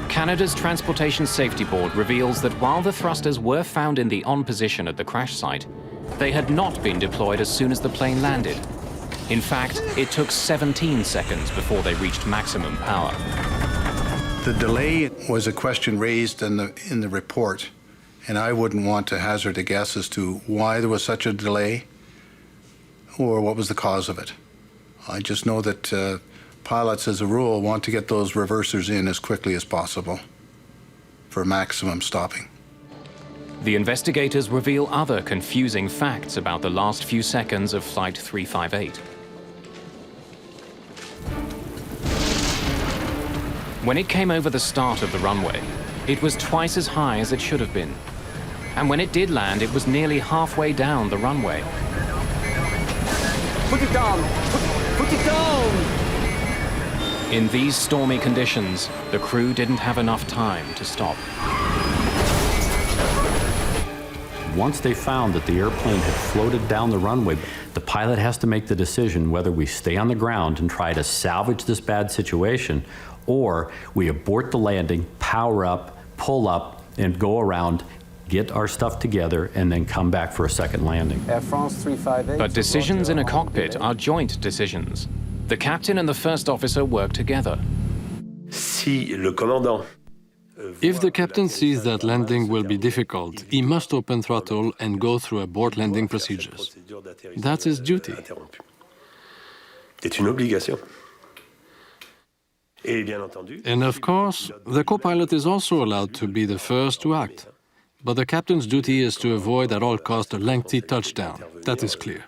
Canada's Transportation Safety Board reveals that while the thrusters were found in the on position at the crash site, they had not been deployed as soon as the plane landed. In fact, it took 17 seconds before they reached maximum power. The delay was a question raised in the report, and I wouldn't want to hazard a guess as to why there was such a delay or what was the cause of it. I just know that pilots, as a rule, want to get those reversers in as quickly as possible for maximum stopping. The investigators reveal other confusing facts about the last few seconds of Flight 358. When it came over the start of the runway, it was twice as high as it should have been. And when it did land, it was nearly halfway down the runway. Put it down! Put it down! In these stormy conditions, the crew didn't have enough time to stop. Once they found that the airplane had floated down the runway, the pilot has to make the decision whether we stay on the ground and try to salvage this bad situation, or we abort the landing, power up, pull up, and go around, get our stuff together, and then come back for a second landing. Air France 358. But decisions in a cockpit are joint decisions. The captain and the first officer work together. If the captain sees that landing will be difficult, he must open throttle and go through abort landing procedures. That's his duty. And of course, the co-pilot is also allowed to be the first to act. But the captain's duty is to avoid at all costs a lengthy touchdown. That is clear.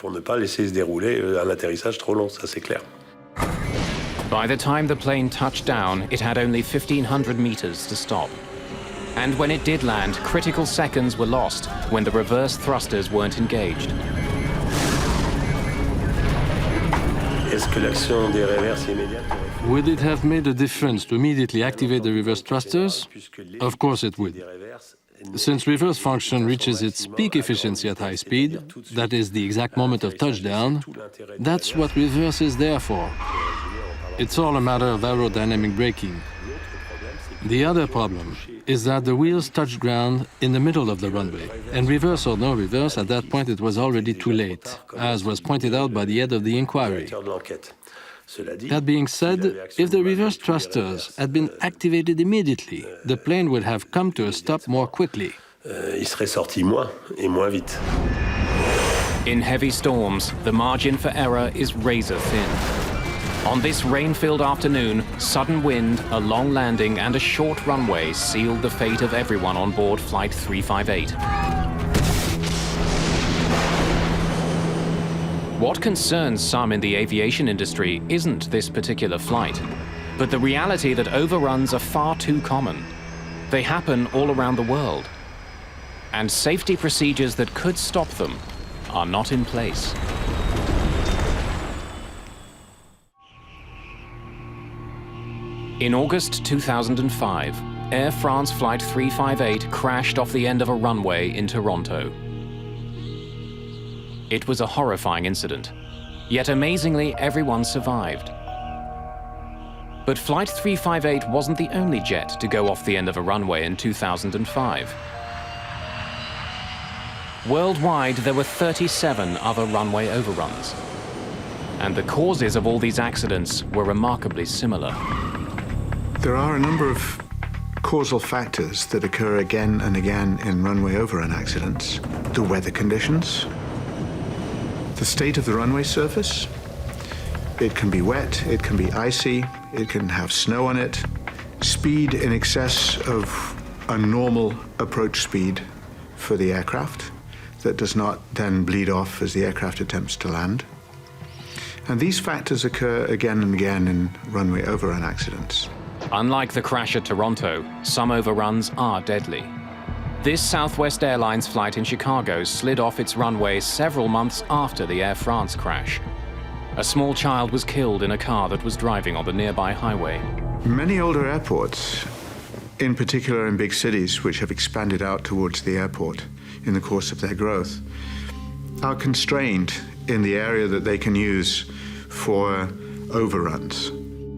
By the time the plane touched down, it had only 1,500 meters to stop. And when it did land, critical seconds were lost when the reverse thrusters weren't engaged. Would it have made a difference to immediately activate the reverse thrusters? Of course it would. Since reverse function reaches its peak efficiency at high speed, that is the exact moment of touchdown, that's what reverse is there for. It's all a matter of aerodynamic braking. The other problem is that the wheels touched ground in the middle of the runway, and reverse or no reverse, at that point it was already too late, as was pointed out by the head of the inquiry. That being said, if the reverse thrusters had been activated immediately, the plane would have come to a stop more quickly. In heavy storms, the margin for error is razor thin. On this rain-filled afternoon, sudden wind, a long landing, and a short runway sealed the fate of everyone on board Flight 358. What concerns some in the aviation industry isn't this particular flight, but the reality that overruns are far too common. They happen all around the world. And safety procedures that could stop them are not in place. In August 2005, Air France Flight 358 crashed off the end of a runway in Toronto. It was a horrifying incident, yet amazingly everyone survived. But Flight 358 wasn't the only jet to go off the end of a runway in 2005. Worldwide, there were 37 other runway overruns. And the causes of all these accidents were remarkably similar. There are a number of causal factors that occur again and again in runway overrun accidents. The weather conditions, the state of the runway surface. It can be wet, it can be icy, it can have snow on it. Speed in excess of a normal approach speed for the aircraft that does not then bleed off as the aircraft attempts to land. And these factors occur again and again in runway overrun accidents. Unlike the crash at Toronto, some overruns are deadly. This Southwest Airlines flight in Chicago slid off its runway several months after the Air France crash. A small child was killed in a car that was driving on the nearby highway. Many older airports, in particular in big cities which have expanded out towards the airport in the course of their growth, are constrained in the area that they can use for overruns.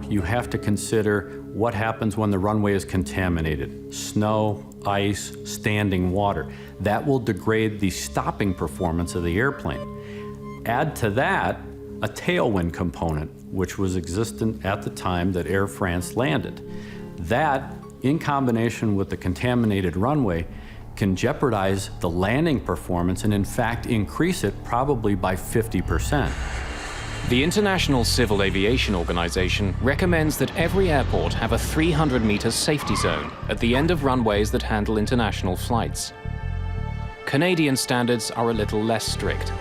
You have to consider what happens when the runway is contaminated. Snow, ice, standing water. That will degrade the stopping performance of the airplane. Add to that a tailwind component, which was existent at the time that Air France landed. That, in combination with the contaminated runway, can jeopardize the landing performance and in fact increase it probably by 50%. The International Civil Aviation Organization recommends that every airport have a 300-meter safety zone at the end of runways that handle international flights. Canadian standards are a little less strict.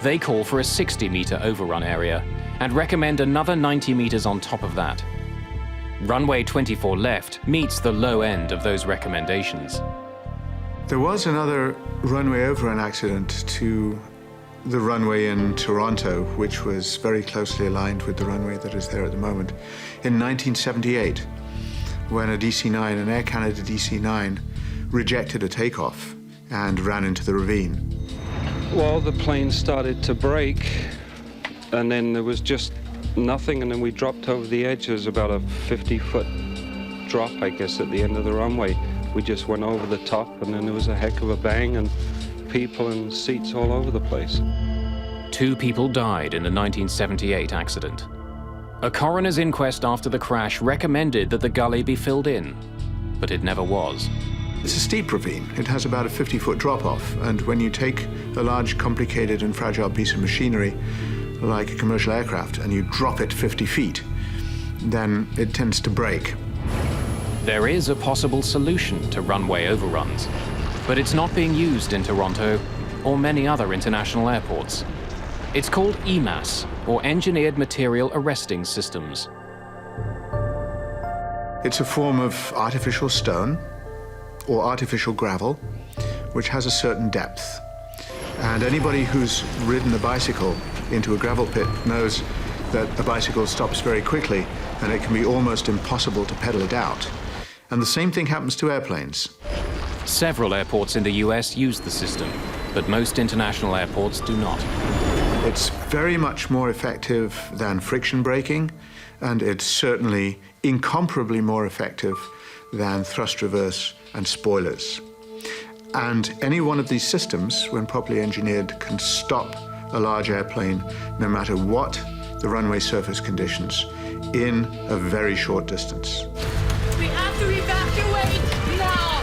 They call for a 60-meter overrun area and recommend another 90 meters on top of that. Runway 24 left meets the low end of those recommendations. There was another runway overrun accident to the runway in Toronto, which was very closely aligned with the runway that is there at the moment, in 1978, when a DC-9, an Air Canada DC-9, rejected a takeoff and ran into the ravine. Well, the plane started to brake, and then there was just nothing, and then we dropped over the edge. There was about a 50-foot drop, I guess, at the end of the runway. We just went over the top, and then there was a heck of a bang, and people and seats all over the place. 2 people died in the 1978 accident. A coroner's inquest after the crash recommended that the gully be filled in, but it never was. It's a steep ravine. It has about a 50-foot drop-off, and when you take a large, complicated and fragile piece of machinery like a commercial aircraft and you drop it 50 feet, then it tends to break. There is a possible solution to runway overruns, but it's not being used in Toronto or many other international airports. It's called EMAS, or Engineered Material Arresting Systems. It's a form of artificial stone or artificial gravel, which has a certain depth. And anybody who's ridden a bicycle into a gravel pit knows that a bicycle stops very quickly and it can be almost impossible to pedal it out. And the same thing happens to airplanes. Several airports in the US use the system, but most international airports do not. It's very much more effective than friction braking, and it's certainly incomparably more effective than thrust reverse and spoilers. And any one of these systems, when properly engineered, can stop a large airplane, no matter what the runway surface conditions, in a very short distance. We have to evacuate now!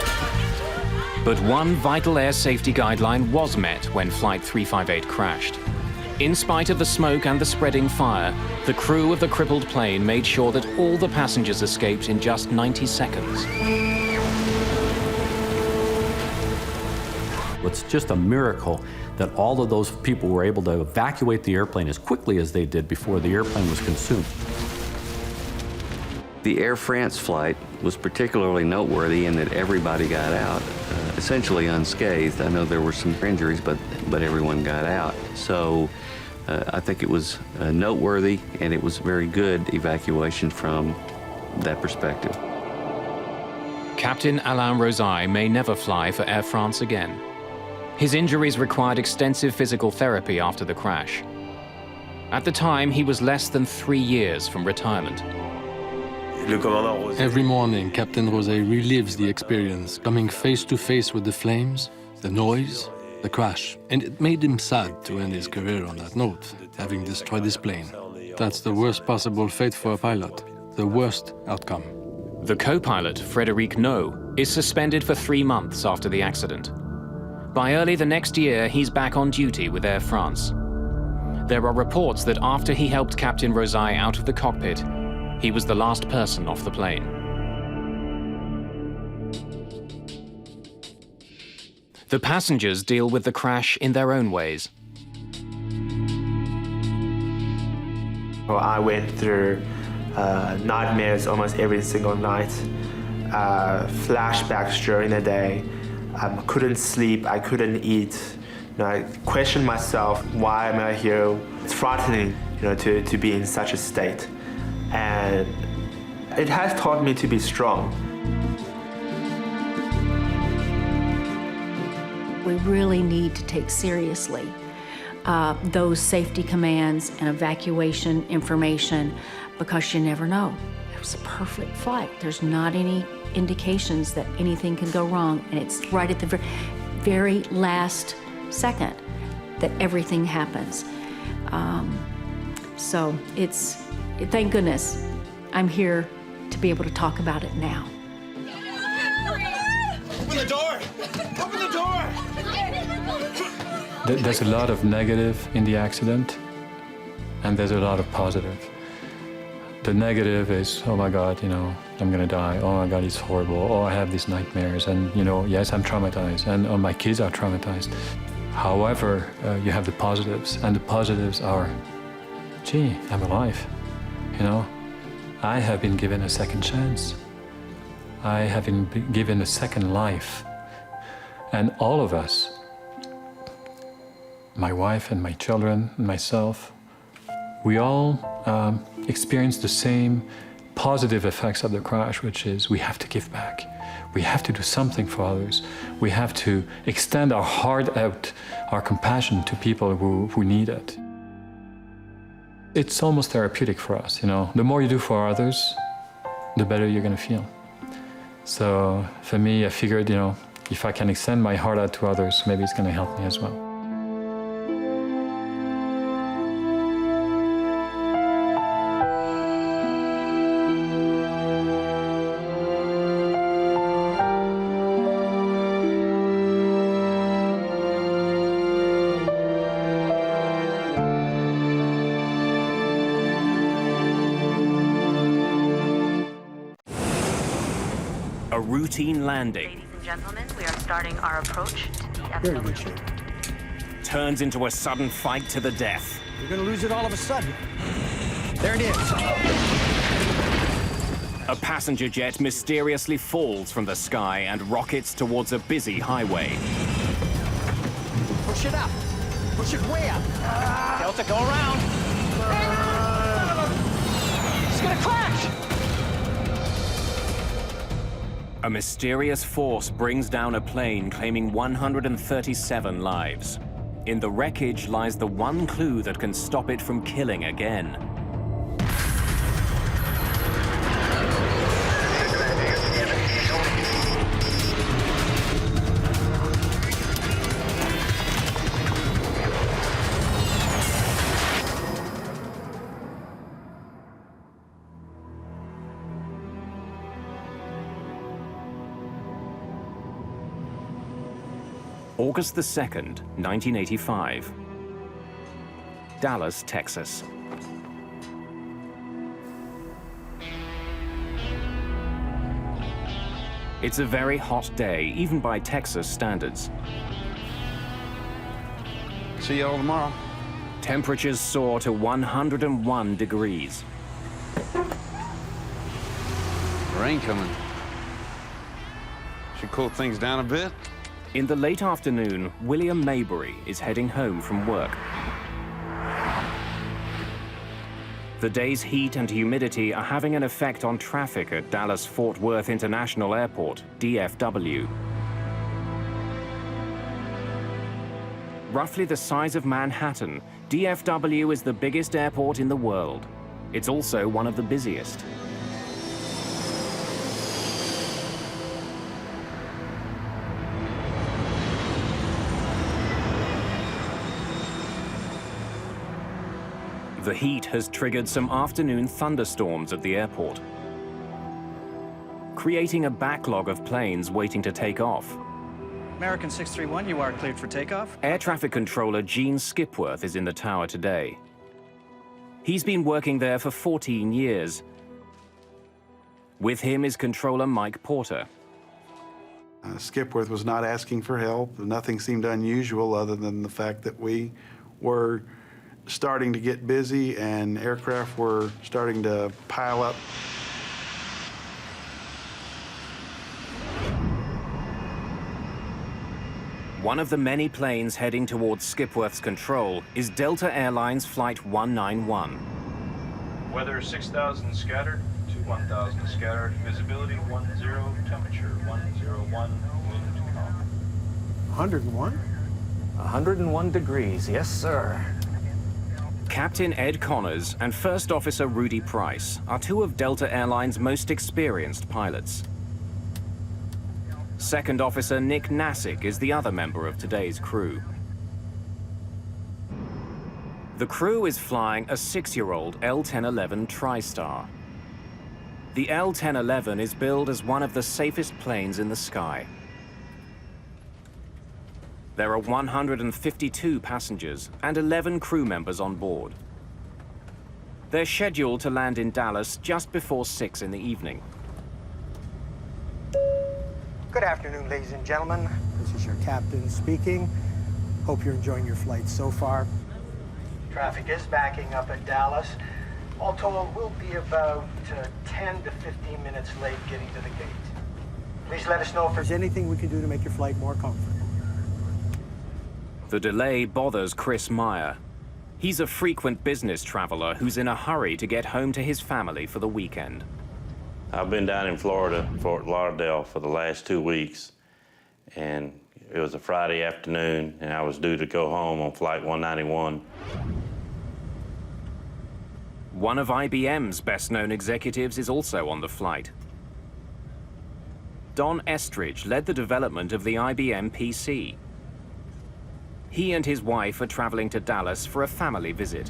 But one vital air safety guideline was met when Flight 358 crashed. In spite of the smoke and the spreading fire, the crew of the crippled plane made sure that all the passengers escaped in just 90 seconds. It's just a miracle that all of those people were able to evacuate the airplane as quickly as they did before the airplane was consumed. The Air France flight was particularly noteworthy in that everybody got out, essentially unscathed. I know there were some injuries, but everyone got out. So I think it was noteworthy, and it was very good evacuation from that perspective. Captain Alain Rosaille may never fly for Air France again. His injuries required extensive physical therapy after the crash. At the time, he was less than 3 years from retirement. Every morning, Captain Rosaille relives the experience, coming face to face with the flames, the noise, the crash. And it made him sad to end his career on that note, having destroyed his plane. That's the worst possible fate for a pilot, the worst outcome. The co-pilot, Frédéric No, is suspended for 3 months after the accident. By early the next year, he's back on duty with Air France. There are reports that after he helped Captain Rosaille out of the cockpit, he was the last person off the plane. The passengers deal with the crash in their own ways. Well, I went through nightmares almost every single night, flashbacks during the day, I couldn't sleep, I couldn't eat. I questioned myself, why am I here? It's frightening, to be in such a state. And it has taught me to be strong. We really need to take seriously those safety commands and evacuation information, because you never know. It was a perfect flight. There's not any indications that anything can go wrong, and it's right at the very last second that everything happens. So thank goodness I'm here to be able to talk about it now. Open the door! Open the door! There's a lot of negative in the accident, and there's a lot of positive. The negative is, oh my God, I'm gonna die. Oh my God, it's horrible. Oh, I have these nightmares, and yes, I'm traumatized, and my kids are traumatized. However, you have the positives, and the positives are, gee, I'm alive. I have been given a second chance. I have been given a second life. And all of us, my wife and my children and myself, we all experience the same positive effects of the crash, which is we have to give back. We have to do something for others. We have to extend our heart out, our compassion to people who need it. It's almost therapeutic for us, The more you do for others, the better you're gonna feel. So for me, I figured, if I can extend my heart out to others, maybe it's gonna help me as well. Routine landing. Ladies and gentlemen, we are starting our approach to DFW. Turns into a sudden fight to the death. You're gonna lose it all of a sudden. There it is. A passenger jet mysteriously falls from the sky and rockets towards a busy highway. Push it up. Push it way up. Delta, go around. It's gonna crash. A mysterious force brings down a plane claiming 137 lives. In the wreckage lies the one clue that can stop it from killing again. August the 2nd, 1985. Dallas, Texas. It's a very hot day, even by Texas standards. See you all tomorrow. Temperatures soar to 101 degrees. Rain coming. Should cool things down a bit. In the late afternoon, William Maybury is heading home from work. The day's heat and humidity are having an effect on traffic at Dallas-Fort Worth International Airport, DFW. Roughly the size of Manhattan, DFW is the biggest airport in the world. It's also one of the busiest. The heat has triggered some afternoon thunderstorms at the airport, creating a backlog of planes waiting to take off. American 631, you are cleared for takeoff. Air traffic controller Gene Skipworth is in the tower today. He's been working there for 14 years. With him is controller Mike Porter. Skipworth was not asking for help. Nothing seemed unusual other than the fact that we were starting to get busy and aircraft were starting to pile up. One of the many planes heading towards Skipworth's control is Delta Airlines Flight 191. Weather 6,000 scattered to 1,000 scattered. Visibility 10, temperature 101, wind calm. 101? 101 degrees, yes, sir. Captain Ed Connors and First Officer Rudy Price are two of Delta Airlines' most experienced pilots. Second Officer Nick Nassick is the other member of today's crew. The crew is flying a 6-year-old L-1011 TriStar. The L-1011 is billed as one of the safest planes in the sky. There are 152 passengers and 11 crew members on board. They're scheduled to land in Dallas just before 6 in the evening. Good afternoon, ladies and gentlemen. This is your captain speaking. Hope you're enjoying your flight so far. Traffic is backing up at Dallas. All told, we'll be about 10 to 15 minutes late getting to the gate. Please let us know if there's anything we can do to make your flight more comfortable. The delay bothers Chris Meyer. He's a frequent business traveler who's in a hurry to get home to his family for the weekend. I've been down in Florida, Fort Lauderdale, for the last 2 weeks, and it was a Friday afternoon, and I was due to go home on Flight 191. One of IBM's best-known executives is also on the flight. Don Estridge led the development of the IBM PC. He and his wife are traveling to Dallas for a family visit.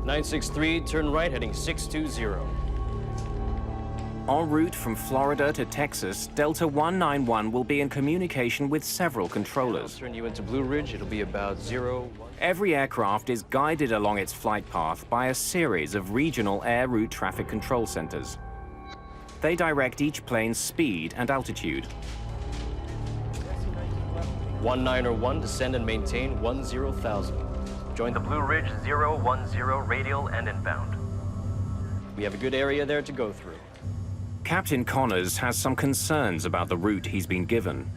(963), turn right, heading 620. En route from Florida to Texas, Delta 191 will be in communication with several controllers. I'll turn you into Blue Ridge. It'll be about 0. Every aircraft is guided along its flight path by a series of regional air route traffic control centers. They direct each plane's speed and altitude. 191, descend and maintain 10,000. Join the Blue Ridge 010 radial and inbound. We have a good area there to go through. Captain Connors has some concerns about the route he's been given.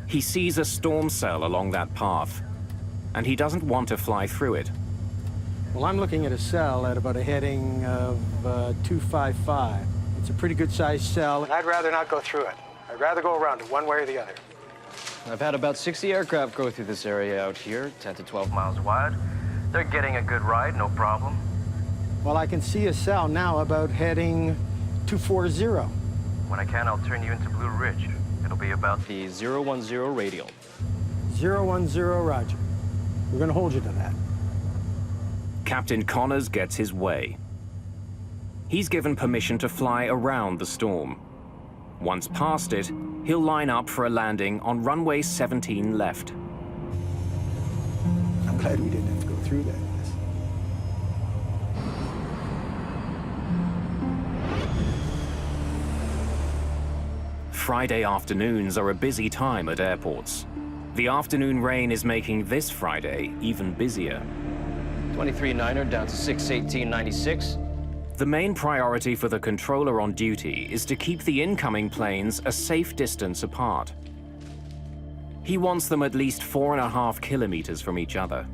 He sees a storm cell along that path, and he doesn't want to fly through it. Well, I'm looking at a cell at about a heading of 255. It's a pretty good-sized cell, and I'd rather not go through it. I'd rather go around it one way or the other. I've had about 60 aircraft go through this area out here, 10 to 12 miles wide. They're getting a good ride, no problem. Well, I can see a cell now about heading 240. When I can, I'll turn you into Blue Ridge. It'll be about the 010 radial. 010, roger. We're going to hold you to that. Captain Connors gets his way. He's given permission to fly around the storm. Once past it, he'll line up for a landing on runway 17 left. I'm glad we didn't have to go through that. Friday afternoons are a busy time at airports. The afternoon rain is making this Friday even busier. 23-9er down to 618.96. The main priority for the controller on duty is to keep the incoming planes a safe distance apart. He wants them at least 4.5 kilometers from each other.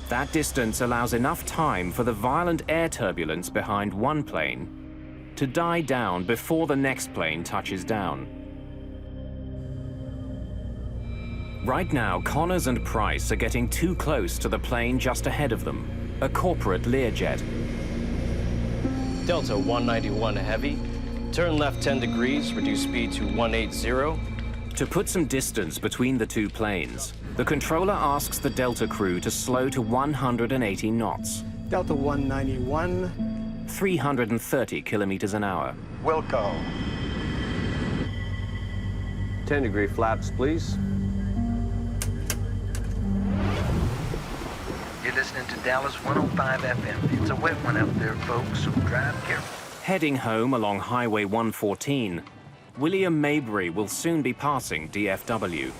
That distance allows enough time for the violent air turbulence behind one plane to die down before the next plane touches down. Right now, Connors and Price are getting too close to the plane just ahead of them, a corporate Learjet. Delta 191 heavy, turn left 10 degrees, reduce speed to 180. To put some distance between the two planes, the controller asks the Delta crew to slow to 180 knots. Delta 191. 330 kilometers an hour. Wilco. 10-degree flaps, please. You're listening to Dallas 105 FM. It's a wet one out there, folks, so drive careful. Heading home along Highway 114, William Maybury will soon be passing DFW.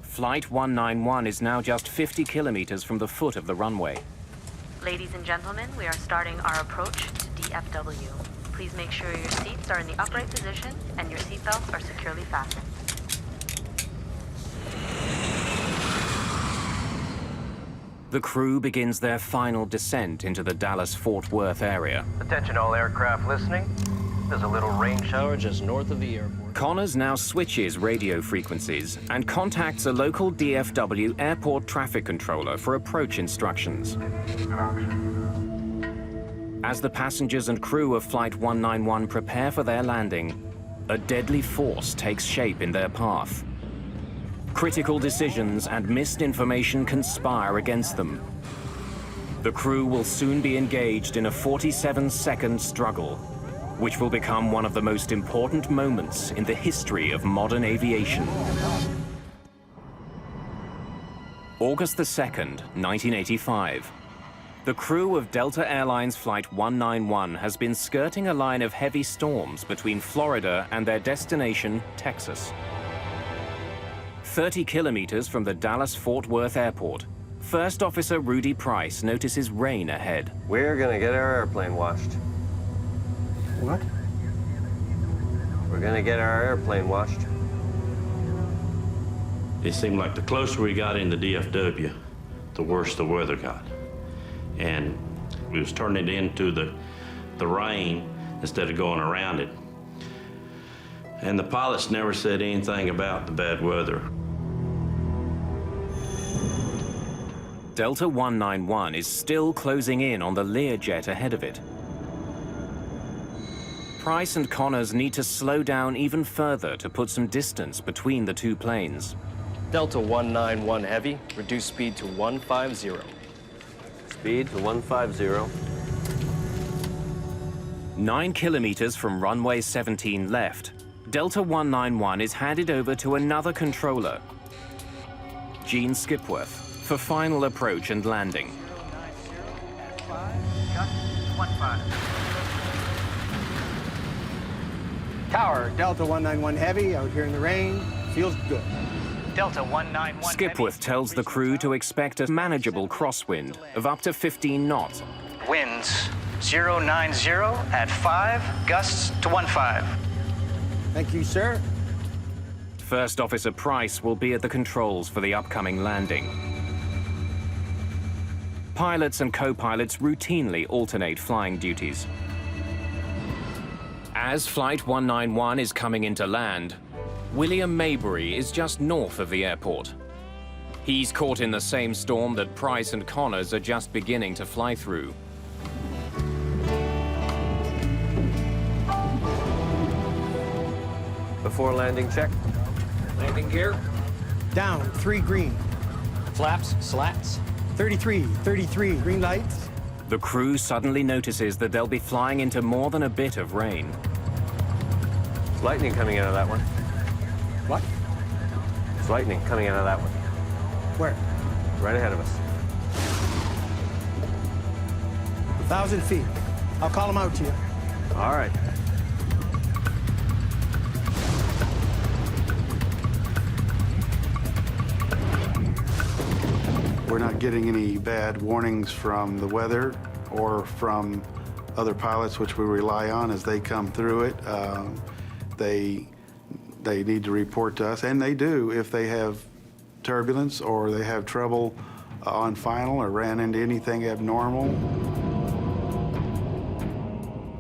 Flight 191 is now just 50 kilometers from the foot of the runway. Ladies and gentlemen, we are starting our approach to DFW. Please make sure your seats are in the upright position and your seatbelts are securely fastened. The crew begins their final descent into the Dallas-Fort Worth area. Attention all aircraft listening. There's a little rain shower just north of the airport. Connors now switches radio frequencies and contacts a local DFW airport traffic controller for approach instructions. As the passengers and crew of Flight 191 prepare for their landing, a deadly force takes shape in their path. Critical decisions and missed information conspire against them. The crew will soon be engaged in a 47-second struggle, which will become one of the most important moments in the history of modern aviation. August the 2nd, 1985. The crew of Delta Airlines Flight 191 has been skirting a line of heavy storms between Florida and their destination, Texas. 30 kilometers from the Dallas-Fort Worth airport, First Officer Rudy Price notices rain ahead. We're gonna get our airplane washed. What? We're gonna get our airplane washed. It seemed like the closer we got into DFW, the worse the weather got. And we was turning it into the rain instead of going around it. And the pilots never said anything about the bad weather. Delta 191 is still closing in on the Learjet ahead of it. Price and Connors need to slow down even further to put some distance between the two planes. Delta 191 Heavy, reduce speed to 150. Speed to 150. 9 kilometers from runway 17 left, Delta 191 is handed over to another controller, Gene Skipworth, for final approach and landing. 090 Tower, Delta 191 Heavy, out here in the rain. Feels good. Delta 191 Skipworth tells the crew to expect a manageable crosswind of up to 15 knots. Winds 090 at 5, gusts to 15. Thank you, sir. First Officer Price will be at the controls for the upcoming landing. Pilots and co-pilots routinely alternate flying duties. As Flight 191 is coming into land, William Maybury is just north of the airport. He's caught in the same storm that Price and Connors are just beginning to fly through. Before landing check. Landing gear. Down, 3 green. Flaps, slats. 33, 33, green lights. The crew suddenly notices that they'll be flying into more than a bit of rain. There's lightning coming out of that one. What? There's lightning coming out of that one. Where? Right ahead of us. 1,000 feet. I'll call them out to you. All right. We're not getting any bad warnings from the weather or from other pilots, which we rely on as they come through it. They need to report to us, and they do if they have turbulence or they have trouble on final or ran into anything abnormal.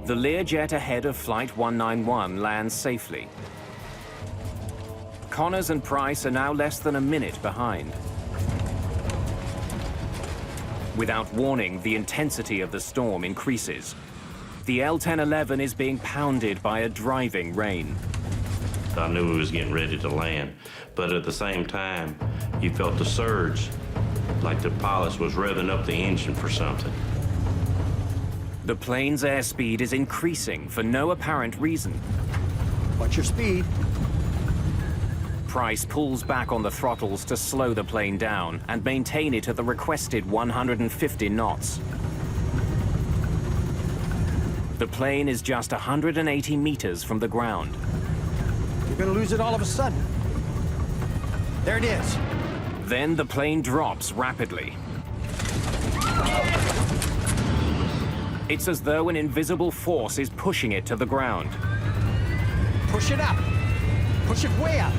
The Learjet ahead of Flight 191 lands safely. Connors and Price are now less than a minute behind. Without warning, the intensity of the storm increases. The L-1011 is being pounded by a driving rain. I knew we was getting ready to land, but at the same time, you felt the surge, like the pilot was revving up the engine for something. The plane's airspeed is increasing for no apparent reason. What's your speed? Price pulls back on the throttles to slow the plane down and maintain it at the requested 150 knots. The plane is just 180 meters from the ground. You're gonna lose it all of a sudden. There it is. Then the plane drops rapidly. It's as though an invisible force is pushing it to the ground. Push it up. Push it way up.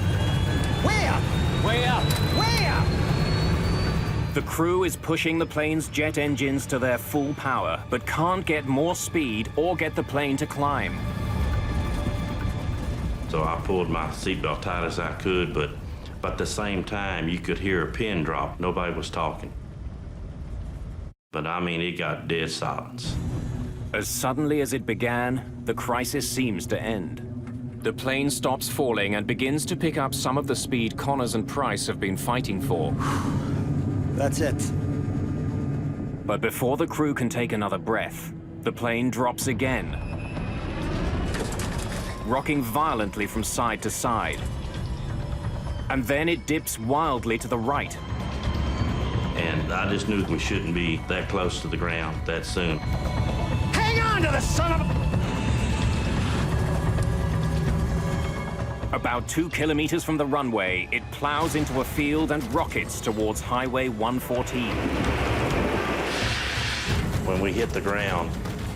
Way up. Way up! Way up! The crew is pushing the plane's jet engines to their full power, but can't get more speed or get the plane to climb. So I pulled my seatbelt tight as I could, but at the same time, you could hear a pin drop. Nobody was talking. But I mean, it got dead silence. As suddenly as it began, the crisis seems to end. The plane stops falling and begins to pick up some of the speed Connors and Price have been fighting for. That's it. But before the crew can take another breath, the plane drops again, rocking violently from side to side. And then it dips wildly to the right. And I just knew we shouldn't be that close to the ground that soon. Hang on to the son of a... About 2 kilometers from the runway, it plows into a field and rockets towards Highway 114. When we hit the ground,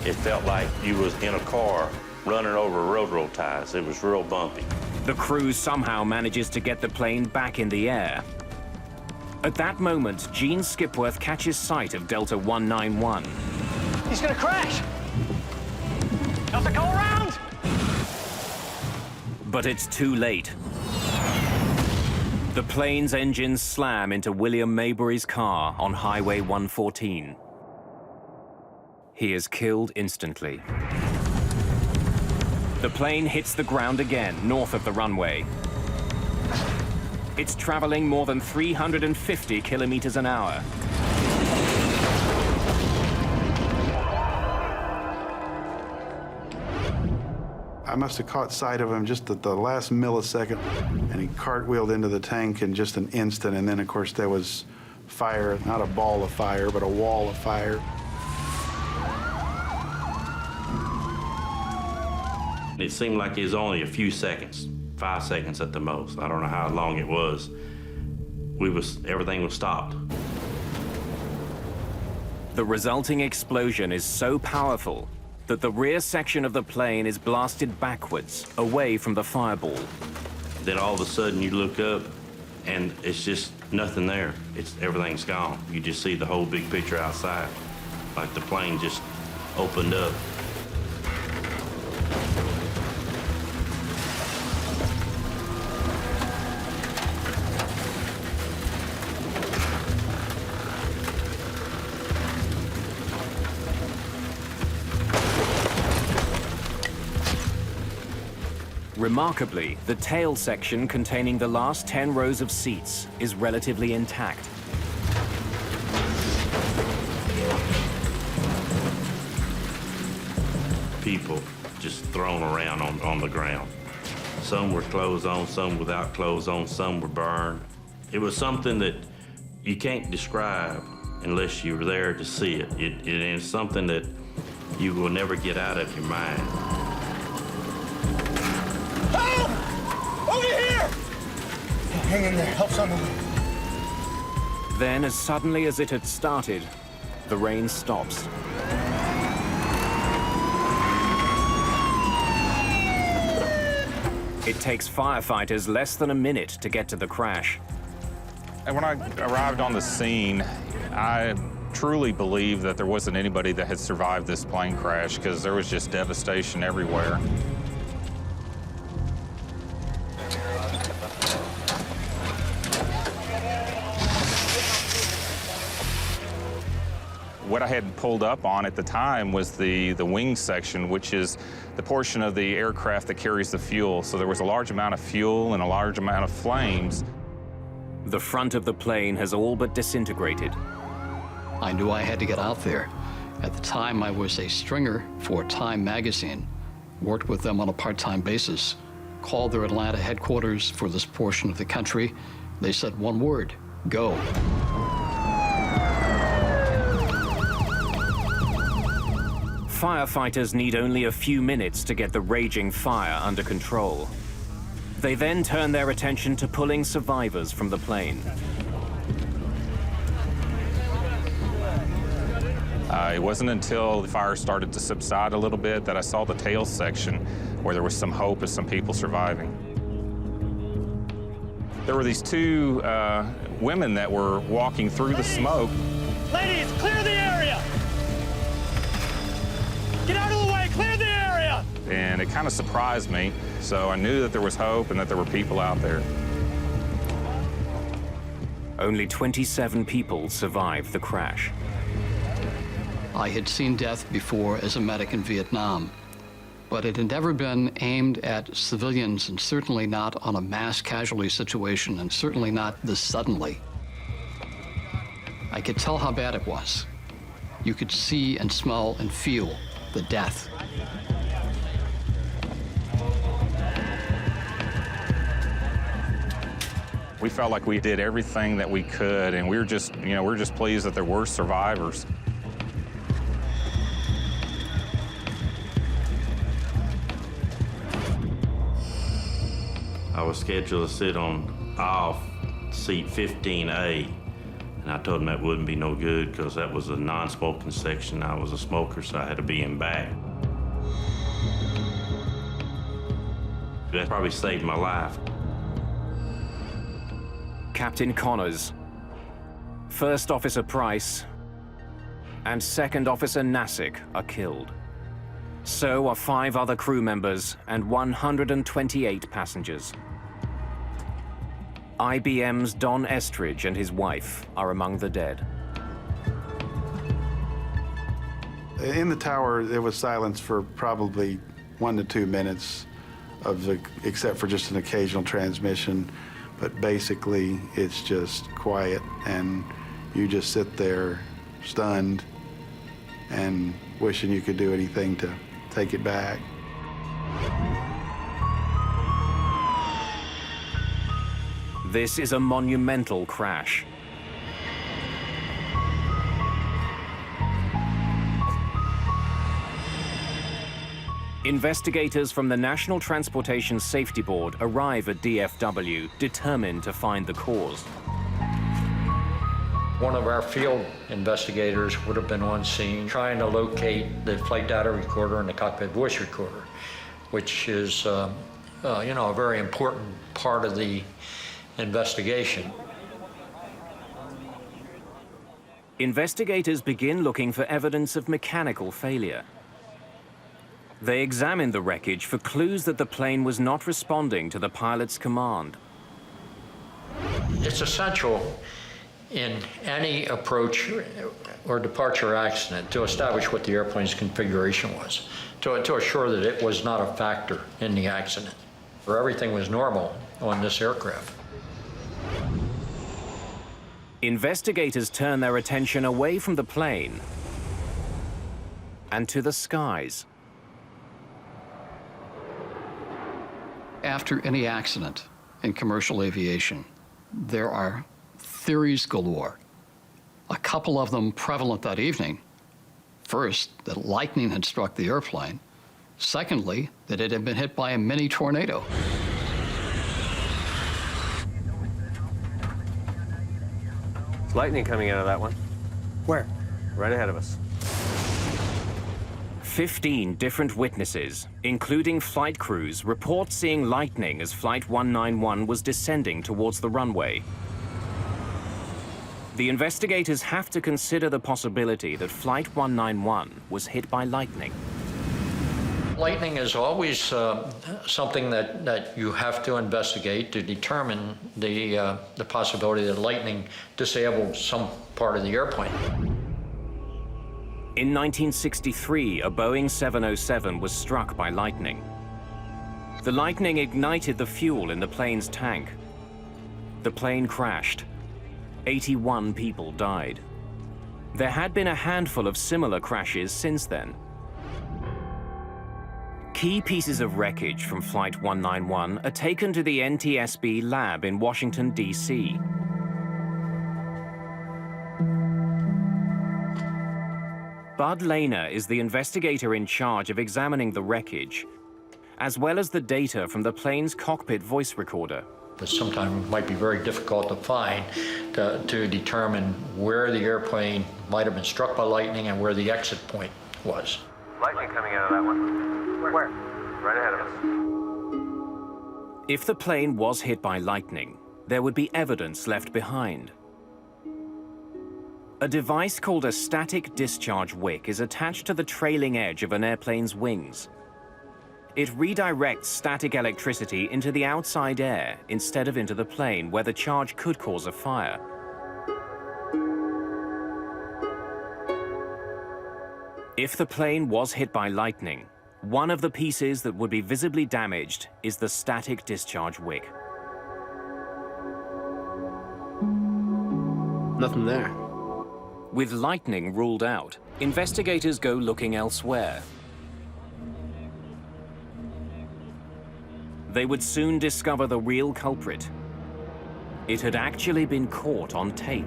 it felt like you was in a car running over railroad ties. It was real bumpy. The crew somehow manages to get the plane back in the air. At that moment, Gene Skipworth catches sight of Delta 191. He's gonna crash! Delta, go around! But it's too late. The plane's engines slam into William Maybury's car on Highway 114. He is killed instantly. The plane hits the ground again, north of the runway. It's traveling more than 350 kilometers an hour. I must have caught sight of him just at the last millisecond, and he cartwheeled into the tank in just an instant, and then, of course, there was fire, not a ball of fire, but a wall of fire. It seemed like it was only a few seconds, 5 seconds at the most. I don't know how long it was. Everything was stopped. The resulting explosion is so powerful that the rear section of the plane is blasted backwards, away from the fireball. Then all of a sudden you look up and it's just nothing there. Everything's gone. You just see the whole big picture outside. Like the plane just opened up. Remarkably, the tail section containing the last 10 rows of seats is relatively intact. People just thrown around on the ground. Some were clothes on, some without clothes on, some were burned. It was something that you can't describe unless you were there to see it. It is something that you will never get out of your mind. Help! Over here! Hang in there, help's on the way. Then, as suddenly as it had started, the rain stops. It takes firefighters less than a minute to get to the crash. And when I arrived on the scene, I truly believe that there wasn't anybody that had survived this plane crash because there was just devastation everywhere. What I had pulled up on at the time was the wing section, which is the portion of the aircraft that carries the fuel. So there was a large amount of fuel and a large amount of flames. The front of the plane has all but disintegrated. I knew I had to get out there. At the time, I was a stringer for Time magazine, worked with them on a part-time basis, called their Atlanta headquarters for this portion of the country. They said one word, go. Firefighters need only a few minutes to get the raging fire under control. They then turn their attention to pulling survivors from the plane. It wasn't until the fire started to subside a little bit that I saw the tail section where there was some hope of some people surviving. There were these two women that were walking through the smoke. Ladies, clear the area! Get out of the way, clear the area! And it kind of surprised me, so I knew that there was hope and that there were people out there. Only 27 people survived the crash. I had seen death before as a medic in Vietnam, but it had never been aimed at civilians, and certainly not on a mass casualty situation, and certainly not this suddenly. I could tell how bad it was. You could see and smell and feel the death. We felt like we did everything that we could, and we were just, we're just pleased that there were survivors. I was scheduled to sit on off seat 15A, and I told them that wouldn't be no good because that was a non-smoking section. I was a smoker, so I had to be in back. That probably saved my life. Captain Connors, First Officer Price, and Second Officer Nassick are killed. So are 5 other crew members and 128 passengers. IBM's Don Estridge and his wife are among the dead. In the tower, there was silence for probably 1 to 2 minutes, except for just an occasional transmission. But basically, it's just quiet, and you just sit there stunned and wishing you could do anything to take it back. This is a monumental crash. Investigators from the National Transportation Safety Board arrive at DFW, determined to find the cause. One of our field investigators would have been on scene trying to locate the flight data recorder and the cockpit voice recorder, which is, a very important part of the investigation. Investigators begin looking for evidence of mechanical failure. They examine the wreckage for clues that the plane was not responding to the pilot's command. It's essential in any approach or departure accident to establish what the airplane's configuration was, to assure that it was not a factor in the accident, or everything was normal on this aircraft. Investigators turn their attention away from the plane and to the skies. After any accident in commercial aviation, there are theories galore. A couple of them prevalent that evening. First, that lightning had struck the airplane. Secondly, that it had been hit by a mini tornado. Lightning coming out of that one. Where? Right ahead of us. 15 different witnesses, including flight crews, report seeing lightning as Flight 191 was descending towards the runway. The investigators have to consider the possibility that Flight 191 was hit by lightning. Lightning is always something that you have to investigate to determine the possibility that lightning disabled some part of the airplane. In 1963, a Boeing 707 was struck by lightning. The lightning ignited the fuel in the plane's tank. The plane crashed. 81 people died. There had been a handful of similar crashes since then. Key pieces of wreckage from Flight 191 are taken to the NTSB lab in Washington, D.C. Bud Lehner is the investigator in charge of examining the wreckage, as well as the data from the plane's cockpit voice recorder. but sometimes might be very difficult to find to determine where the airplane might have been struck by lightning and where the exit point was. Lightning coming out of that one. Where? Right ahead of us. If the plane was hit by lightning, there would be evidence left behind. A device called a static discharge wick is attached to the trailing edge of an airplane's wings. It redirects static electricity into the outside air instead of into the plane, where the charge could cause a fire. If the plane was hit by lightning, one of the pieces that would be visibly damaged is the static discharge wick. Nothing there. With lightning ruled out, investigators go looking elsewhere. They would soon discover the real culprit. It had actually been caught on tape.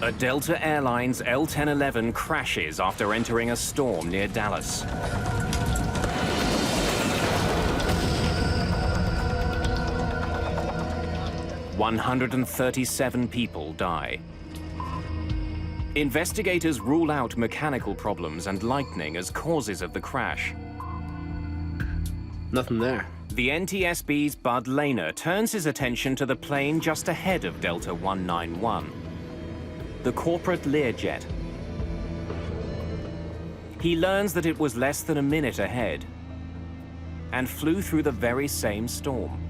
A Delta Airlines L-1011 crashes after entering a storm near Dallas. "137 people die. Investigators rule out mechanical problems and lightning as causes of the crash. Nothing there. The NTSB's Bud Lehner turns his attention to the plane just ahead of Delta 191, the corporate Learjet. He learns that it was less than a minute ahead and flew through the very same storm.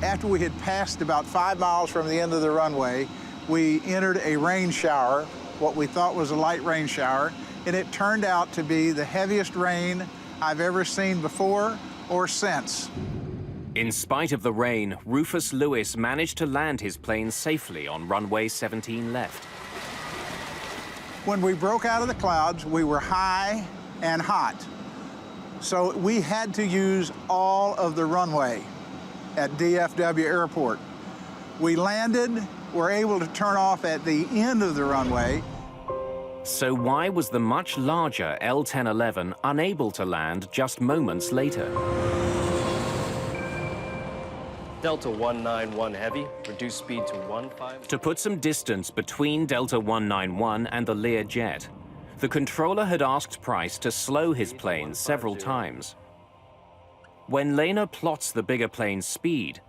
After we had passed about 5 miles from the end of the runway, we entered a rain shower, what we thought was a light rain shower, and it turned out to be the heaviest rain I've ever seen before or since. In spite of the rain, Rufus Lewis managed to land his plane safely on runway 17 left. When we broke out of the clouds, we were high and hot. So we had to use all of the runway at DFW Airport. We landed, were able to turn off at the end of the runway. So why was the much larger L-1011 unable to land just moments later? Delta 191 Heavy, reduce speed to 15. To put some distance between Delta 191 and the Learjet, the controller had asked Price to slow his plane several times. When Lehner plots the bigger plane's speed,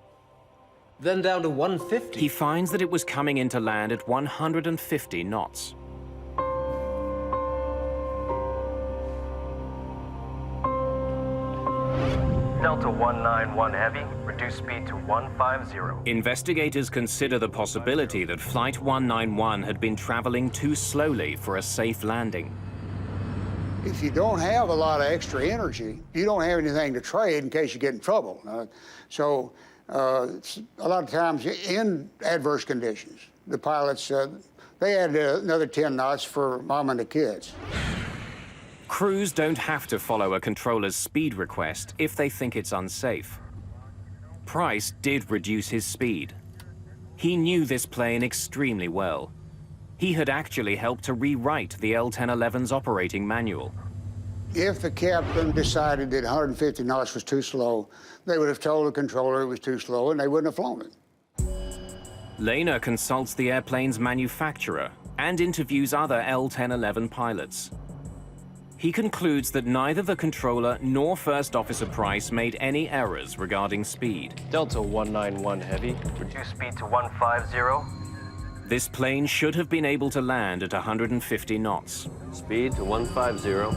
then down to 150, he finds that it was coming in to land at 150 knots. Delta 191 Heavy, reduce speed to 150. Investigators consider the possibility that Flight 191 had been traveling too slowly for a safe landing. If you don't have a lot of extra energy, you don't have anything to trade in case you get in trouble. So a lot of times in adverse conditions, the pilots, they add another 10 knots for mom and the kids. Crews don't have to follow a controller's speed request if they think it's unsafe. Price did reduce his speed. He knew this plane extremely well. He had actually helped to rewrite the L-1011's operating manual. If the captain decided that 150 knots was too slow, they would have told the controller it was too slow and they wouldn't have flown it. Lehner consults the airplane's manufacturer and interviews other L-1011 pilots. He concludes that neither the controller nor First Officer Price made any errors regarding speed. Delta 191 Heavy, reduce speed to 150. This plane should have been able to land at 150 knots. Speed to 150.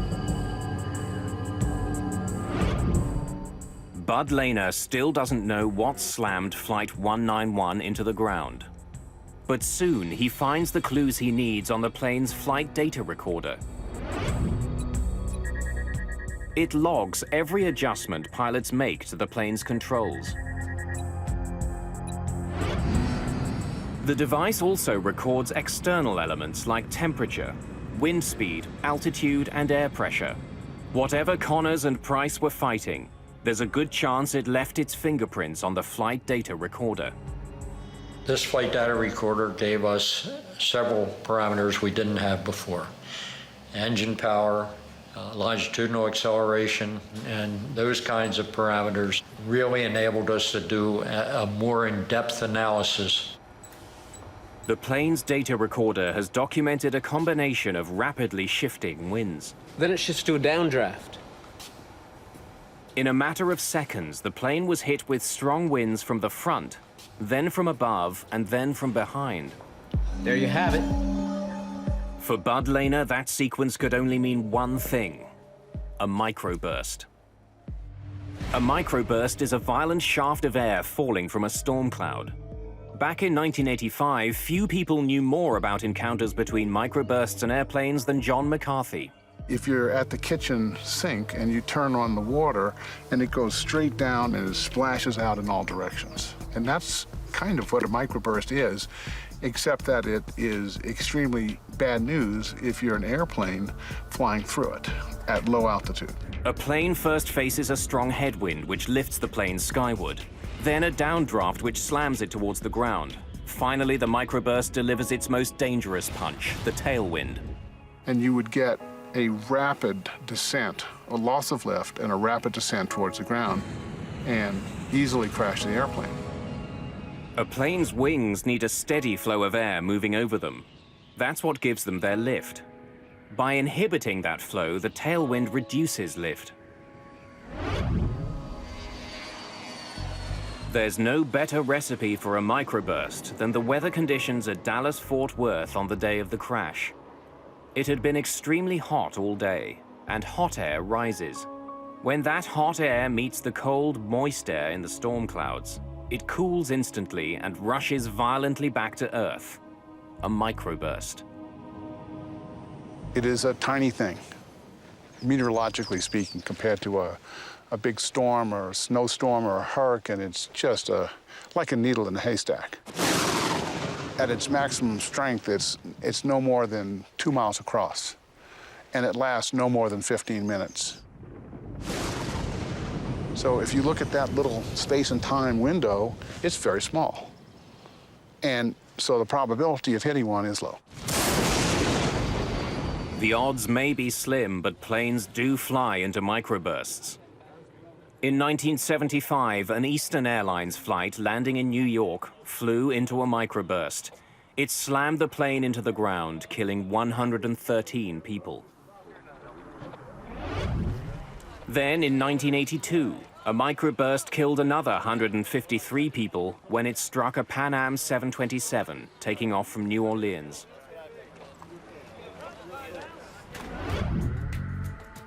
Bud Lehner still doesn't know what slammed Flight 191 into the ground. But soon he finds the clues he needs on the plane's flight data recorder. It logs every adjustment pilots make to the plane's controls. The device also records external elements like temperature, wind speed, altitude, and air pressure. Whatever Connors and Price were fighting, there's a good chance it left its fingerprints on the flight data recorder. This flight data recorder gave us several parameters we didn't have before. Engine power, longitudinal acceleration, and those kinds of parameters really enabled us to do a more in-depth analysis. The plane's data recorder has documented a combination of rapidly shifting winds. Then it shifts to a downdraft. In a matter of seconds, the plane was hit with strong winds from the front, then from above, and then from behind. There you have it. For Bud Lehner, that sequence could only mean one thing: a microburst. A microburst is a violent shaft of air falling from a storm cloud. Back in 1985, few people knew more about encounters between microbursts and airplanes than John McCarthy. If you're at the kitchen sink and you turn on the water and it goes straight down and it splashes out in all directions. And that's kind of what a microburst is, except that it is extremely bad news if you're an airplane flying through it at low altitude. A plane first faces a strong headwind which lifts the plane skyward, then a downdraft which slams it towards the ground. Finally, the microburst delivers its most dangerous punch, the tailwind. And you would get a rapid descent, a loss of lift, and a rapid descent towards the ground, and easily crash the airplane. A plane's wings need a steady flow of air moving over them. That's what gives them their lift. By inhibiting that flow, the tailwind reduces lift. There's no better recipe for a microburst than the weather conditions at Dallas-Fort Worth on the day of the crash. It had been extremely hot all day, and hot air rises. When that hot air meets the cold, moist air in the storm clouds, it cools instantly and rushes violently back to Earth. A microburst. It is a tiny thing, meteorologically speaking, compared to a big storm or a snowstorm or a hurricane. It's just like a needle in a haystack. At its maximum strength, it's no more than 2 miles across, and it lasts no more than 15 minutes. So if you look at that little space and time window, it's very small. And so the probability of hitting one is low. The odds may be slim, but planes do fly into microbursts. In 1975, an Eastern Airlines flight landing in New York flew into a microburst. It slammed the plane into the ground, killing 113 people. Then, in 1982, a microburst killed another 153 people when it struck a Pan Am 727, taking off from New Orleans.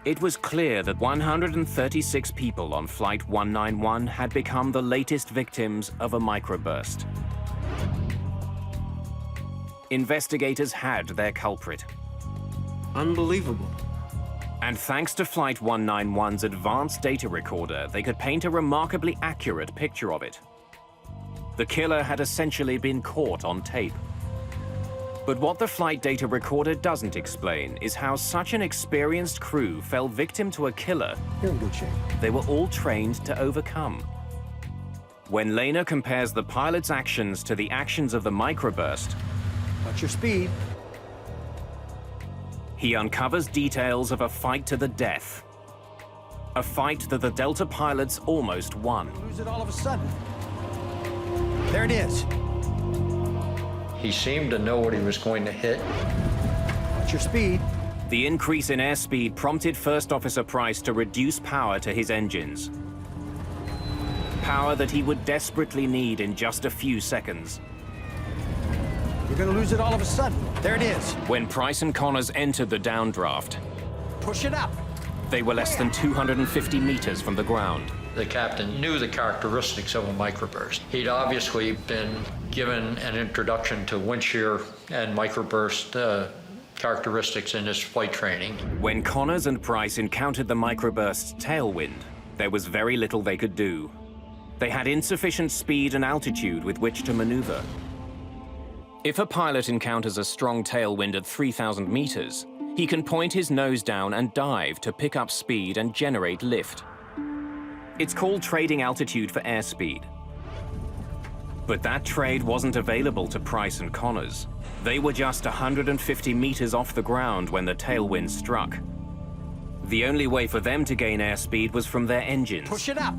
It was clear that 136 people on Flight 191 had become the latest victims of a microburst. Investigators had their culprit. Unbelievable. And thanks to Flight 191's advanced data recorder, they could paint a remarkably accurate picture of it. The killer had essentially been caught on tape. But what the flight data recorder doesn't explain is how such an experienced crew fell victim to a killer You're in good shape. they were all trained to overcome. When Lehner compares the pilot's actions to the actions of the microburst, Watch your speed. he uncovers details of a fight to the death. A fight that the Delta pilots almost won. Lose it all of a sudden. There it is. He seemed to know what he was going to hit. Watch your speed. The increase in airspeed prompted First Officer Price to reduce power to his engines. Power that he would desperately need in just a few seconds. You're gonna lose it all of a sudden. There it is. When Price and Connors entered the downdraft, Push it up. they were less than 250 meters from the ground. The captain knew the characteristics of a microburst. He'd obviously been given an introduction to wind shear and microburst characteristics in his flight training. When Connors and Price encountered the microburst's tailwind, there was very little they could do. They had insufficient speed and altitude with which to maneuver. If a pilot encounters a strong tailwind at 3,000 meters, he can point his nose down and dive to pick up speed and generate lift. It's called trading altitude for airspeed. But that trade wasn't available to Price and Connors. They were just 150 meters off the ground when the tailwind struck. The only way for them to gain airspeed was from their engines. Push it up.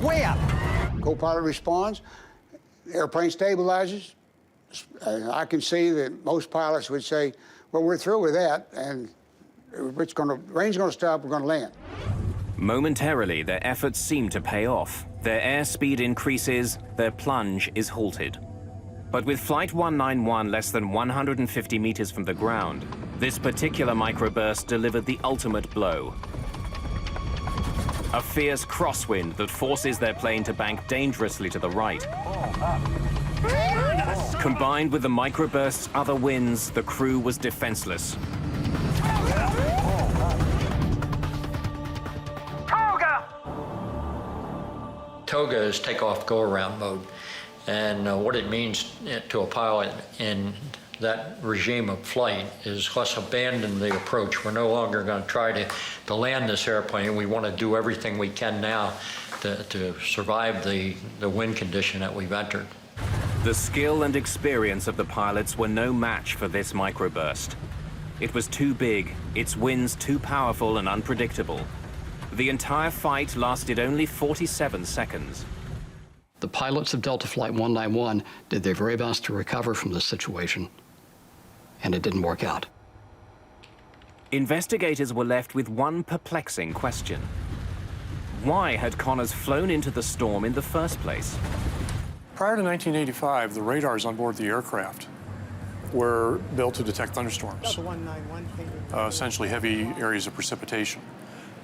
Way up. Co-pilot responds, the airplane stabilizes. I can see that most pilots would say, well, we're through with that, and rain's going to stop, we're going to land. Momentarily, their efforts seem to pay off. Their airspeed increases, their plunge is halted. But with Flight 191 less than 150 meters from the ground, this particular microburst delivered the ultimate blow. A fierce crosswind that forces their plane to bank dangerously to the right. Combined with the microburst's other winds, the crew was defenseless. Toga is takeoff go-around mode, and what it means to a pilot in that regime of flight is let's abandon the approach. We're no longer going to try to land this airplane. We want to do everything we can now to survive the wind condition that we've entered. The skill and experience of the pilots were no match for this microburst. It was too big, its winds too powerful and unpredictable. The entire fight lasted only 47 seconds. The pilots of Delta Flight 191 did their very best to recover from this situation, and it didn't work out. Investigators were left with one perplexing question. Why had Connors flown into the storm in the first place? Prior to 1985, the radars on board the aircraft were built to detect thunderstorms, essentially heavy areas of precipitation.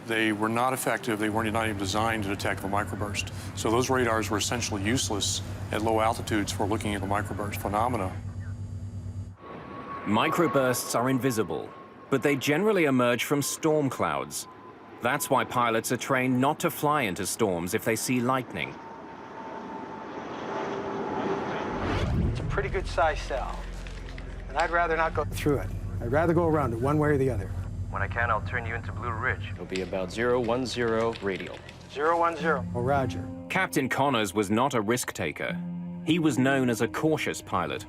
They were not effective. They weren't even designed to detect the microburst. So those radars were essentially useless at low altitudes for looking at the microburst phenomena. Microbursts are invisible, but they generally emerge from storm clouds. That's why pilots are trained not to fly into storms if they see lightning. It's a pretty good size cell, and I'd rather not go through it. I'd rather go around it one way or the other. When I can, I'll turn you into Blue Ridge. It'll be about 010 radial. 010. Oh, Roger. Captain Connors was not a risk taker. He was known as a cautious pilot.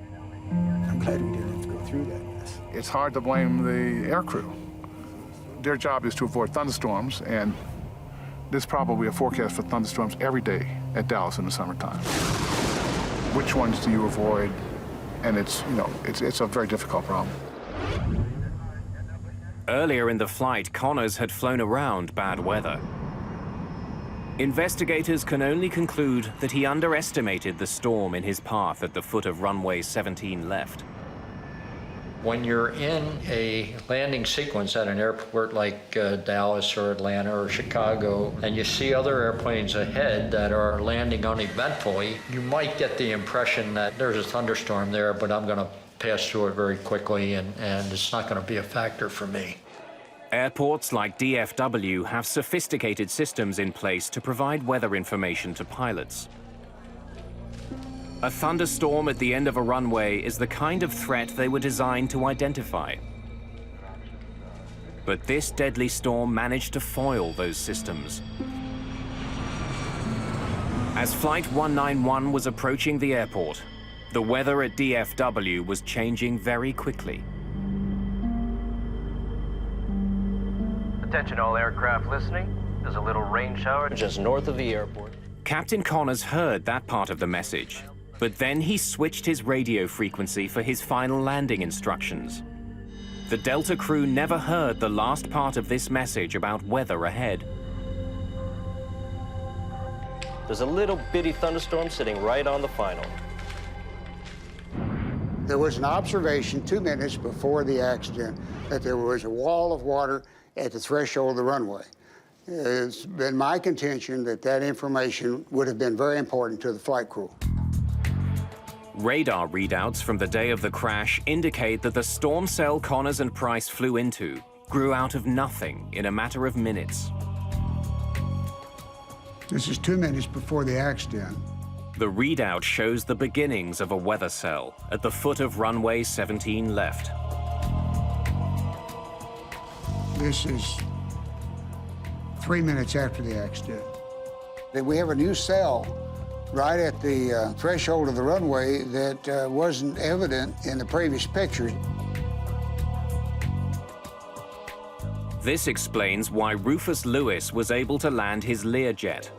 I'm glad we didn't have to go through that mess. It's hard to blame the aircrew. Their job is to avoid thunderstorms, and there's probably a forecast for thunderstorms every day at Dallas in the summertime. Which ones do you avoid? And it's a very difficult problem. Earlier in the flight, Connors had flown around bad weather. Investigators can only conclude that he underestimated the storm in his path at the foot of runway 17 left. When you're in a landing sequence at an airport like Dallas or Atlanta or Chicago, and you see other airplanes ahead that are landing uneventfully, you might get the impression that there's a thunderstorm there, but I'm going to pass through it very quickly, and it's not going to be a factor for me. Airports like DFW have sophisticated systems in place to provide weather information to pilots. A thunderstorm at the end of a runway is the kind of threat they were designed to identify. But this deadly storm managed to foil those systems. As Flight 191 was approaching the airport, the weather at DFW was changing very quickly. Attention all aircraft listening. There's a little rain shower just north of the airport. Captain Connors heard that part of the message, but then he switched his radio frequency for his final landing instructions. The Delta crew never heard the last part of this message about weather ahead. There's a little bitty thunderstorm sitting right on the final. There was an observation 2 minutes before the accident that there was a wall of water at the threshold of the runway. It's been my contention that that information would have been very important to the flight crew. Radar readouts from the day of the crash indicate that the storm cell Connors and Price flew into grew out of nothing in a matter of minutes. This is 2 minutes before the accident. The readout shows the beginnings of a weather cell at the foot of runway 17 left. This is 3 minutes after the accident. We have a new cell right at the threshold of the runway that wasn't evident in the previous pictures. This explains why Rufus Lewis was able to land his Learjet.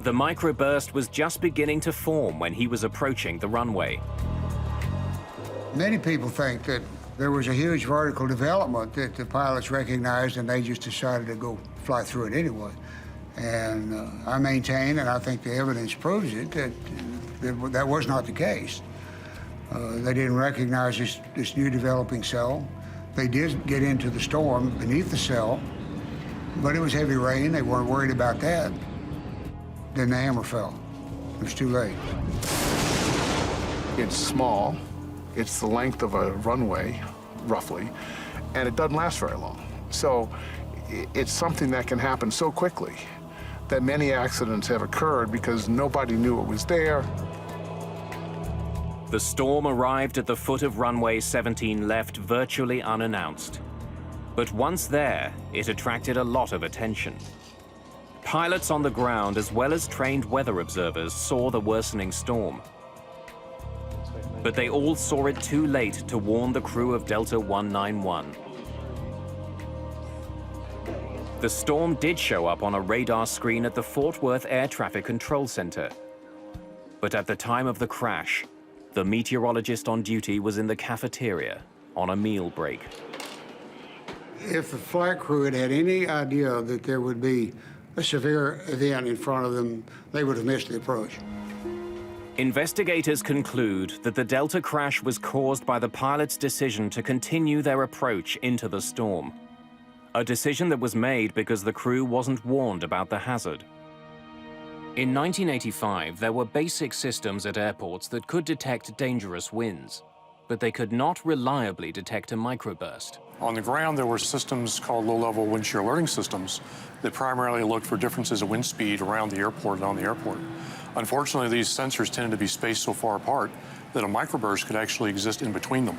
The microburst was just beginning to form when he was approaching the runway. Many people think that there was a huge vertical development that the pilots recognized and they just decided to go fly through it anyway. And I maintain, and I think the evidence proves it, that that was not the case. They didn't recognize this new developing cell. They did get into the storm beneath the cell, but it was heavy rain. They weren't worried about that. Then the hammer fell. It was too late. It's small. It's the length of a runway, roughly, and it doesn't last very long. So it's something that can happen so quickly that many accidents have occurred because nobody knew it was there. The storm arrived at the foot of runway 17 left virtually unannounced. But once there, it attracted a lot of attention. Pilots on the ground, as well as trained weather observers, saw the worsening storm. But they all saw it too late to warn the crew of Delta 191. The storm did show up on a radar screen at the Fort Worth Air Traffic Control Center. But at the time of the crash, the meteorologist on duty was in the cafeteria on a meal break. If the flight crew had had any idea that there would be a severe event in front of them, they would have missed the approach. Investigators conclude that the Delta crash was caused by the pilot's decision to continue their approach into the storm. A decision that was made because the crew wasn't warned about the hazard. In 1985, there were basic systems at airports that could detect dangerous winds, but they could not reliably detect a microburst. On the ground, there were systems called low-level wind shear alerting systems that primarily looked for differences of wind speed around the airport and on the airport. Unfortunately, these sensors tended to be spaced so far apart that a microburst could actually exist in between them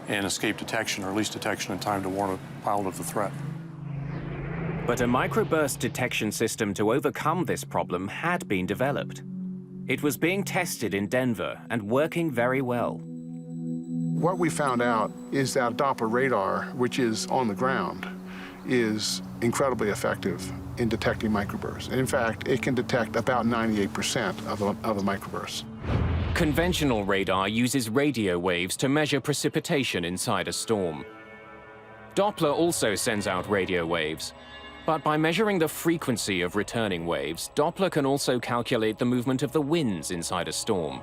and escape detection, or at least detection in time to warn a pilot of the threat. But a microburst detection system to overcome this problem had been developed. It was being tested in Denver and working very well. What we found out is that Doppler radar, which is on the ground, is incredibly effective in detecting microbursts. And in fact, it can detect about 98% of a microburst. Conventional radar uses radio waves to measure precipitation inside a storm. Doppler also sends out radio waves, but by measuring the frequency of returning waves, Doppler can also calculate the movement of the winds inside a storm.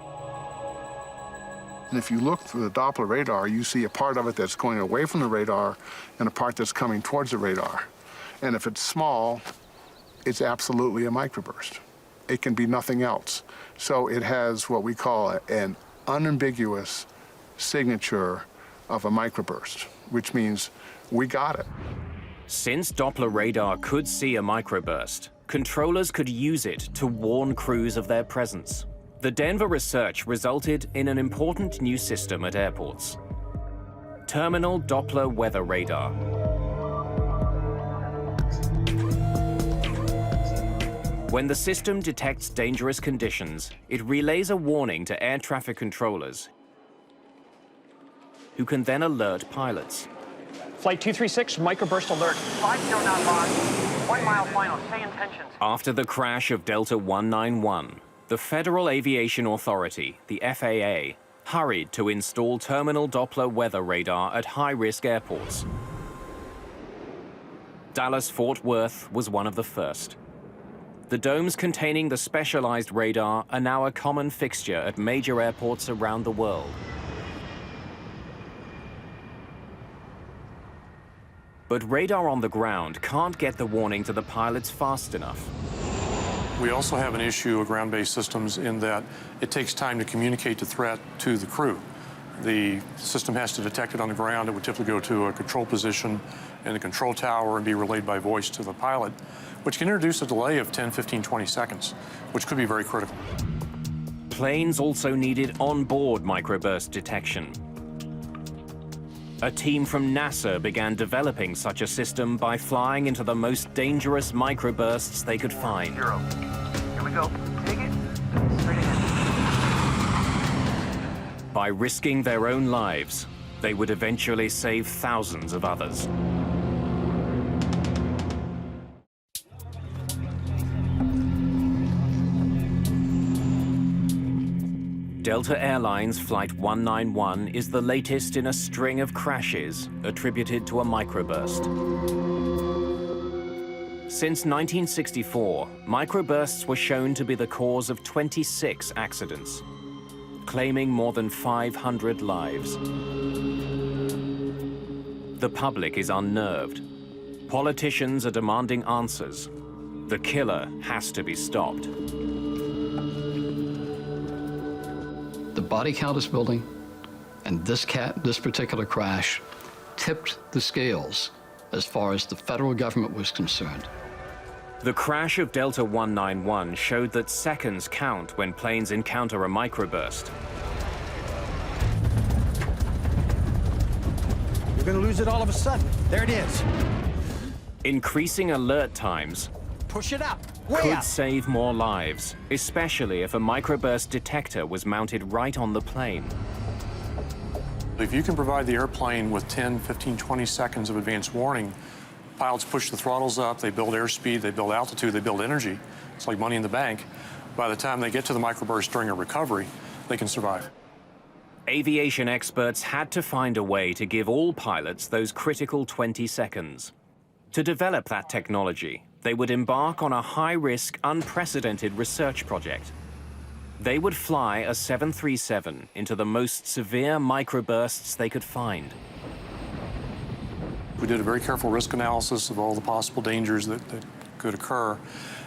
And if you look through the Doppler radar, you see a part of it that's going away from the radar and a part that's coming towards the radar. And if it's small, it's absolutely a microburst. It can be nothing else. So it has what we call an unambiguous signature of a microburst, which means we got it. Since Doppler radar could see a microburst, controllers could use it to warn crews of their presence. The Denver research resulted in an important new system at airports: Terminal Doppler Weather Radar. When the system detects dangerous conditions, it relays a warning to air traffic controllers, who can then alert pilots. Flight 236, microburst alert. 50 knot lock, 1 mile final, stay in tension. After the crash of Delta 191, the Federal Aviation Authority, the FAA, hurried to install terminal Doppler weather radar at high-risk airports. Dallas-Fort Worth was one of the first. The domes containing the specialized radar are now a common fixture at major airports around the world. But radar on the ground can't get the warning to the pilots fast enough. We also have an issue of ground-based systems in that it takes time to communicate the threat to the crew. The system has to detect it on the ground. It would typically go to a control position in the control tower and be relayed by voice to the pilot, which can introduce a delay of 10, 15, 20 seconds, which could be very critical. Planes also needed on-board microburst detection. A team from NASA began developing such a system by flying into the most dangerous microbursts they could find. 0. Here we go. Take it. Straight ahead. By risking their own lives, they would eventually save thousands of others. Delta Airlines Flight 191 is the latest in a string of crashes attributed to a microburst. Since 1964, microbursts were shown to be the cause of 26 accidents, claiming more than 500 lives. The public is unnerved. Politicians are demanding answers. The killer has to be stopped. The body count is building, and this particular crash tipped the scales as far as the federal government was concerned. The crash of Delta 191 showed that seconds count when planes encounter a microburst. You're going to lose it all of a sudden. There it is. Increasing alert times Push it up. Way could up. save more lives, especially if a microburst detector was mounted right on the plane. If you can provide the airplane with 10, 15, 20 seconds of advance warning, pilots push the throttles up, they build airspeed, they build altitude, they build energy. It's like money in the bank. By the time they get to the microburst during a recovery, they can survive. Aviation experts had to find a way to give all pilots those critical 20 seconds. To develop that technology, they would embark on a high-risk, unprecedented research project. They would fly a 737 into the most severe microbursts they could find. We did a very careful risk analysis of all the possible dangers that could occur.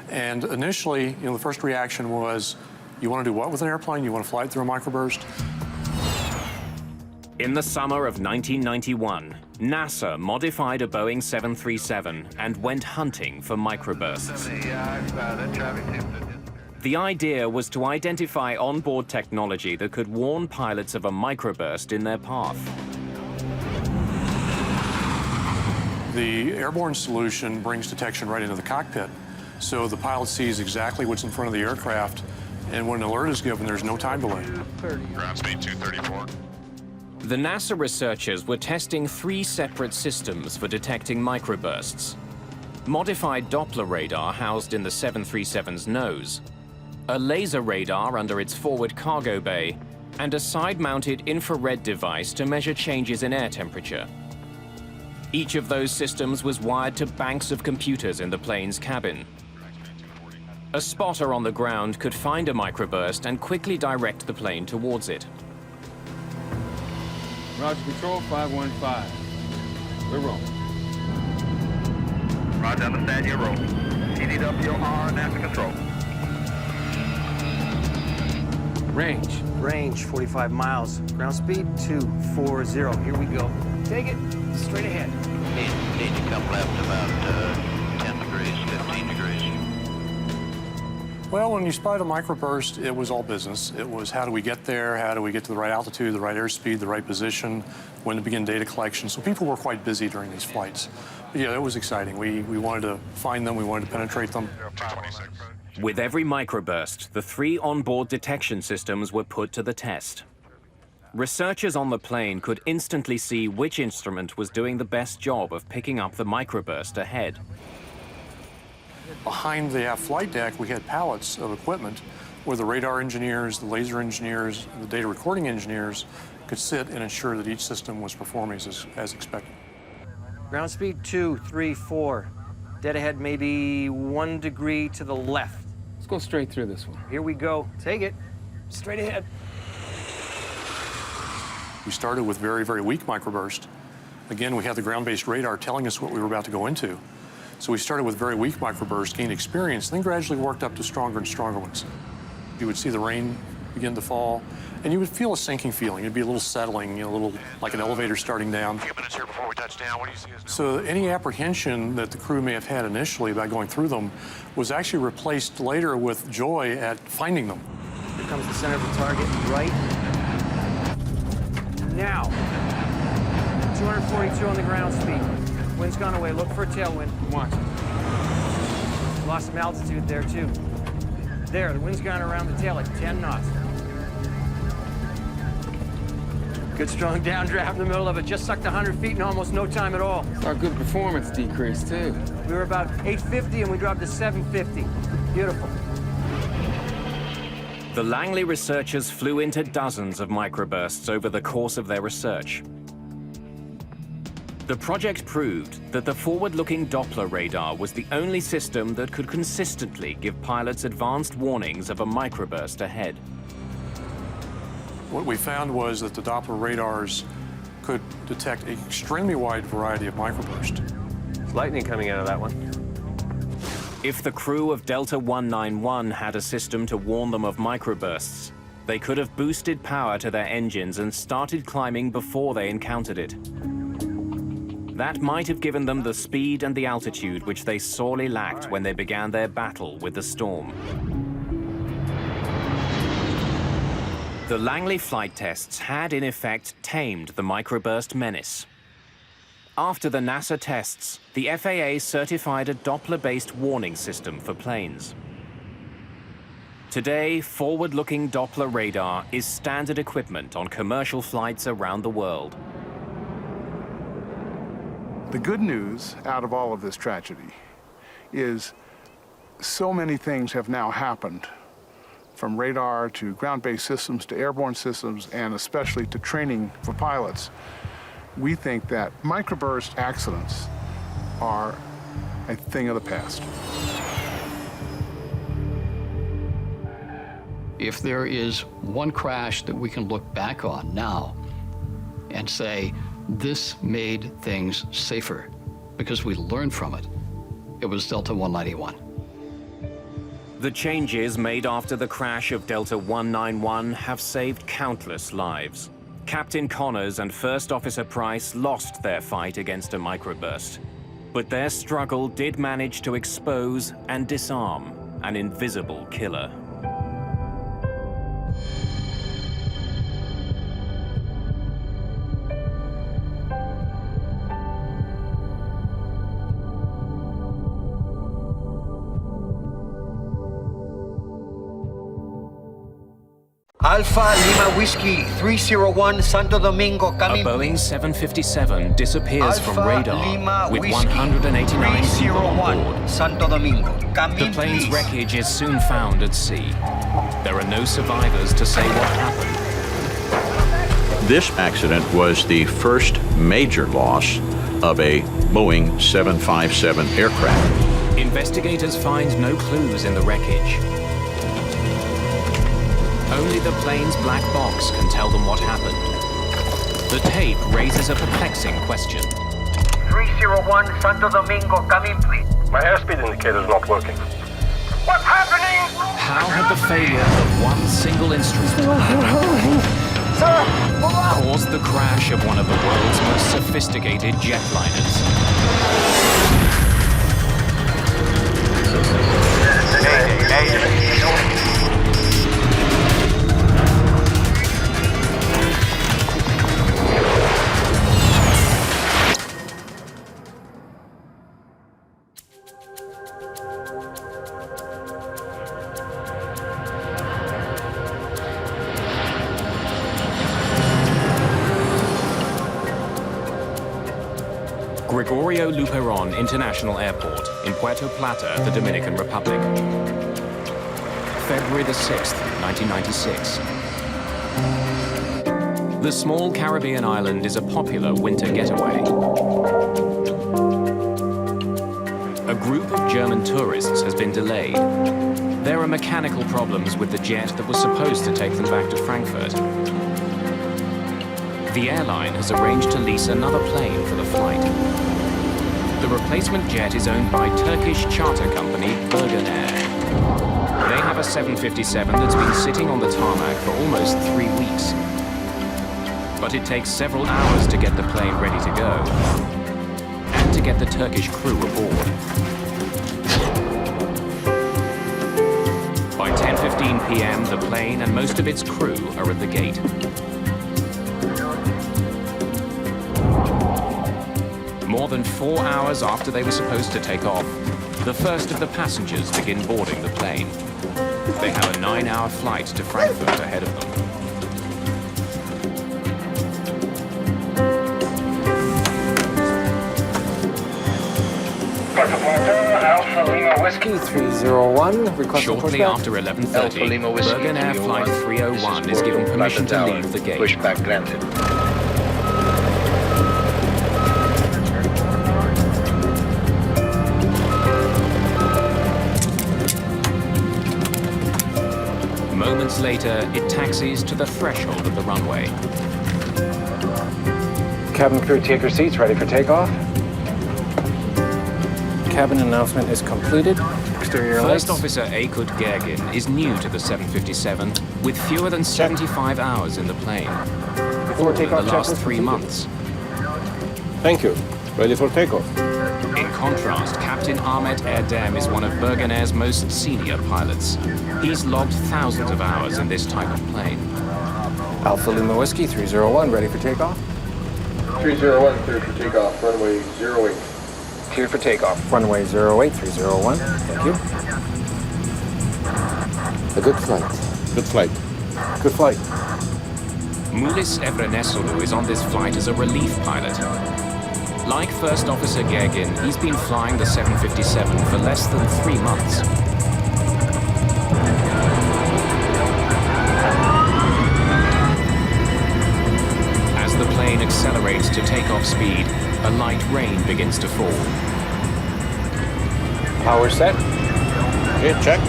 And initially, the first reaction was, you want to do what with an airplane? You want to fly it through a microburst? In the summer of 1991, NASA modified a Boeing 737 and went hunting for microbursts. The idea was to identify onboard technology that could warn pilots of a microburst in their path. The airborne solution brings detection right into the cockpit, so the pilot sees exactly what's in front of the aircraft, and when an alert is given, there's no time delay. Ground speed 234. The NASA researchers were testing 3 separate systems for detecting microbursts. Modified Doppler radar housed in the 737's nose, a laser radar under its forward cargo bay, and a side-mounted infrared device to measure changes in air temperature. Each of those systems was wired to banks of computers in the plane's cabin. A spotter on the ground could find a microburst and quickly direct the plane towards it. Roger, control 515. We're rolling. Roger, understand your roll. TDWR and after control. Range. Range, 45 miles. Ground speed, 240. Here we go. Take it. Straight ahead. Need to come left about 10 degrees, 15 degrees. Well, when you spied a microburst, it was all business. It was how do we get there, how do we get to the right altitude, the right airspeed, the right position, when to begin data collection. So people were quite busy during these flights. But yeah, it was exciting. We wanted to find them, we wanted to penetrate them. With every microburst, the 3 onboard detection systems were put to the test. Researchers on the plane could instantly see which instrument was doing the best job of picking up the microburst ahead. Behind the aft flight deck, we had pallets of equipment where the radar engineers, the laser engineers, the data recording engineers could sit and ensure that each system was performing as expected. Ground speed, 234. Dead ahead, maybe 1 degree to the left. Let's go straight through this one. Here we go. Take it. Straight ahead. We started with very, very weak microburst. Again, we had the ground-based radar telling us what we were about to go into. So we started with very weak microbursts, gained experience, then gradually worked up to stronger and stronger ones. You would see the rain begin to fall, and you would feel a sinking feeling. It'd be a little settling, a little like an elevator starting down. A few minutes here before we touch down. What do you see? So any apprehension that the crew may have had initially about going through them was actually replaced later with joy at finding them. Here comes the center of the target, right now. 242 on the ground speed. Wind's gone away. Look for a tailwind. Watch it. Lost some altitude there, too. There, the wind's gone around the tail like 10 knots. Good strong downdraft in the middle of it. Just sucked 100 feet in almost no time at all. Our good performance decreased, too. We were about 850 and we dropped to 750. Beautiful. The Langley researchers flew into dozens of microbursts over the course of their research. The project proved that the forward-looking Doppler radar was the only system that could consistently give pilots advanced warnings of a microburst ahead. What we found was that the Doppler radars could detect an extremely wide variety of microburst. Lightning coming out of that one. If the crew of Delta 191 had a system to warn them of microbursts, they could have boosted power to their engines and started climbing before they encountered it. That might have given them the speed and the altitude which they sorely lacked when they began their battle with the storm. The Langley flight tests had, in effect, tamed the microburst menace. After the NASA tests, the FAA certified a Doppler-based warning system for planes. Today, forward-looking Doppler radar is standard equipment on commercial flights around the world. The good news out of all of this tragedy is so many things have now happened, from radar to ground-based systems to airborne systems, and especially to training for pilots. We think that microburst accidents are a thing of the past. If there is one crash that we can look back on now and say, this made things safer because we learned from it, it was Delta 191. The changes made after the crash of Delta 191 have saved countless lives. Captain Connors and First Officer Price lost their fight against a microburst, but their struggle did manage to expose and disarm an invisible killer. Alpha Lima Whiskey 301 Santo Domingo coming. A Boeing 757 disappears Alpha from radar Lima with Whiskey 189 people on 301 board. Santo Domingo coming, The plane's please. wreckage is soon found at sea. There are no survivors to say what happened. This accident was the first major loss of a Boeing 757 aircraft. Investigators find no clues in the wreckage. Only the plane's black box can tell them what happened. The tape raises a perplexing question. 301 Santo Domingo coming, please. My airspeed indicator's not working. What's happening? How had the failure of one single instrument caused the crash of one of the world's most sophisticated jetliners? Gregorio Luperon International Airport in Puerto Plata, the Dominican Republic. February the 6th, 1996. The small Caribbean island is a popular winter getaway. A group of German tourists has been delayed. There are mechanical problems with the jet that was supposed to take them back to Frankfurt. The airline has arranged to lease another plane for the flight. The replacement jet is owned by Turkish charter company Birgenair. They have a 757 that's been sitting on the tarmac for almost 3 weeks. But it takes several hours to get the plane ready to go and to get the Turkish crew aboard. By 10:15 p.m., the plane and most of its crew are at the gate. More than 4 hours after they were supposed to take off, the first of the passengers begin boarding the plane. They have a 9-hour flight to Frankfurt ahead of them. Alpha Lima Whiskey 301, requesting Shortly pushback. after 11:30, Birgenair Flight 301 is given permission to leave the gate. Pushback granted. Moments later, it taxis to the threshold of the runway. Cabin crew, take your seats, ready for takeoff. Cabin announcement is completed. Exterior lights. First Officer Aykut Gergin is new to the 757 with fewer than 75 hours in the plane. Before All in the takeoff, last checklist 3 completed. months. Thank you. Ready for takeoff. In contrast, Captain Ahmet Erdem is one of Birgenair's most senior pilots. He's logged thousands of hours in this type of plane. Alpha Lima Whiskey 301, ready for takeoff. 301, cleared for takeoff, runway 08. Cleared for takeoff. Runway 08, 301. Thank you. A good flight. Good flight. Good flight. Mulis Evrenesolu is on this flight as a relief pilot. Like First Officer Gergin, he's been flying the 757 for less than 3 months. As the plane accelerates to takeoff speed, a light rain begins to fall. Power set. Okay, check.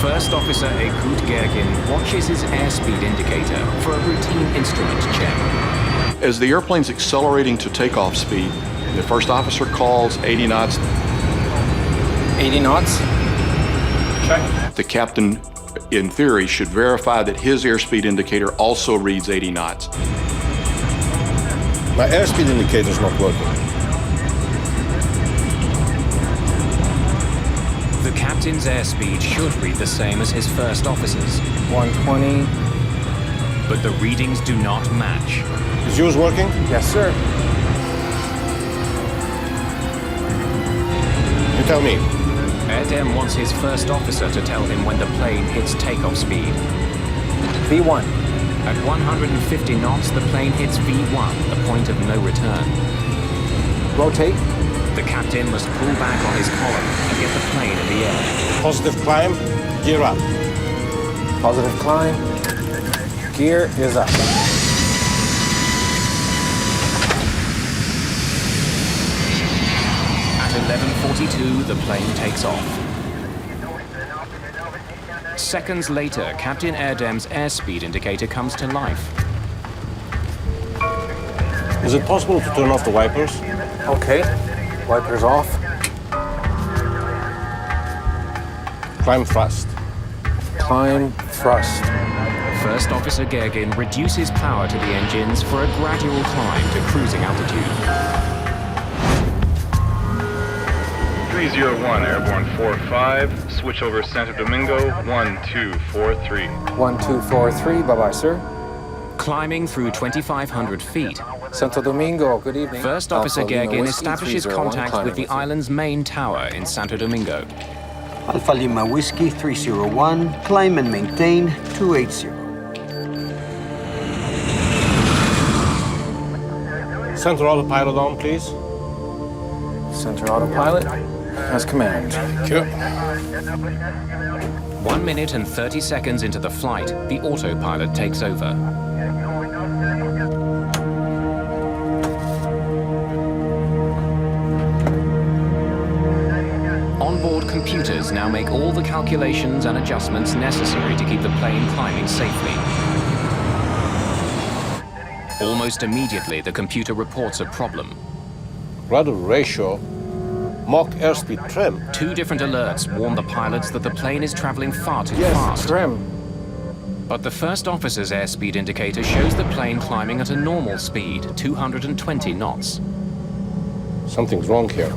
First Officer Aykut Gergin watches his airspeed indicator for a routine instrument check. As the airplane's accelerating to takeoff speed, the first officer calls 80 knots. 80 knots. Check. The captain, in theory, should verify that his airspeed indicator also reads 80 knots. My airspeed indicator's not working. The captain's airspeed should read the same as his first officer's. 120. But the readings do not match. Is yours working? Yes, sir. You tell me. Erdem wants his first officer to tell him when the plane hits takeoff speed. V1. At 150 knots, the plane hits V1, the point of no return. Rotate. The captain must pull back on his column and get the plane in the air. Positive climb, gear up. Positive climb. Gear is up. At 11:42, the plane takes off. Seconds later, Captain Erdem's airspeed indicator comes to life. Is it possible to turn off the wipers? Okay. Wipers off. Climb thrust. Climb thrust. First Officer Gergin reduces power to the engines for a gradual climb to cruising altitude. 301, airborne 45, switch over Santo Domingo, 1243. 1243, bye-bye, sir. Climbing through 2,500 feet. Santo Domingo, good evening. First Officer Alpha Lima Gergin Whiskey establishes 301, contact climbing with the with you. island's main tower in Santo Domingo. Alpha Lima Whiskey 301, climb and maintain 280. Center autopilot on, please. Center autopilot, as command. Thank you. 1 minute and 30 seconds into the flight, the autopilot takes over. Onboard computers now make all the calculations and adjustments necessary to keep the plane climbing safely. Almost immediately, the computer reports a problem. Rudder ratio, Mach airspeed trim. 2 different alerts warn the pilots that the plane is traveling far too Yes, fast. trim. But the first officer's airspeed indicator shows the plane climbing at a normal speed, 220 knots. Something's wrong here.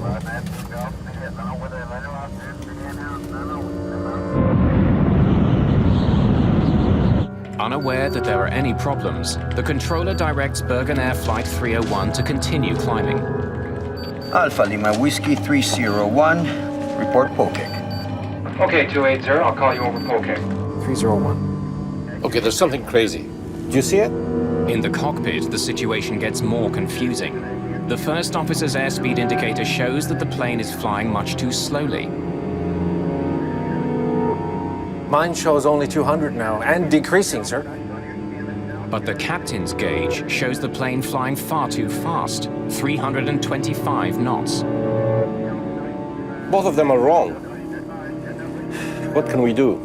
Unaware that there are any problems, the controller directs Birgenair Flight 301 to continue climbing. Alpha Lima Whiskey 301, report Pokek. Okay, 280, I'll call you over Pokek. 301. Okay, there's something crazy. Do you see it? In the cockpit, the situation gets more confusing. The first officer's airspeed indicator shows that the plane is flying much too slowly. Mine shows only 200 now, and decreasing, sir. But the captain's gauge shows the plane flying far too fast, 325 knots. Both of them are wrong. What can we do?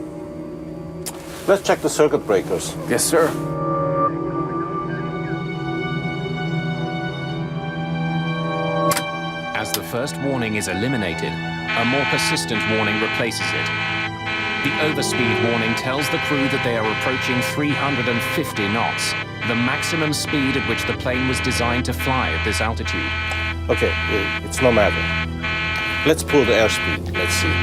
Let's check the circuit breakers. Yes, sir. As the first warning is eliminated, a more persistent warning replaces it. The overspeed warning tells the crew that they are approaching 350 knots, the maximum speed at which the plane was designed to fly at this altitude. Okay, it's no matter. Let's pull the airspeed. Let's see.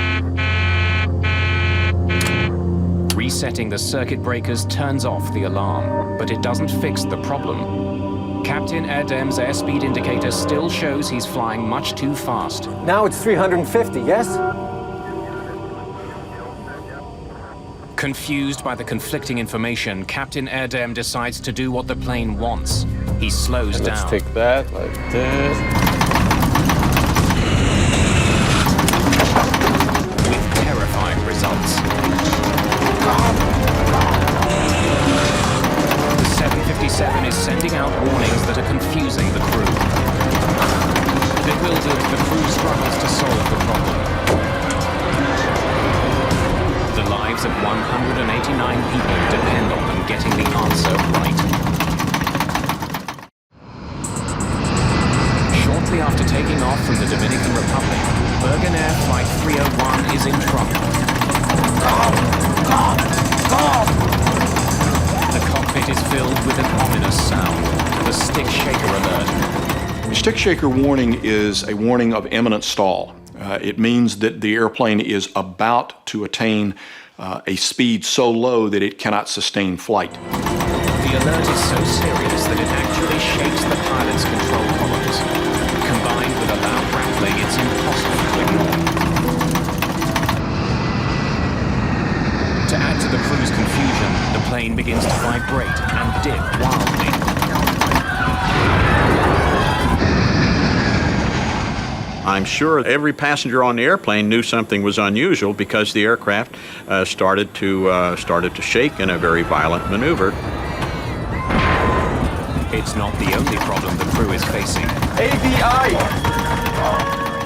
Resetting the circuit breakers turns off the alarm, but it doesn't fix the problem. Captain Erdem's airspeed indicator still shows he's flying much too fast. Now it's 350, yes? Confused by the conflicting information, Captain Erdem decides to do what the plane wants. He slows down. Let's take that like this. With terrifying results. The 757 is sending out warnings that are confusing the crew. Bewildered, the crew struggles to solve the problem. The lives of 189 people depend on them getting the answer right. Shortly after taking off from the Dominican Republic, Birgenair Flight 301 is in trouble. The cockpit is filled with an ominous sound, the stick shaker alert. The stick shaker warning is a warning of imminent stall. It means that the airplane is about to attain a speed so low that it cannot sustain flight. The alert is so serious that it actually shakes the pilot's control columns. Combined with a loud rattling, it's impossible to ignore. To add to the crew's confusion, the plane begins to vibrate and dip wildly. I'm sure every passenger on the airplane knew something was unusual because the aircraft started to shake in a very violent maneuver. It's not the only problem the crew is facing. AVI!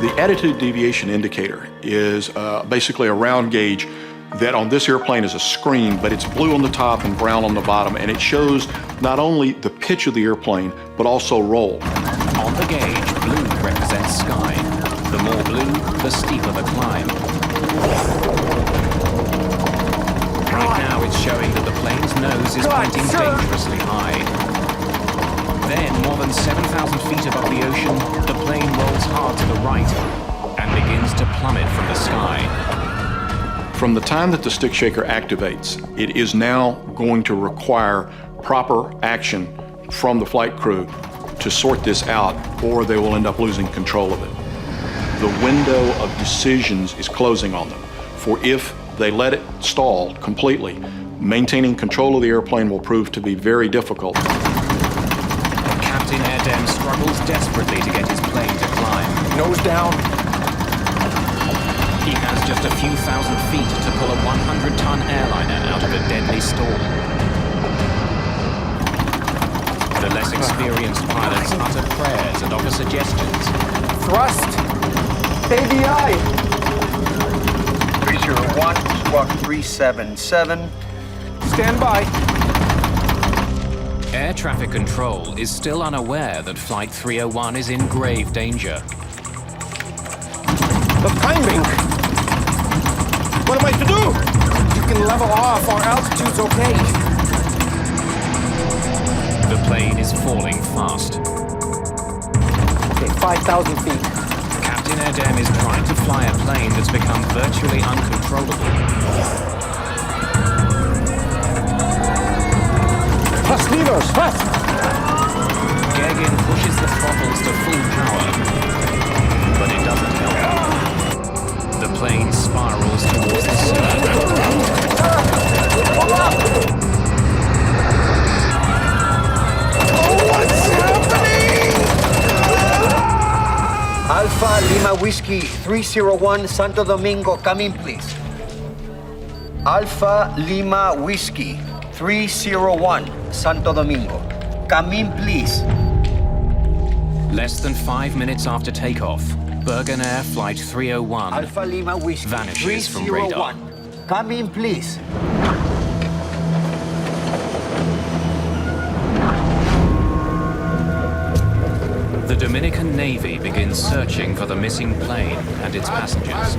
The attitude deviation indicator is basically a round gauge that on this airplane is a screen, but it's blue on the top and brown on the bottom, and it shows not only the pitch of the airplane, but also roll. On the gauge, blue represents sky. The more blue, the steeper the climb. Right now, it's showing that the plane's nose is pointing dangerously high. Then, more than 7,000 feet above the ocean, the plane rolls hard to the right and begins to plummet from the sky. From the time that the stick shaker activates, it is now going to require proper action from the flight crew to sort this out, or they will end up losing control of it. The window of decisions is closing on them, for if they let it stall completely, maintaining control of the airplane will prove to be very difficult. Captain Erdem struggles desperately to get his plane to climb. Nose down. He has just a few thousand feet to pull a 100-ton airliner out of a deadly storm. The less experienced pilots utter prayers and offer suggestions. Thrust! AVI! 301, squawk 377. Stand by. Air traffic control is still unaware that Flight 301 is in grave danger. The timing! What am I to do? You can level off. Our altitude's okay. The plane is falling fast. Okay, 5,000 feet. Captain Erdem is trying to fly a plane that's become virtually uncontrollable. Plus levers, fast! Gergin pushes the throttles to full power, but it doesn't help. The plane spirals towards the sea. What's happening? Alpha Lima Whiskey 301 Santo Domingo, come in please. Alpha Lima Whiskey 301, Santo Domingo. Come in, please. Less than 5 minutes after takeoff, Birgenair Flight 301 Alpha Lima Whiskey vanishes from 301. radar. Come in, please. The Dominican Navy begins searching for the missing plane and its passengers.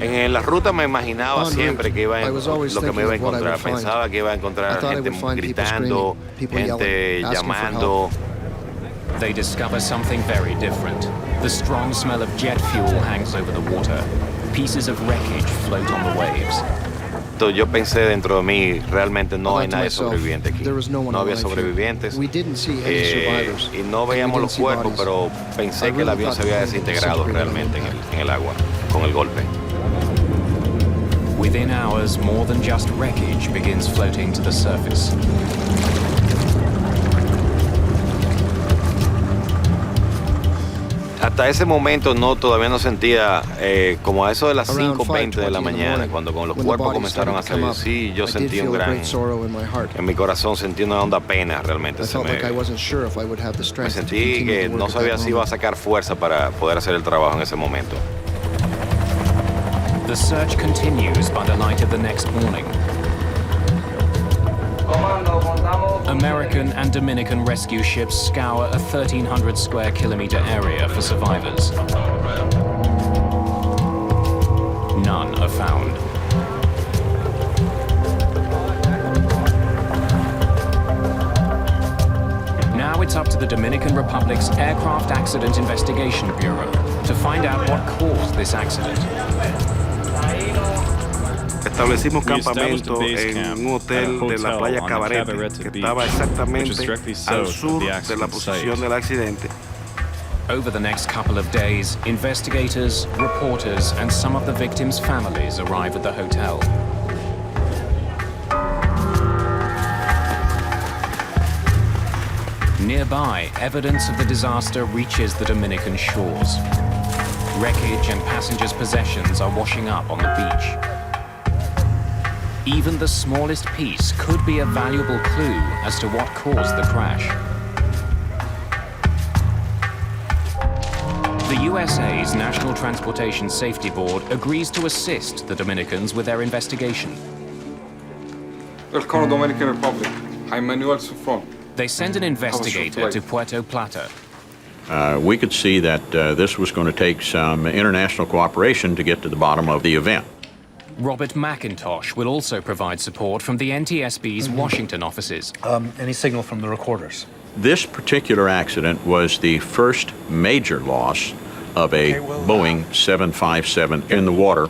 En la ruta me imaginaba siempre que iba lo que me iba a encontrar. Pensaba que iba a encontrar gente gritando, gente llamando. They discover something very different. The strong smell of jet fuel hangs over the water. Pieces of wreckage float on the waves. Yo pensé dentro de mí, realmente no hay nadie sobreviviente aquí. No había sobrevivientes. Y no veíamos los cuerpos, pero pensé que el avión se había desintegrado realmente en el agua, con el golpe. Within hours, more than just wreckage begins floating to the surface. Hasta ese momento todavía no sentía como a eso de las 5:20 de la mañana, cuando los cuerpos comenzaron a salir. Sí, yo sentí en mi corazón sentí una honda pena realmente. Me sentí que no sabía si iba a sacar fuerza para poder hacer el trabajo en ese momento. The search continues by the light of the next morning. American and Dominican rescue ships scour a 1,300 square kilometer area for survivors. None are found. Now it's up to the Dominican Republic's Aircraft Accident Investigation Bureau to find out what caused this accident. Establecimos campamento en un hotel de la playa Cabarete, que estaba exactamente al sur de la posición del accidente. Over the next couple of days, investigators, reporters, and some of the victims' families arrive at the hotel. Nearby, evidence of the disaster reaches the Dominican shores. Wreckage and passengers' possessions are washing up on the beach. Even the smallest piece could be a valuable clue as to what caused the crash. The USA's National Transportation Safety Board agrees to assist the Dominicans with their investigation. Welcome to Dominican Republic. I'm Manuel Sufron. They send an investigator to Puerto Plata. We could see that this was going to take some international cooperation to get to the bottom of the event. Robert McIntosh will also provide support from the NTSB's Washington offices. Any signal from the recorders? This particular accident was the first major loss of a Boeing 757 in the water.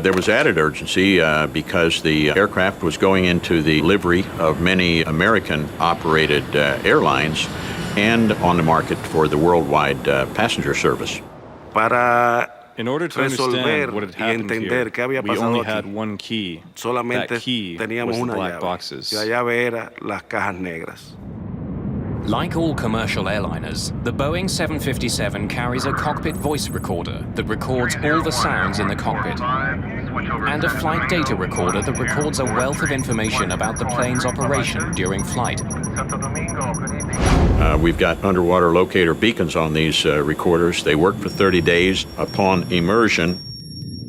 There was added urgency because the aircraft was going into the livery of many American-operated airlines and on the market for the worldwide passenger service. In order to understand what had happened here, we only had one key. That key was the black boxes. Like all commercial airliners, the Boeing 757 carries a cockpit voice recorder that records all the sounds in the cockpit, and a flight data recorder that records a wealth of information about the plane's operation during flight. We've got underwater locator beacons on these recorders. They work for 30 days upon immersion.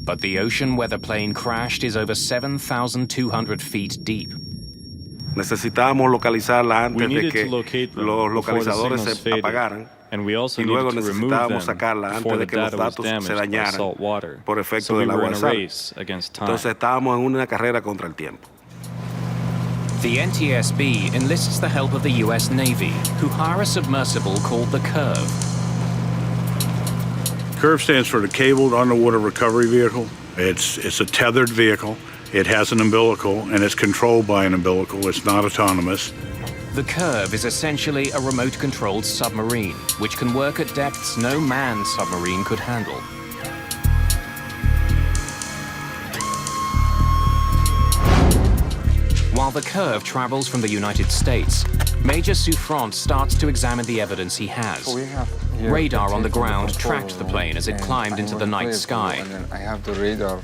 But the ocean where the plane crashed is over 7,200 feet deep. Necesitábamos localizarla antes de que los localizadores se apagaran. Y luego necesitábamos sacarla antes de que los datos se dañaran por efecto del agua de sal. Entonces estábamos en una carrera contra el tiempo. The NTSB enlists the help of the US Navy, who hire a submersible called the Curve. CURVE stands for the Cabled Underwater Recovery Vehicle. It's a tethered vehicle. It has an umbilical, and it's controlled by an umbilical. It's not autonomous. The Curve is essentially a remote-controlled submarine, which can work at depths no manned submarine could handle. While the Curve travels from the United States, Major Souffrant starts to examine the evidence he has. We Radar on the ground tracked the plane as it climbed into the night sky. And then I have the radar.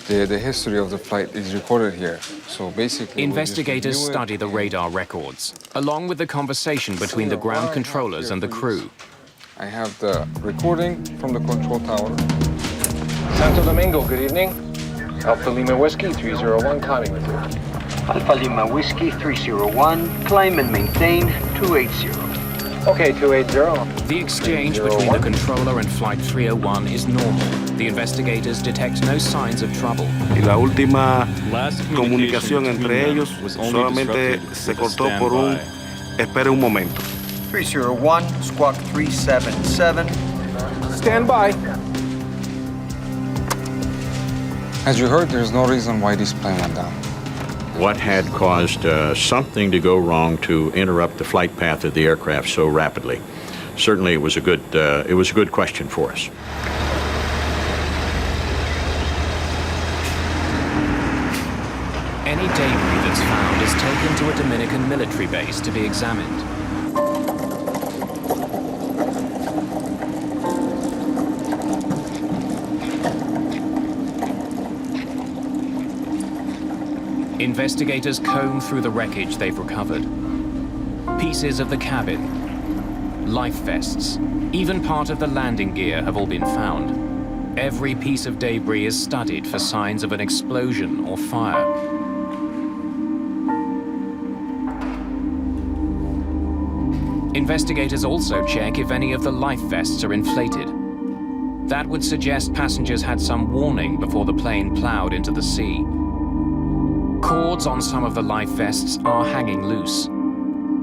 The history of the flight is recorded here. So basically, investigators study the radar records, along with the conversation between the ground controllers and the crew. I have the recording from the control tower. Santo Domingo, good evening. Alpha Lima Whiskey 301 climbing with you. Alpha Lima Whiskey 301, climb and maintain 280. Okay, 280. The exchange between the controller and Flight 301 is normal. The investigators detect no signs of trouble. Y la última comunicación entre ellos solamente se cortó por un espera un momento. 301, squawk 377. Stand by. As you heard, there's no reason why this plane went down. What had caused something to go wrong to interrupt the flight path of the aircraft so rapidly? Certainly, it was a good question for us. Any debris that's found is taken to a Dominican military base to be examined. Investigators comb through the wreckage they've recovered. Pieces of the cabin, life vests, even part of the landing gear have all been found. Every piece of debris is studied for signs of an explosion or fire. Investigators also check if any of the life vests are inflated. That would suggest passengers had some warning before the plane plowed into the sea. Cords on some of the life vests are hanging loose.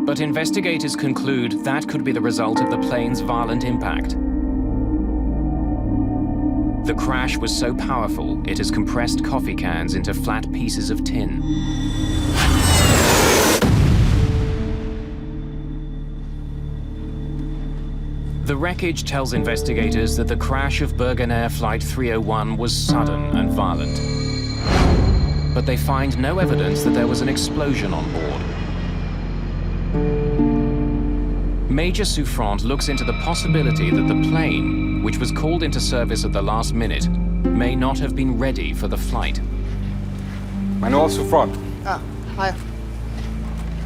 But investigators conclude that could be the result of the plane's violent impact. The crash was so powerful, it has compressed coffee cans into flat pieces of tin. The wreckage tells investigators that the crash of Birgenair Flight 301 was sudden and violent. But they find no evidence that there was an explosion on board. Major Souffrant looks into the possibility that the plane, which was called into service at the last minute, may not have been ready for the flight. Manuel Souffrant. Hi.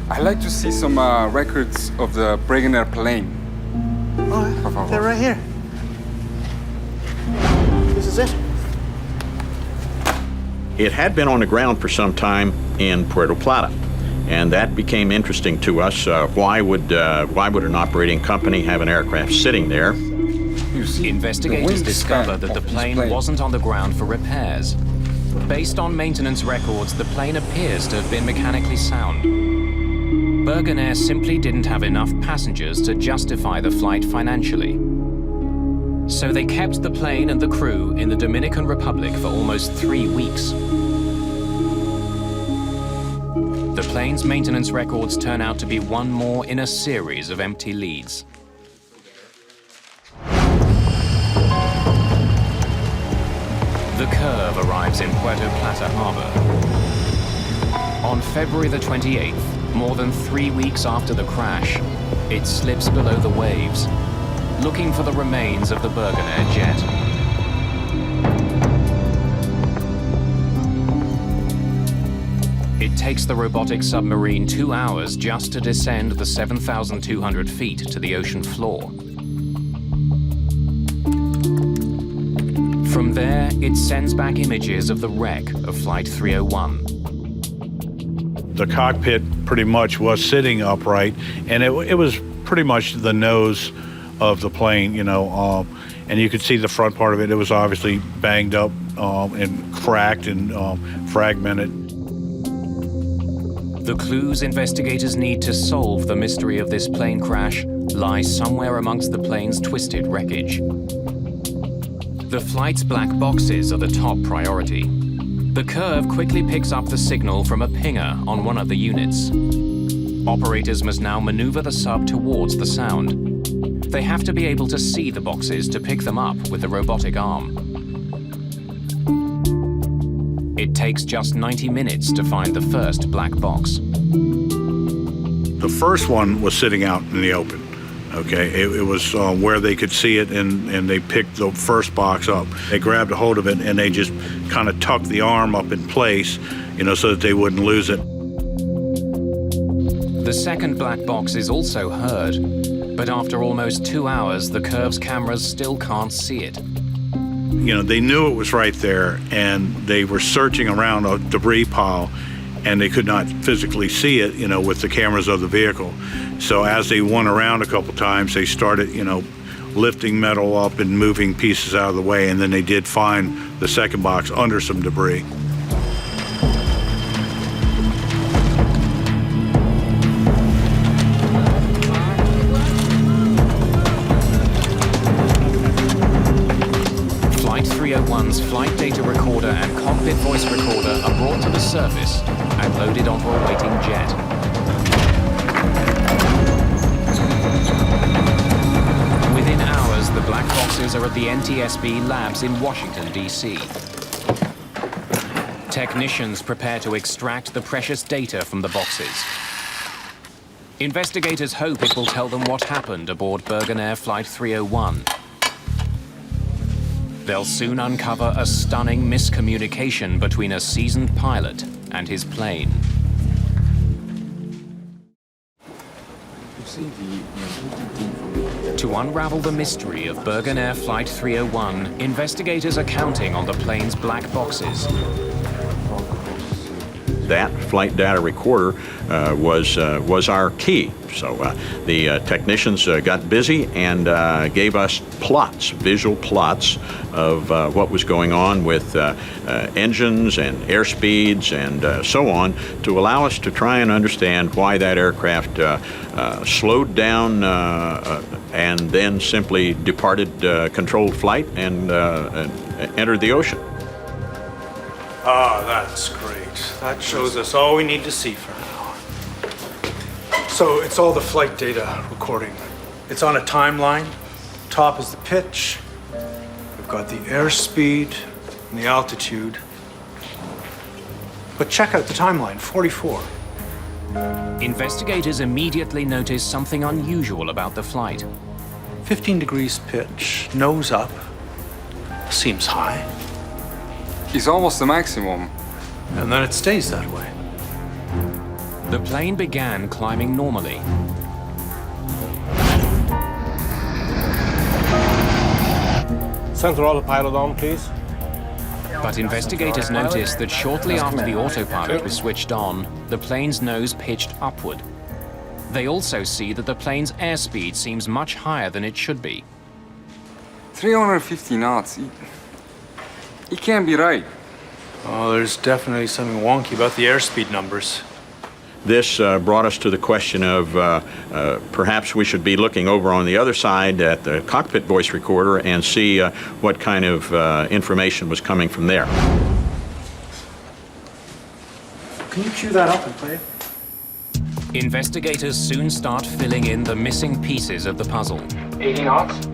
I'd like to see some records of the Birgenair plane. Oh, they're right here. This is it. It had been on the ground for some time in Puerto Plata, and that became interesting to us. Why would an operating company have an aircraft sitting there? Investigators discover that the plane wasn't on the ground for repairs. Based on maintenance records, the plane appears to have been mechanically sound. Birgenair simply didn't have enough passengers to justify the flight financially. So they kept the plane and the crew in the Dominican Republic for almost 3 weeks. The plane's maintenance records turn out to be one more in a series of empty leads. The Curve arrives in Puerto Plata Harbor. On February the 28th, more than 3 weeks after the crash, it slips below the waves, looking for the remains of the Birgenair jet. It takes the robotic submarine 2 hours just to descend the 7,200 feet to the ocean floor. From there, it sends back images of the wreck of Flight 301. The cockpit pretty much was sitting upright, and it was pretty much the nose of the plane, you know, and you could see the front part of it. It was obviously banged up and cracked and fragmented. The clues investigators need to solve the mystery of this plane crash lie somewhere amongst the plane's twisted wreckage. The flight's black boxes are the top priority. The Curve quickly picks up the signal from a pinger on one of the units. Operators must now maneuver the sub towards the sound. They have to be able to see the boxes to pick them up with the robotic arm. It takes just 90 minutes to find the first black box. The first one was sitting out in the open. Okay, it was where they could see it, and they picked the first box up. They grabbed a hold of it, and they just kind of tucked the arm up in place, so that they wouldn't lose it. The second black box is also heard, but after almost 2 hours, the Curve's cameras still can't see it. They knew it was right there, and they were searching around a debris pile, and they could not physically see it, with the cameras of the vehicle. So as they went around a couple times, they started, lifting metal up and moving pieces out of the way, and then they did find the second box under some debris. Flight 301's flight data recorder and cockpit voice recorder are brought to the surface and loaded onto a waiting jet. Within hours, the black boxes are at the NTSB labs in Washington, D.C. Technicians prepare to extract the precious data from the boxes. Investigators hope it will tell them what happened aboard Birgenair Flight 301. They'll soon uncover a stunning miscommunication between a seasoned pilot and his plane. To unravel the mystery of Birgenair Flight 301, investigators are counting on the plane's black boxes. That flight data recorder was our key. So the technicians got busy and gave us plots, visual plots of what was going on with engines and airspeeds and so on, to allow us to try and understand why that aircraft slowed down and then simply departed controlled flight and entered the ocean. Ah, that's great. That shows us all we need to see for now. So it's all the flight data recording. It's on a timeline. Top is the pitch. We've got the airspeed and the altitude. But check out the timeline, 44. Investigators immediately notice something unusual about the flight. 15 degrees pitch, nose up. Seems high. It's almost the maximum. And then it stays that way. The plane began climbing normally. Center autopilot on, please. But investigators noticed that shortly after the autopilot was switched on, the plane's nose pitched upward. They also see that the plane's airspeed seems much higher than it should be. 350 knots. It can't be right. Oh, there's definitely something wonky about the airspeed numbers. This brought us to the question of perhaps we should be looking over on the other side at the cockpit voice recorder and see what kind of information was coming from there. Can you cue that up and play it? Investigators soon start filling in the missing pieces of the puzzle. 80 knots?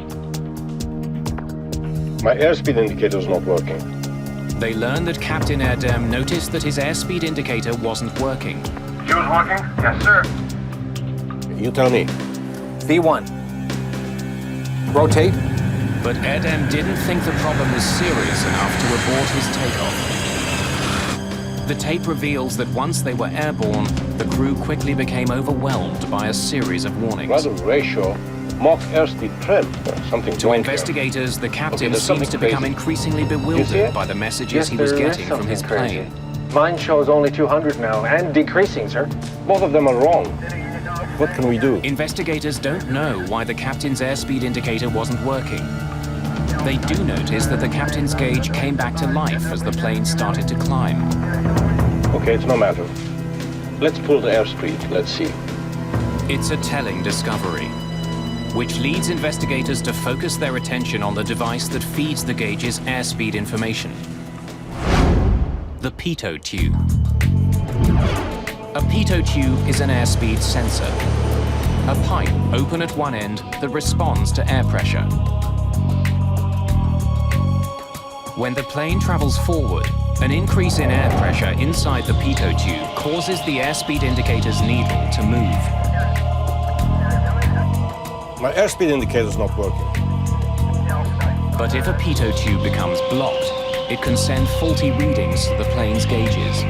My airspeed indicator is not working. They learn that Captain Erdem noticed that his airspeed indicator wasn't working. Fuel's working? Yes, sir. You tell me. V1. Rotate. But Erdem didn't think the problem was serious enough to abort his takeoff. The tape reveals that once they were airborne, the crew quickly became overwhelmed by a series of warnings. Rudder ratio, Mach airspeed trim, something to investigators, the captain seems to become increasingly bewildered by the messages he was getting from his plane. Mine shows only 200 now, and decreasing, sir. Both of them are wrong. What can we do? Investigators don't know why the captain's airspeed indicator wasn't working. They do notice that the captain's gauge came back to life as the plane started to climb. Okay, it's no matter. Let's pull the airspeed. Let's see. It's a telling discovery, which leads investigators to focus their attention on the device that feeds the gauge's airspeed information. The Pitot tube. A Pitot tube is an airspeed sensor. A pipe open at one end that responds to air pressure. When the plane travels forward, an increase in air pressure inside the Pitot tube causes the airspeed indicator's needle to move. My airspeed indicator's not working. But if a pitot tube becomes blocked, it can send faulty readings to the plane's gauges.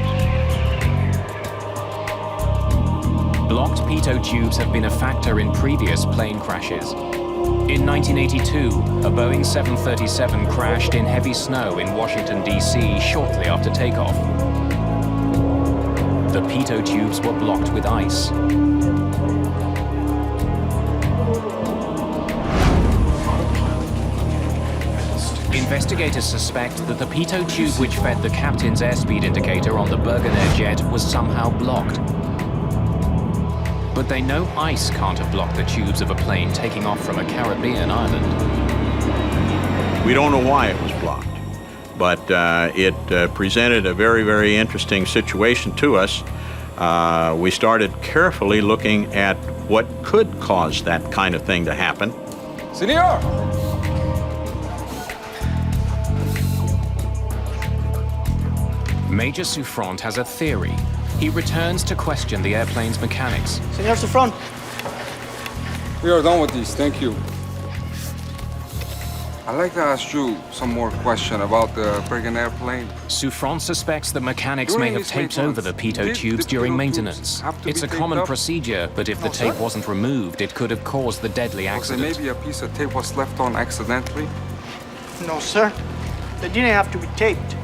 Blocked pitot tubes have been a factor in previous plane crashes. In 1982, a Boeing 737 crashed in heavy snow in Washington, D.C. shortly after takeoff. The pitot tubes were blocked with ice. Investigators suspect that the pitot tube which fed the captain's airspeed indicator on the Birgenair jet was somehow blocked. But they know ice can't have blocked the tubes of a plane taking off from a Caribbean island. We don't know why it was blocked, but it presented a very, very interesting situation to us. We started carefully looking at what could cause that kind of thing to happen. Senor! Major Souffrant has a theory. He returns to question the airplane's mechanics. Senor Souffrant. We are done with these, thank you. I'd like to ask you some more question about the Birgenair plane. Souffrant suspects the mechanics may have taped over the pitot tubes during maintenance. It's a common procedure, but if the tape wasn't removed, it could have caused the deadly accident. Maybe a piece of tape was left on accidentally? No, sir. They didn't have to be taped.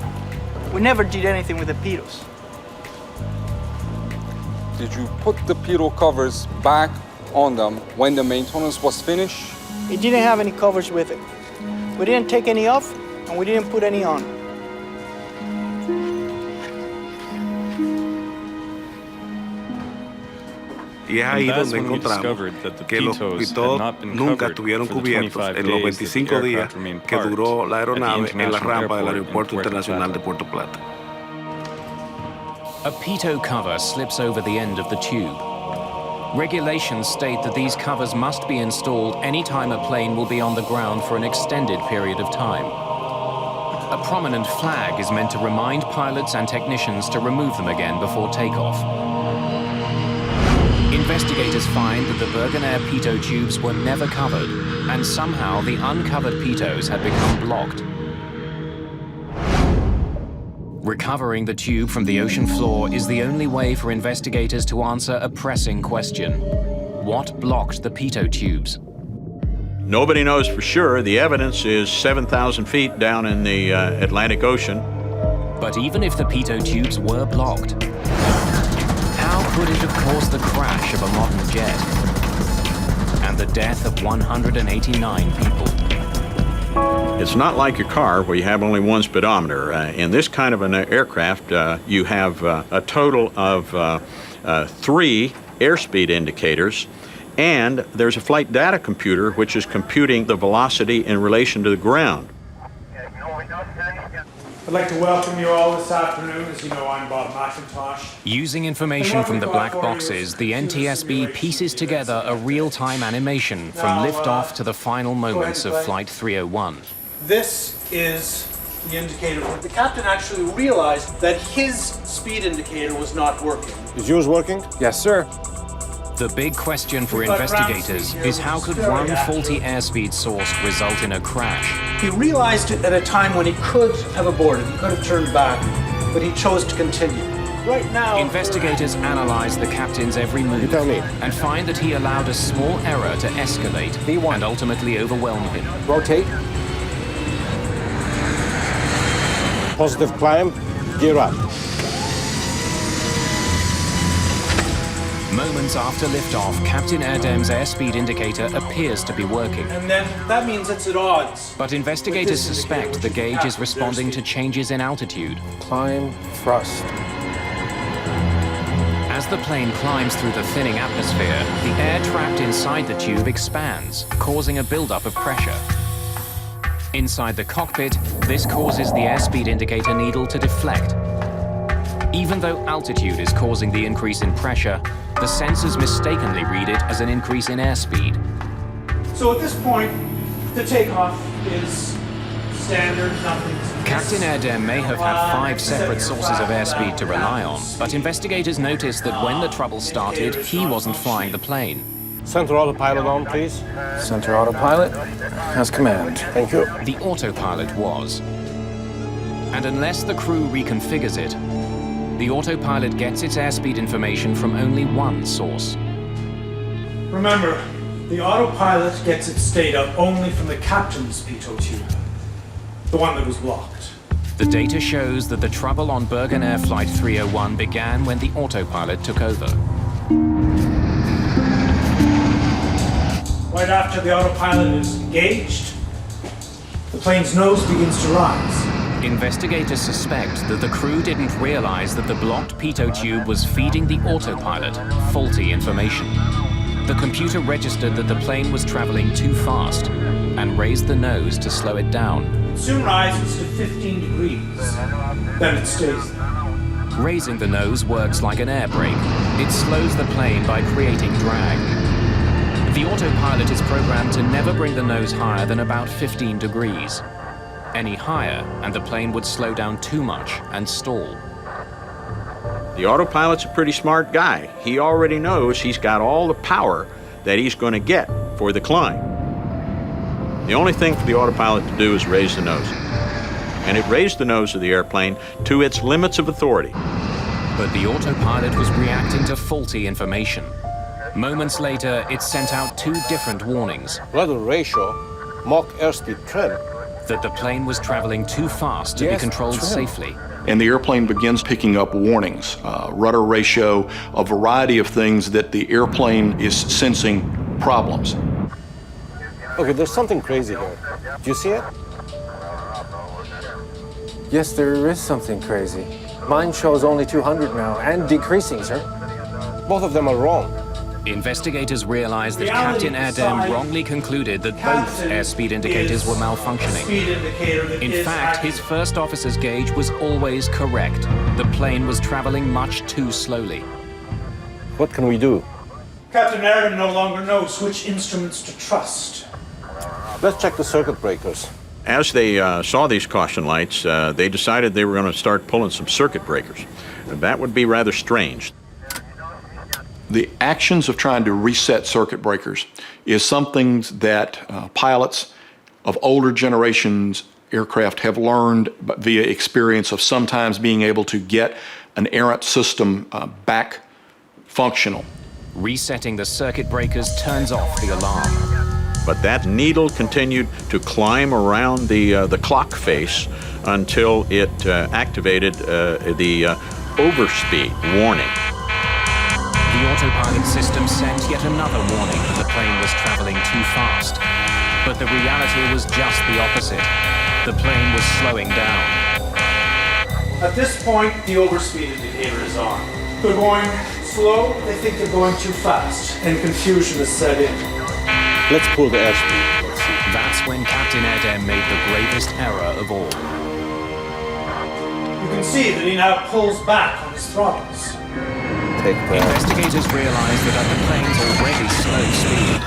We never did anything with the pitos. Did you put the pitot covers back on them when the maintenance was finished? It didn't have any covers with it. We didn't take any off, and we didn't put any on. Y es ahí donde encontramos que los Pitot nunca estuvieron cubiertos en los 25 días que duró la aeronave en la rampa del Aeropuerto Internacional de Puerto Plata. A pitot cover slips over the end of the tube. Regulations state that these covers must be installed any time a plane will be on the ground for an extended period of time. A prominent flag is meant to remind pilots and technicians to remove them again before takeoff. Investigators find that the Birgenair pitot tubes were never covered, and somehow the uncovered pitos had become blocked. Recovering the tube from the ocean floor is the only way for investigators to answer a pressing question. What blocked the pitot tubes? Nobody knows for sure. The evidence is 7,000 feet down in the Atlantic Ocean. But even if the pitot tubes were blocked, how could it have caused the crash of a modern jet and the death of 189 people? It's not like your car where you have only one speedometer. In this kind of an aircraft, you have a total of 3 airspeed indicators, and there's a flight data computer which is computing the velocity in relation to the ground. I'd like to welcome you all this afternoon. As you know, I'm Bob McIntosh. Using information from the black boxes, the NTSB pieces together a real-time animation from liftoff to the final moments of Flight 301. This is the indicator. The captain actually realized that his speed indicator was not working. Is yours working? Yes, sir. The big question for investigators is how could one faulty airspeed source result in a crash? He realized it at a time when he could have aborted, he could have turned back, but he chose to continue. Right now, investigators analyze the captain's every move and find that he allowed a small error to escalate and ultimately overwhelm him. Rotate. Positive climb, gear up. Moments after liftoff, Captain Erdem's airspeed indicator appears to be working. And then that means it's at odds. But investigators suspect the gauge is responding to changes in altitude. Climb, thrust. As the plane climbs through the thinning atmosphere, the air trapped inside the tube expands, causing a buildup of pressure. Inside the cockpit, this causes the airspeed indicator needle to deflect. Even though altitude is causing the increase in pressure, the sensors mistakenly read it as an increase in airspeed. So at this point, the takeoff is standard, nothing's... Captain Erdem may have had 5 separate sources of airspeed to rely on, but investigators noticed that when the trouble started, he wasn't flying the plane. Center autopilot on, please. Center autopilot has command. Thank you. The autopilot was. And unless the crew reconfigures it, the autopilot gets its airspeed information from only one source. Remember, the autopilot gets its data only from the captain's Pitot tube, the one that was blocked. The data shows that the trouble on Birgenair Flight 301 began when the autopilot took over. Right after the autopilot is engaged, the plane's nose begins to rise. Investigators suspect that the crew didn't realize that the blocked Pitot tube was feeding the autopilot faulty information. The computer registered that the plane was traveling too fast and raised the nose to slow it down. It soon rises to 15 degrees, then it stays there. Raising the nose works like an air brake. It slows the plane by creating drag. The autopilot is programmed to never bring the nose higher than about 15 degrees. Any higher, and the plane would slow down too much and stall. The autopilot's a pretty smart guy. He already knows he's got all the power that he's going to get for the climb. The only thing for the autopilot to do is raise the nose. And it raised the nose of the airplane to its limits of authority. But the autopilot was reacting to faulty information. Moments later, it sent out two different warnings. Rudder ratio, Mach airspeed trim. That the plane was traveling too fast to be controlled safely. And the airplane begins picking up warnings, rudder ratio, a variety of things that the airplane is sensing problems. Okay, there's something crazy here. Do you see it? Yes, there is something crazy. Mine shows only 200 now, and decreasing, sir. Both of them are wrong. Investigators realized that Captain Erdem wrongly concluded that both airspeed indicators were malfunctioning. In fact, his first officer's gauge was always correct. The plane was traveling much too slowly. What can we do? Captain Erdem no longer knows which instruments to trust. Let's check the circuit breakers. As they saw these caution lights, they decided they were going to start pulling some circuit breakers. That would be rather strange. The actions of trying to reset circuit breakers is something that pilots of older generations aircraft have learned via experience of sometimes being able to get an errant system back functional. Resetting the circuit breakers turns off the alarm. But that needle continued to climb around the clock face until it activated the overspeed warning. The autopilot system sent yet another warning that the plane was traveling too fast. But the reality was just the opposite. The plane was slowing down. At this point, the overspeed indicator is on. They're going slow, they think they're going too fast, and confusion is set in. Let's pull the airspeed. That's when Captain Erdem made the gravest error of all. You can see that he now pulls back on his throttles. Investigators realized that at the plane's already slow speed,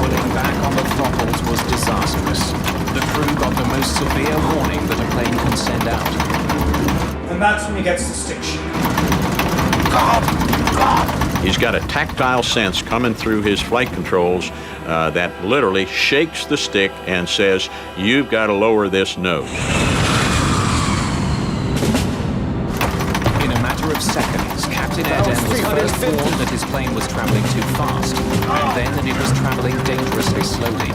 pulling back on the throttles was disastrous. The crew got the most severe warning that a plane can send out. And that's when he gets the stick shift. He's got a tactile sense coming through his flight controls that literally shakes the stick and says, "You've got to lower this nose." Of seconds, Captain Erdem was first warned that his plane was traveling too fast, and then that it was traveling dangerously slowly.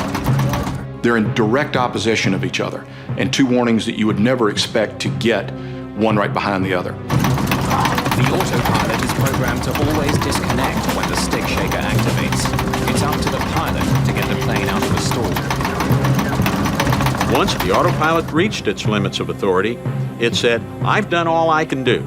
They're in direct opposition of each other, and two warnings that you would never expect to get one right behind the other. The autopilot is programmed to always disconnect when the stick shaker activates. It's up to the pilot to get the plane out of the stall. Once the autopilot reached its limits of authority, it said, "I've done all I can do.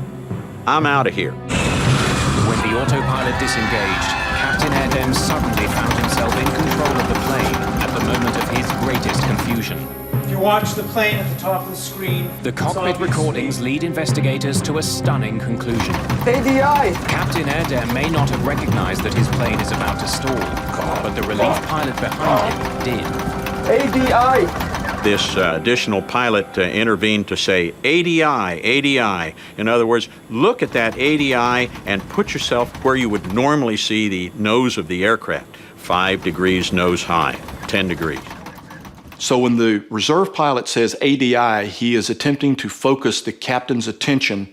I'm out of here." When the autopilot disengaged, Captain Erdem suddenly found himself in control of the plane at the moment of his greatest confusion. If you watch the plane at the top of the screen, the cockpit recordings lead investigators to a stunning conclusion. ADI! Captain Erdem may not have recognized that his plane is about to stall, but the relief pilot behind him did. ADI! this additional pilot intervened to say, ADI, ADI. In other words, look at that ADI and put yourself where you would normally see the nose of the aircraft. 5 degrees nose high, 10 degrees. So when the reserve pilot says ADI, he is attempting to focus the captain's attention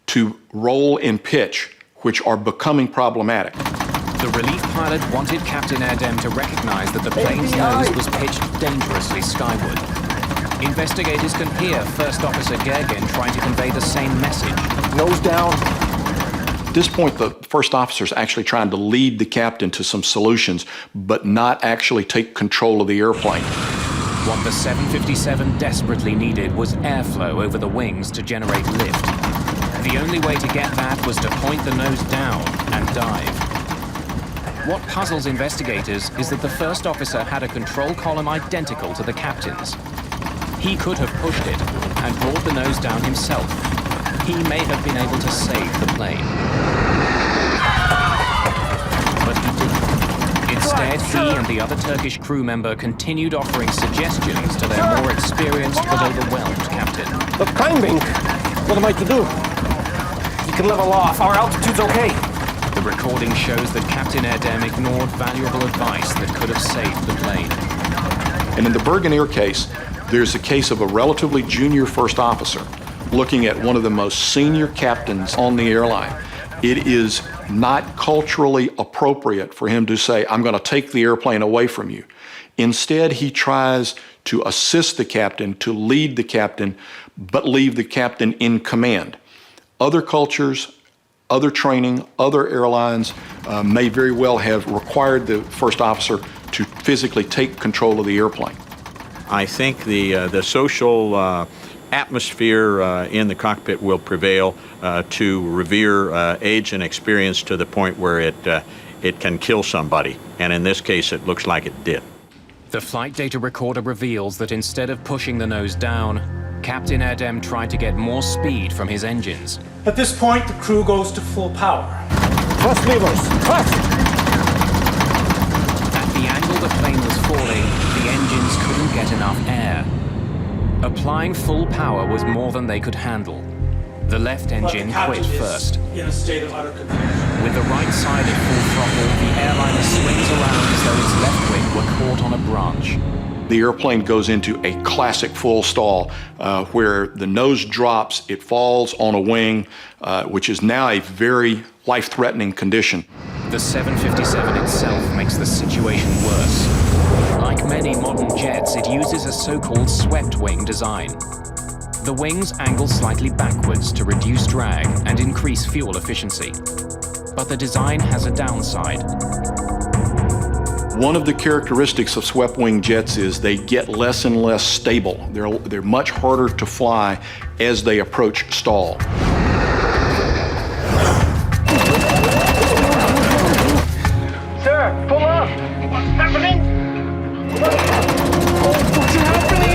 to roll and pitch, which are becoming problematic. The relief pilot wanted Captain Erdem to recognize that the plane's nose was pitched dangerously skyward. Investigators can hear First Officer Gergen trying to convey the same message. Nose down. At this point, the first officer is actually trying to lead the captain to some solutions, but not actually take control of the airplane. What the 757 desperately needed was airflow over the wings to generate lift. The only way to get that was to point the nose down and dive. What puzzles investigators is that the first officer had a control column identical to the captain's. He could have pushed it and brought the nose down himself. He may have been able to save the plane. But he didn't. Instead, he and the other Turkish crew member continued offering suggestions to their more experienced but overwhelmed captain. The climbing! What am I to do? You can level off. Our altitude's okay. The recording shows that Captain Erdem ignored valuable advice that could have saved the plane. And in the Birgenair case, there's a case of a relatively junior first officer looking at one of the most senior captains on the airline. It is not culturally appropriate for him to say, I'm going to take the airplane away from you. Instead, he tries to assist the captain, to lead the captain, but leave the captain in command. Other cultures, other training, other airlines may very well have required the first officer to physically take control of the airplane. I think the social atmosphere in the cockpit will prevail to revere age and experience to the point where it can kill somebody. And in this case, it looks like it did. The flight data recorder reveals that instead of pushing the nose down, Captain Erdem tried to get more speed from his engines. At this point, the crew goes to full power. Thrust levers! Thrust! At the angle the plane was falling, the engines couldn't get enough air. Applying full power was more than they could handle. The left engine quit first. In a state of utter confusion. With the right side at full throttle, the airliner swings around as though its left wing were caught on a branch. The airplane goes into a classic full stall where the nose drops, it falls on a wing, which is now a very life-threatening condition. The 757 itself makes the situation worse. Like many modern jets, it uses a so-called swept wing design. The wings angle slightly backwards to reduce drag and increase fuel efficiency. But the design has a downside. One of the characteristics of swept-wing jets is they get less and less stable. They're much harder to fly as they approach stall. Sir, pull up! What's happening? What's happening?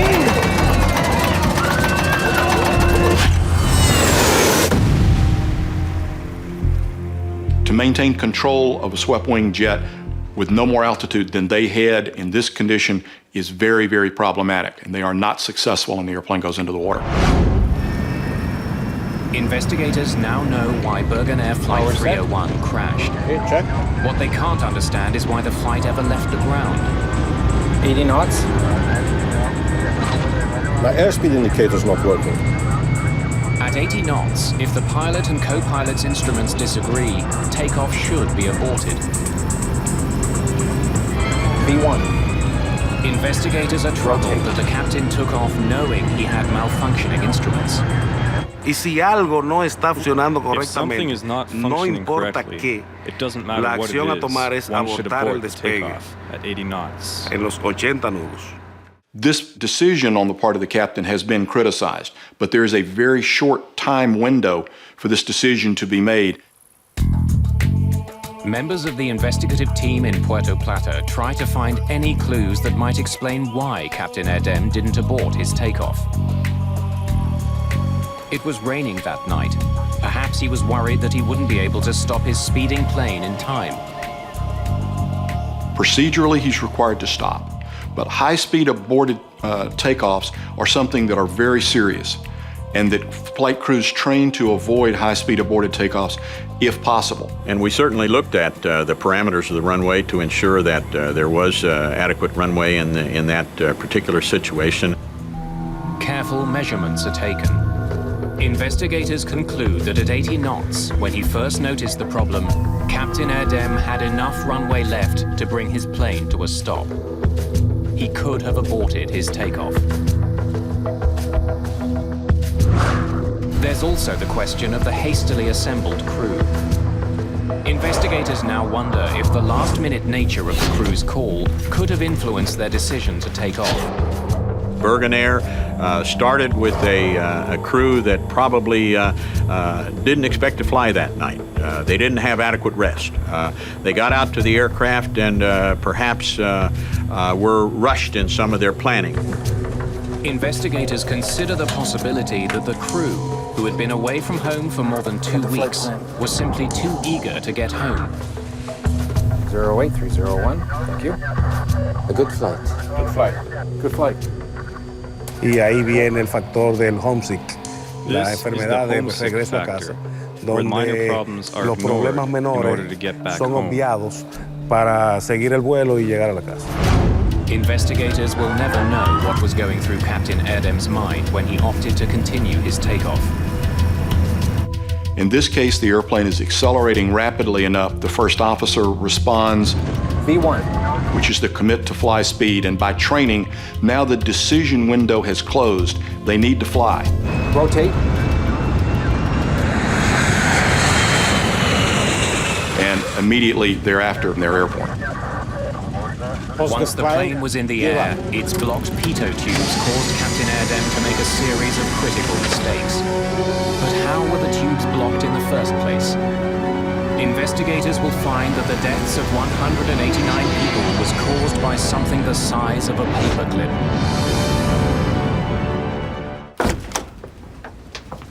To maintain control of a swept-wing jet with no more altitude than they had in this condition is very, very problematic, and they are not successful when the airplane goes into the water. Investigators now know why Birgenair Flight 301 crashed. Okay, check. What they can't understand is why the flight ever left the ground. 80 knots. My airspeed indicator's not working. At 80 knots, if the pilot and co-pilot's instruments disagree, takeoff should be aborted. B1. Investigators are troubled that the captain took off knowing he had malfunctioning instruments. Y si algo no está funcionando If something is not functioning correctly, it doesn't matter what it is, one should abort the takeoff at 80 knots. en los 80 nudos. This decision on the part of the captain has been criticized, but there is a very short time window for this decision to be made. Members of the investigative team in Puerto Plata try to find any clues that might explain why Captain Erdem didn't abort his takeoff. It was raining that night. Perhaps he was worried that he wouldn't be able to stop his speeding plane in time. Procedurally, he's required to stop. But high-speed aborted takeoffs are something that are very serious, and that flight crews train to avoid high-speed aborted takeoffs if possible. And we certainly looked at the parameters of the runway to ensure that there was adequate runway in that particular situation. Careful measurements are taken. Investigators conclude that at 80 knots, when he first noticed the problem, Captain Erdem had enough runway left to bring his plane to a stop. He could have aborted his takeoff. There's also the question of the hastily assembled crew. Investigators now wonder if the last-minute nature of the crew's call could have influenced their decision to take off. Birgenair started with a crew that probably didn't expect to fly that night. They didn't have adequate rest. They got out to the aircraft and perhaps were rushed in some of their planning. Investigators consider the possibility that the crew, who had been away from home for more than 2 weeks, was simply too eager to get home. 08301, thank you. A good flight. Good flight. Good flight. Y ahí viene el factor del homesick, la enfermedad de regreso a casa, donde los problemas menores son obviados para seguir el vuelo y llegar a la casa. Investigators will never know what was going through Captain Erdem's mind when he opted to continue his takeoff. In this case, the airplane is accelerating rapidly enough. The first officer responds, V1, which is the commit to fly speed, and by training, now the decision window has closed. They need to fly. Rotate. And immediately thereafter, they're airborne. Once the plane was in the air, its blocked pitot tubes caused Captain Erdem to make a series of critical mistakes. But how were the tubes blocked in the first place? Investigators will find that the deaths of 189 people was caused by something the size of a paperclip.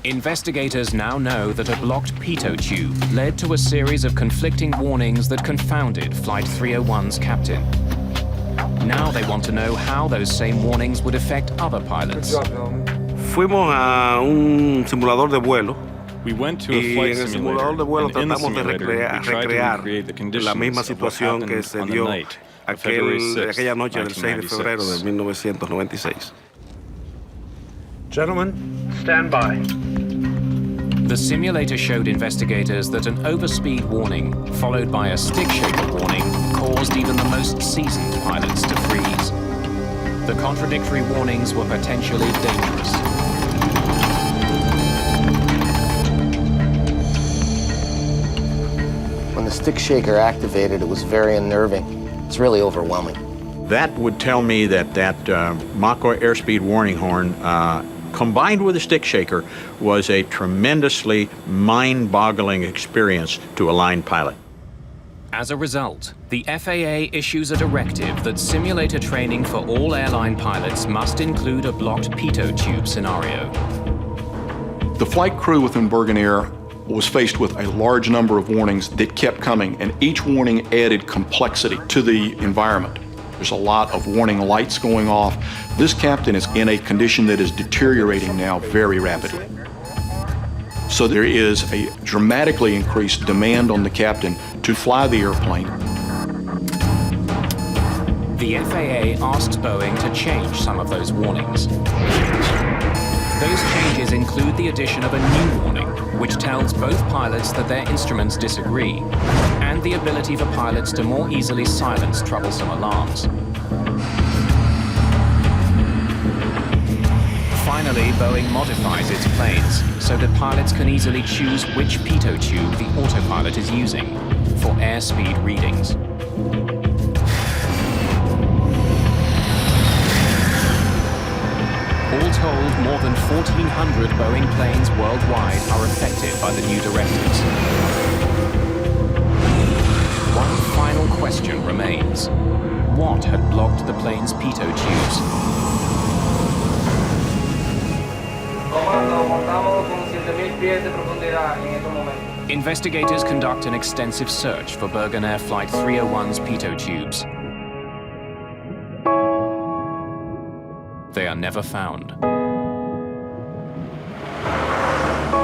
Investigators now know that a blocked pitot tube led to a series of conflicting warnings that confounded Flight 301's captain. Now they want to know how those same warnings would affect other pilots. Fuimos a un simulador de vuelo. We went to a flight simulator, and in the simulator, we tried to recreate the conditions la misma of what situación que happened se on the dio night of February 6th, aquella noche del 6 de febrero de 1996. Gentlemen, stand by. The simulator showed investigators that an overspeed warning, followed by a stick shaker warning, caused even the most seasoned pilots to freeze. The contradictory warnings were potentially dangerous. When the stick shaker activated, it was very unnerving. It's really overwhelming. That would tell me that Mach airspeed warning horn combined with a stick shaker was a tremendously mind-boggling experience to a line pilot. As a result, the FAA issues a directive that simulator training for all airline pilots must include a blocked pitot tube scenario. The flight crew within Birgenair was faced with a large number of warnings that kept coming, and each warning added complexity to the environment. There's a lot of warning lights going off. This captain is in a condition that is deteriorating now very rapidly. So there is a dramatically increased demand on the captain to fly the airplane. The FAA asked Boeing to change some of those warnings. Those changes include the addition of a new warning, which tells both pilots that their instruments disagree, and the ability for pilots to more easily silence troublesome alarms. Finally, Boeing modifies its planes so that pilots can easily choose which pitot tube the autopilot is using for airspeed readings. All told, more than 1,400 Boeing planes worldwide are affected by the new directives. One final question remains. What had blocked the plane's pitot tubes? Investigators conduct an extensive search for Birgenair Flight 301's pitot tubes. they are never found.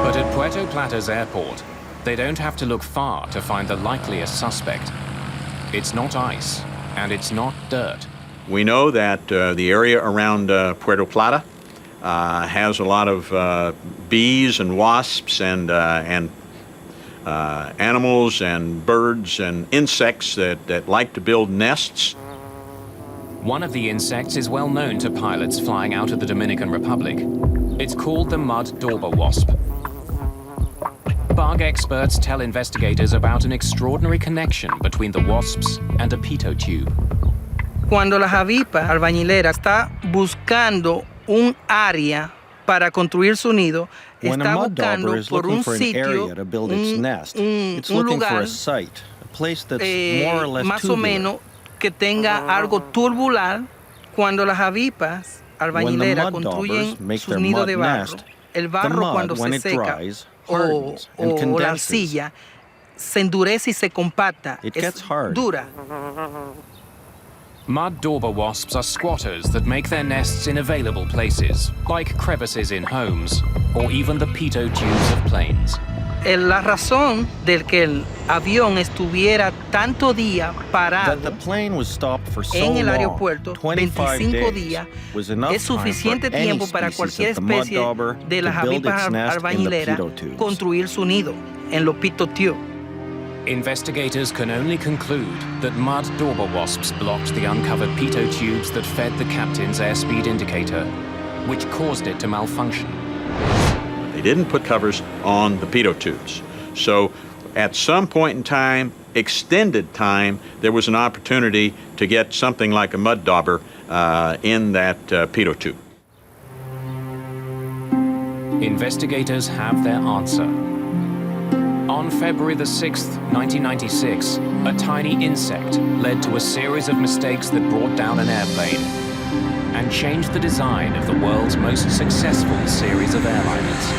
But at Puerto Plata's airport, they don't have to look far to find the likeliest suspect. It's not ice, and it's not dirt. We know that the area around Puerto Plata has a lot of bees and wasps and animals and birds and insects that like to build nests. One of the insects is well known to pilots flying out of the Dominican Republic. It's called the mud dauber wasp. Bug experts tell investigators about an extraordinary connection between the wasps and a pitot tube. Cuando la avispa albañilera está buscando un área para construir su nido, está buscando por un sitio, un lugar más o menos que tenga algo tubular. Cuando las avispas albañileras construyen sus nidos de barro, el barro cuando se seca o la arcilla se endurece y se compacta, es dura. Mud dauber wasps are squatters that make their nests in available places, like crevices in homes, or even the pitot tubes of planes. La razón del que el avión estuviera tanto día parado en el aeropuerto, 25 días, es suficiente tiempo para cualquier especie de las avispas albañileras construir su nido en los pitot tubes. Investigators can only conclude that mud dauber wasps blocked the uncovered pitot tubes that fed the captain's airspeed indicator, which caused it to malfunction. They didn't put covers on the pitot tubes. So at some point in time, extended time, there was an opportunity to get something like a mud dauber in that pitot tube. Investigators have their answer. On February the 6th, 1996, a tiny insect led to a series of mistakes that brought down an airplane and changed the design of the world's most successful series of airliners.